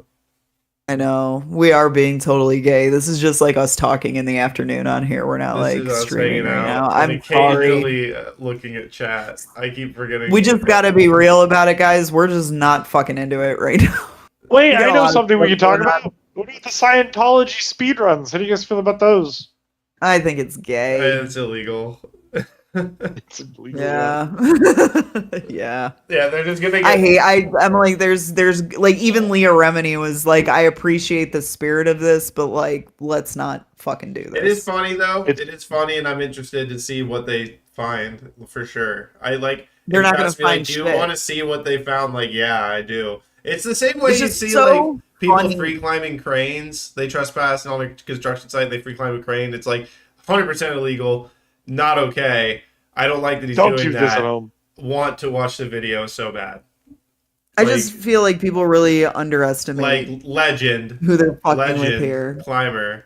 I know. We are being totally gay. This is just like us talking in the afternoon on here. We're not This like is us streaming hanging right out now. and I'm sorry. occasionally looking at chat. I keep forgetting. We just gotta be real about it, guys. We're just not fucking into it right now. Wait, We got I a know lot of something we stuff can talk going on. about. What about the Scientology speedruns? How do you guys feel about those? I think it's gay. It's illegal. It's illegal. Yeah. Yeah. Yeah, they're just gonna get. I'm like, there's like, even Leah Remini was like, I appreciate the spirit of this, but like, let's not fucking do this. It is funny though. It's- It is funny, and I'm interested to see what they find for sure. I like. They're not gonna trust me, I find do shit. want to see what they found. Like, yeah, I do. It's the same way It's you just see so like people funny. free climbing cranes. They trespass on a construction site. They free climb a crane. It's like 100% illegal. Not okay. I don't like that he's Don't doing do that. this at home. Want to watch the video so bad. I Like- just feel like people really underestimate Like legend, who they're fucking with legend here. climber.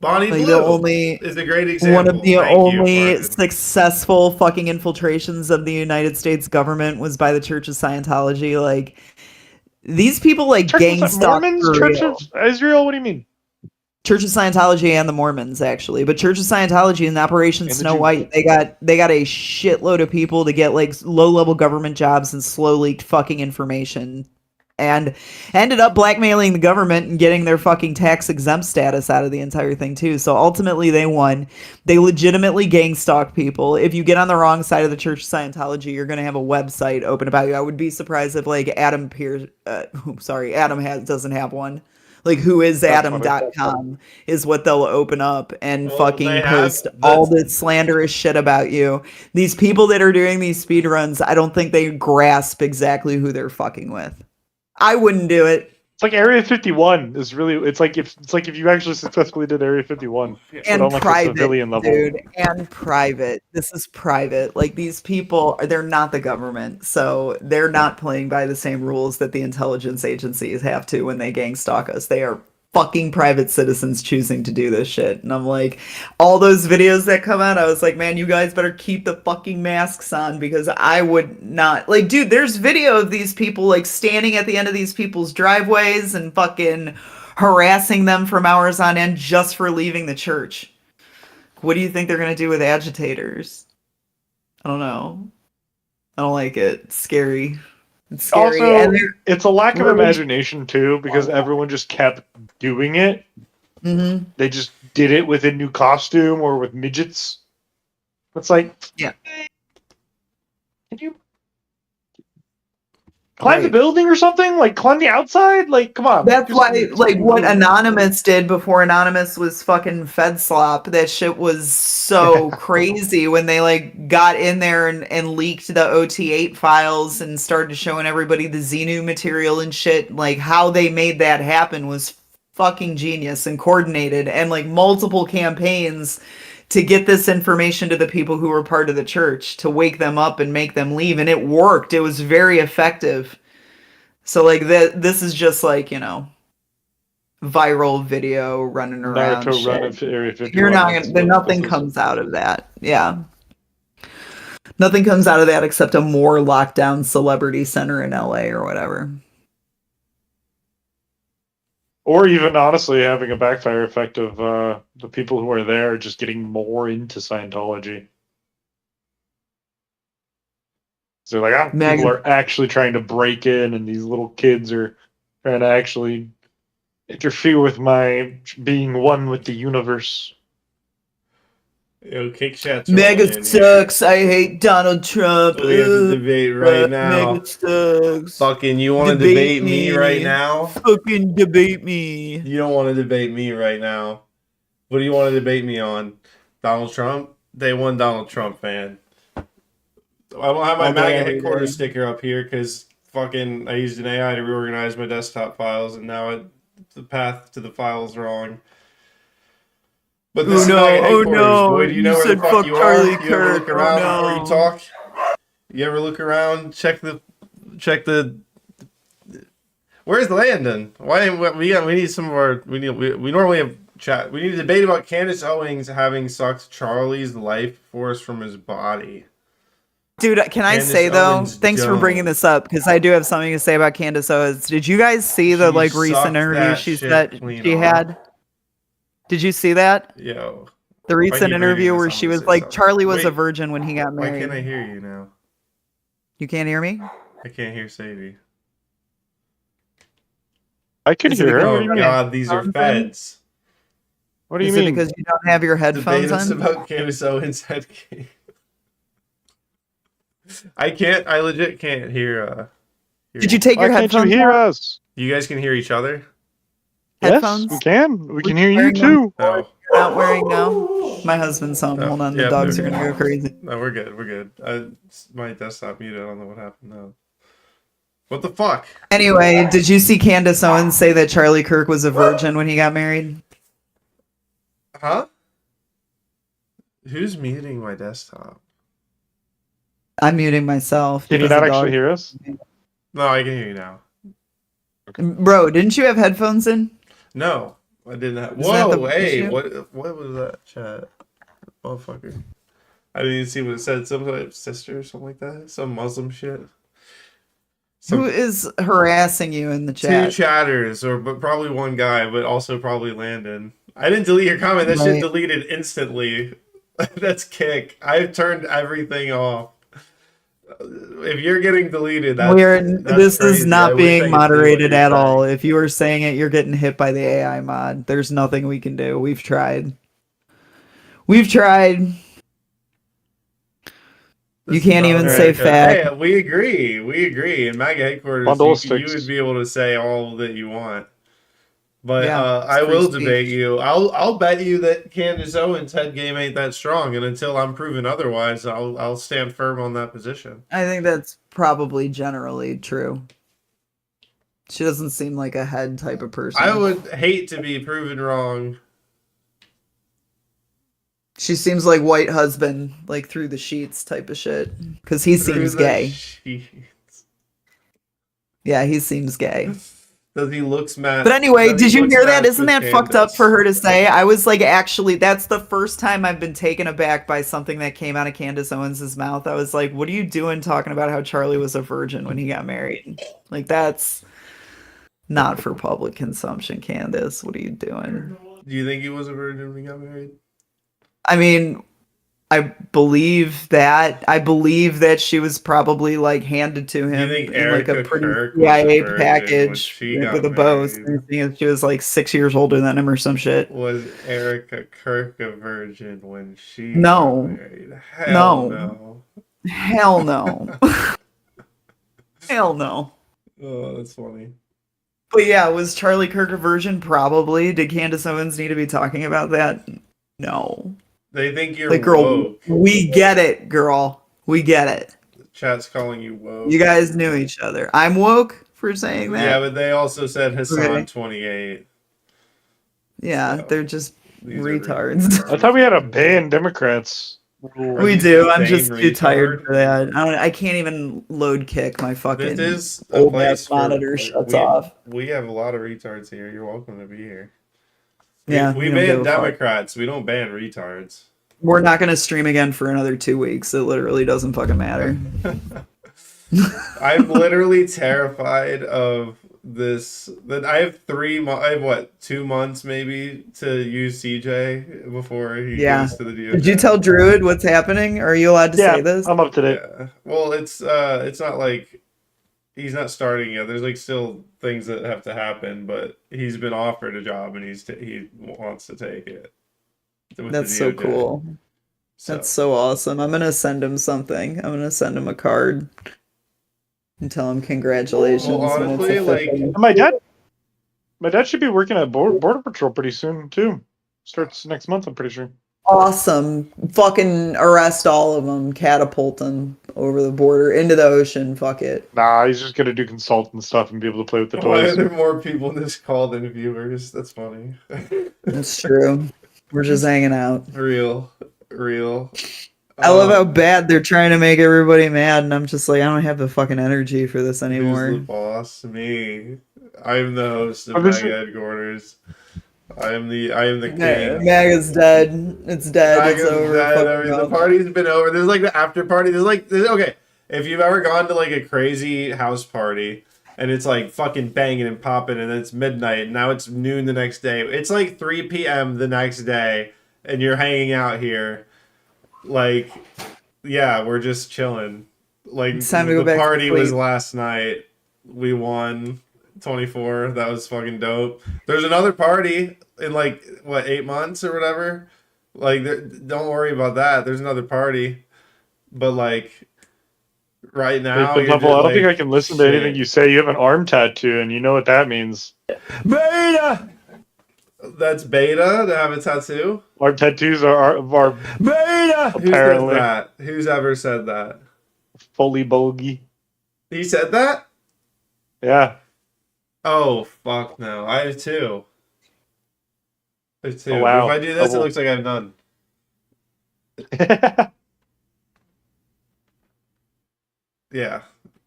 Bonnie Like, Blue the only is a great example. one of the Thank you, only Martin. successful fucking infiltrations of the United States government was by the Church of Scientology. Like, these people like gang stalk Mormons, for Church real. of Israel. What do you mean? Church of Scientology and the Mormons, actually, but Church of Scientology and Operation And the Snow Jews. White, they got a shitload of people to get like low level government jobs and slow leaked fucking information, and ended up blackmailing the government and getting their fucking tax exempt status out of the entire thing too. So ultimately, they won. They legitimately gang stalk people. If you get on the wrong side of the Church of Scientology, you're gonna have a website open about you. I would be surprised if like Adam doesn't have one. Like That's funny. whoisadam.com is what they'll open up and Well, fucking they have- post all this slanderous shit about you. These people that are doing these speed runs, I don't think they grasp exactly who they're fucking with. I wouldn't do it. It's like Area 51 is really. It's like if you actually successfully did Area 51, but And on like a private, civilian level. dude, and private. This is private. Like, these people, they're not the government, so they're not playing by the same rules that the intelligence agencies have to when they gang stalk us. They are fucking private citizens choosing to do this shit. And I'm like, all those videos that come out, I was like, man, you guys better keep the fucking masks on, because I would not. Like, dude, there's video of these people like standing at the end of these people's driveways and fucking harassing them from hours on end just for leaving the church. What do you think they're gonna do with agitators? I don't know. I don't like it. It's scary. It's scary. Also, And they're- it's a lack of really- imagination too, because everyone just kept doing it. Mhm. They just did it with a new costume or with midgets. It's like, Yeah. Can you climb the Right. building or something? Like climb the outside? Like, come on. That's do why, something- like, what Anonymous did before Anonymous was fucking Fed slop. That shit was so crazy when they like got in there and leaked the OT8 files and started showing everybody the Xenu material and shit. Like, how they made that happen was fucking genius and coordinated, and like multiple campaigns to get this information to the people who were part of the church to wake them up and make them leave, and it worked. It was very effective. So like this is just like, you know, viral video running around. Naruto shit. run of Area 51. You're not That's gonna. what Nothing this is. comes out of that. Yeah. Nothing comes out of that except a more lockdown celebrity center in LA or whatever. Or even honestly having a backfire effect of the people who are there just getting more into Scientology. So like, Meg- people are actually trying to break in, and these little kids are trying to actually interfere with my being one with the universe. Yo, kick shots. Mega sucks. I hate Donald Trump. We have to debate right now. Mega sucks. Fucking, you want to Debate debate me me. right now? Fucking debate me. You don't want to debate me right now. What do you want to debate me on? Donald Trump? Day one Donald Trump fan. I don't have my All day, MAGA every headquarters day. sticker up here because fucking I used an AI to reorganize my desktop files, and now the path to the file's wrong. But this Oh is no, MAGA oh headquarters, no, boy. Do you you know where the said fuck fuck you Charlie are? You ever look Kirk, oh around before no. you talk? You ever look around? Check the. Where's Landon? Why we need some of our we normally have chat. We need to debate about Candace Owens having sucked Charlie's life force from his body. Dude, can I Candace say though? Owens Thanks for bringing don't. this up, because I do have something to say about Candace Owens. Did you guys see the She like recent sucked interview that she shit said clean she off. had? Did you see that? Yo, The I recent keep reading interview this, where I'm she gonna was say like, something. Charlie was a Wait, virgin when he got why married. can't I hear you now? You can't hear me? I can't hear Sadie. I can Is it hear her. because- What do Oh you mean? God, these are feds. What do you Is it mean? because you don't have your headphones Debate us on? about Candace Owens head game. I legit can't hear. Did you take Why your can't you headphones hear out? us? You guys can hear each other? Headphones? Yes, we can. We can hear you wearing them? too. Oh, You're not wearing now? My husband's home. Oh, Hold on, yeah, the dogs are they're gonna go crazy. no, we're good. We're good. My desktop muted. I don't know what happened now. What the fuck? Anyway, did you see Candace Owens say that Charlie Kirk was a virgin when he got married? Huh? Who's muting my desktop? I'm muting myself. Can you because not the actually dog- hear us? No, I can hear you now. Bro, didn't you have headphones in? No, I didn't have. Is that Whoa, the hey, issue? what was that chat? Motherfucker. I didn't even see what it said. Some type of sister or something like that. Some Muslim shit. Who is harassing you in the Two chat? chatters, but probably one guy, but also probably Landon. I didn't delete your comment. That shit Right. deleted instantly. That's kick. I've turned everything off. If you're getting deleted, that's This is crazy. I not wish I being could see what moderated you're at saying. all. If you are saying it, you're getting hit by the AI mod. There's nothing we can do. We've tried. We've tried. You This can't is even not say America. fact. Hey, we agree. We agree. In MAGA headquarters, Bundle you of sticks. would be able to say all that you want. But Yeah, it's I free will speech. debate you. I'll bet you that Candace Owens' head game ain't that strong, and until I'm proven otherwise, I'll stand firm on that position. I think that's probably generally true. She doesn't seem like a head type of person. I would hate to be proven wrong. She seems like white husband, like through the sheets type of shit. Because he Through seems the gay. sheets. Yeah, he seems gay. Does he looks mad? But anyway, does he did you looks hear that? matched Isn't with that fucked up Candace? for her to say? I was like, actually, that's the first time I've been taken aback by something that came out of Candace Owens' mouth. I was like, what are you doing talking about how Charlie was a virgin when he got married? Like, that's not for public consumption, Candace. What are you doing? Do you think he was a virgin when he got married? I mean, I believe that. I believe that she was probably like handed to him think in like a Erica pretty Kirk was a CIA virgin when package she got with a bow. married? She was like 6 years older than him or some shit. Was Erica Kirk a virgin when she No. got married? Hell No. no. Hell no. Hell no. Oh, that's funny. But yeah, was Charlie Kirk a virgin? Probably. Did Candace Owens need to be talking about that? No. They think you're Like, girl, woke. we get it, girl. We get it. Chat's calling you woke. You guys knew each other. I'm woke for saying that. Yeah, but they also said Hassan Okay. 28. Yeah, So, they're just these are retards. I thought we had a ban Democrats. rule. Are We these do. the I'm same just too tired retard? for that. I can't even load kick my fucking This is a old place ass for monitor shuts we, off. We have a lot of retards here. You're welcome to be here. Yeah, we we don't give ban a fuck. Democrats. We don't ban retards. We're not gonna stream again for another 2 weeks. It literally doesn't fucking matter. I'm literally terrified of this. That I have I have what, 2 months maybe to use CJ before he Yeah. goes to the DOJ. Did you tell Druid what's happening? Are you allowed to Yeah, say this? I'm up to date. Yeah. Well, it's not like he's not starting yet. There's like still things that have to happen, but he's been offered a job and he wants to take it. with the That's so DOJ. cool. That's so awesome. I'm gonna send him something. I'm gonna send him a card and tell him congratulations. Well, when it's honestly, like- official. And my dad should be working at Border Patrol pretty soon too. Starts next month, I'm pretty sure. Awesome. Fucking arrest all of them, catapult them over the border into the ocean. Fuck it. Nah, he's just gonna do consultant stuff and be able to play with the Why are toys. there more people in this call than viewers? That's funny. That's true. We're just hanging out. Real. I love how bad they're trying to make everybody mad, and I'm just like, I don't have the fucking energy for this Who's the anymore. boss? Me. I'm the host of I'm just- MAGA headquarters. I am the king. MAGA's dead. It's dead. MAGA's It's over. dead. Fuck I mean, the them. party's been over. There's like the after party. Okay. If you've ever gone to like a crazy house party and it's like fucking banging and popping and then it's midnight and now it's noon the next day. It's like 3 p.m. the next day and you're hanging out here. Like, yeah, we're just chilling. Like, It's time to go the back to party was sleep. last night. We won 24. That was fucking dope. There's another party in like, what, 8 months or whatever? Like, don't worry about that. There's another party. But, like, right now, For you're example, just I don't like, think I can listen to anything shit. you say. You have an arm tattoo, and you know what that means. Beta! That's beta to have a tattoo? Our tattoos are Beta! Who says Apparently. that? Who's ever said that? fully bulgy. He said that? Yeah. Oh, fuck no. I have two. I have two. Oh, wow. If I do this, Oh, it looks like I have none. Yeah.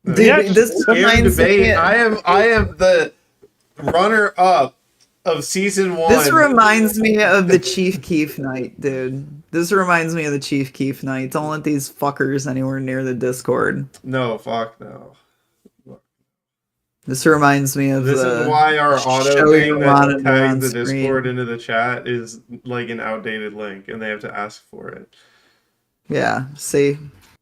Dude, Yeah, this just- Air reminds me. debate. I am the runner up of season 1. This reminds me of the Chief Keef night, dude. This reminds me of the Chief Keef night. Don't let these fuckers anywhere near the Discord. No, fuck no. This reminds me of This the is why our auto show thing your that monitor on tags the screen. Discord into the chat is like an outdated link, and they have to ask for it. Yeah, see?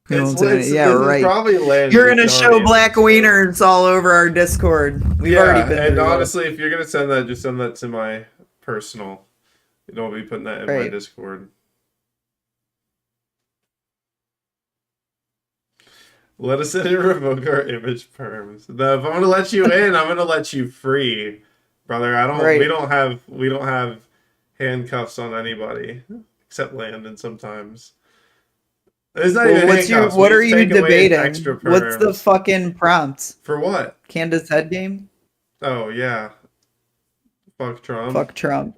We It's, won't do it's, it. Yeah, this is right. probably land You're gonna show majority. black wieners all over our Discord. We've already been and through honestly, if you're gonna send that, just send that to my personal. You don't be putting that in my Right. Discord. Let us in and revoke our image perms. No, if I'm gonna let you in, I'm gonna let you free. Brother, I don't. Right. We don't have handcuffs on anybody except Landon sometimes. It's not even handcuffs. What We are just you take away his debating? extra What's the perms. fucking prompt? For what? Candace head game? Oh yeah. Fuck Trump. Fuck Trump.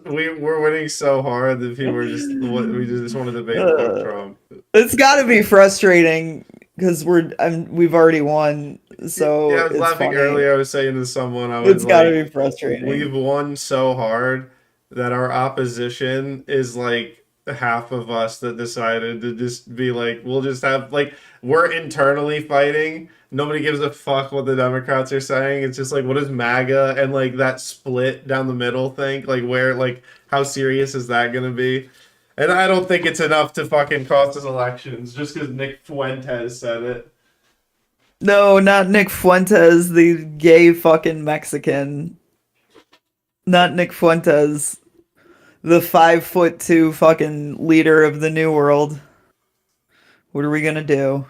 We're winning so hard that people are we just want to debate fuck Trump. It's got to be frustrating because we've already won, so Yeah, I was it's laughing funny. earlier. I was saying to someone, I was It's got to like, be frustrating. we've won so hard that our opposition is like half of us that decided to just be like, we'll just have like we're internally fighting. Nobody gives a fuck what the Democrats are saying. It's just like, what is MAGA and like that split down the middle thing? Like where like how serious is that gonna be? And I don't think it's enough to fucking cost us elections just because Nick Fuentes said it. No, not Nick Fuentes, the gay fucking Mexican. Not Nick Fuentes, the 5'2" fucking leader of the New World. What are we gonna do?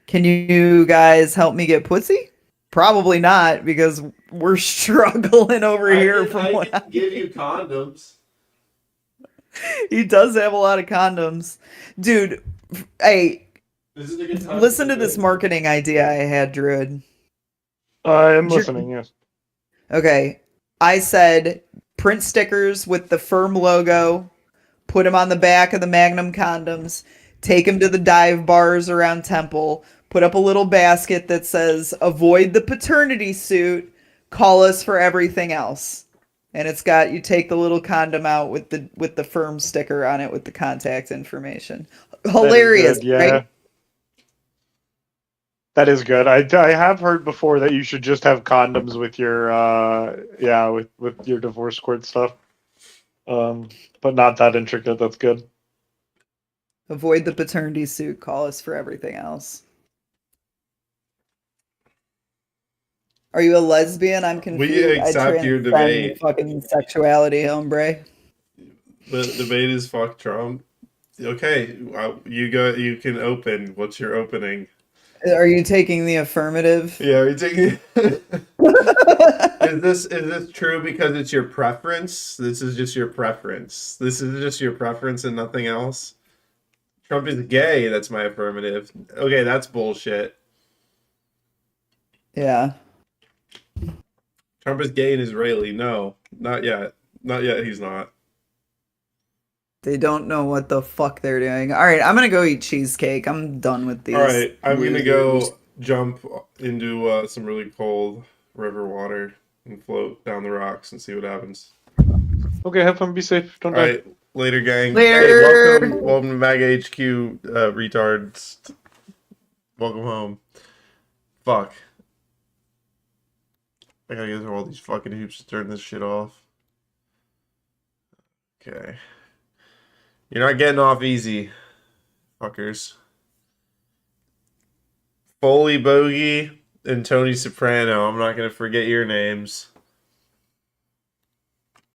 Can you guys help me get pussy? Probably not, because we're struggling over here. I can give you condoms. He does have a lot of condoms, dude. Hey, This is a good time listen to this marketing idea I had, Druid. I am listening. Yes. Okay, I said print stickers with the firm logo, put them on the back of the Magnum condoms, take them to the dive bars around Temple, put up a little basket that says avoid the paternity suit, call us for everything else. And it's got, you take the little condom out with the firm sticker on it with the contact information. Hilarious, Good, yeah. right? That is good. I have heard before that you should just have condoms with your with your divorce court stuff. But not that intricate. That's good. Avoid the paternity suit, call us for everything else. Are you a lesbian? I'm confused. We accept your debate. Fucking sexuality, hombre. The debate is fuck Trump. Okay, you can open. What's your opening? Are you taking the affirmative? Yeah, are you taking? Is this true because it's your preference? This is just your preference. This is just your preference and nothing else. Trump is gay. That's my affirmative. Okay, that's bullshit. Yeah. Trump is gay and Israeli. No, not yet. Not yet. He's not. They don't know what the fuck they're doing. All right, I'm gonna go eat cheesecake. I'm done with these. All right, I'm gonna go losers. jump into some really cold river water and float down the rocks and see what happens. Okay, have fun. Be safe. Don't All die. right, later, gang. Later. Hey, welcome to MAGA HQ, retards. Welcome home. Fuck. I gotta get through all these fucking hoops to turn this shit off. Okay. You're not getting off easy, fuckers. Foley Bogey and Tony Soprano. I'm not gonna forget your names.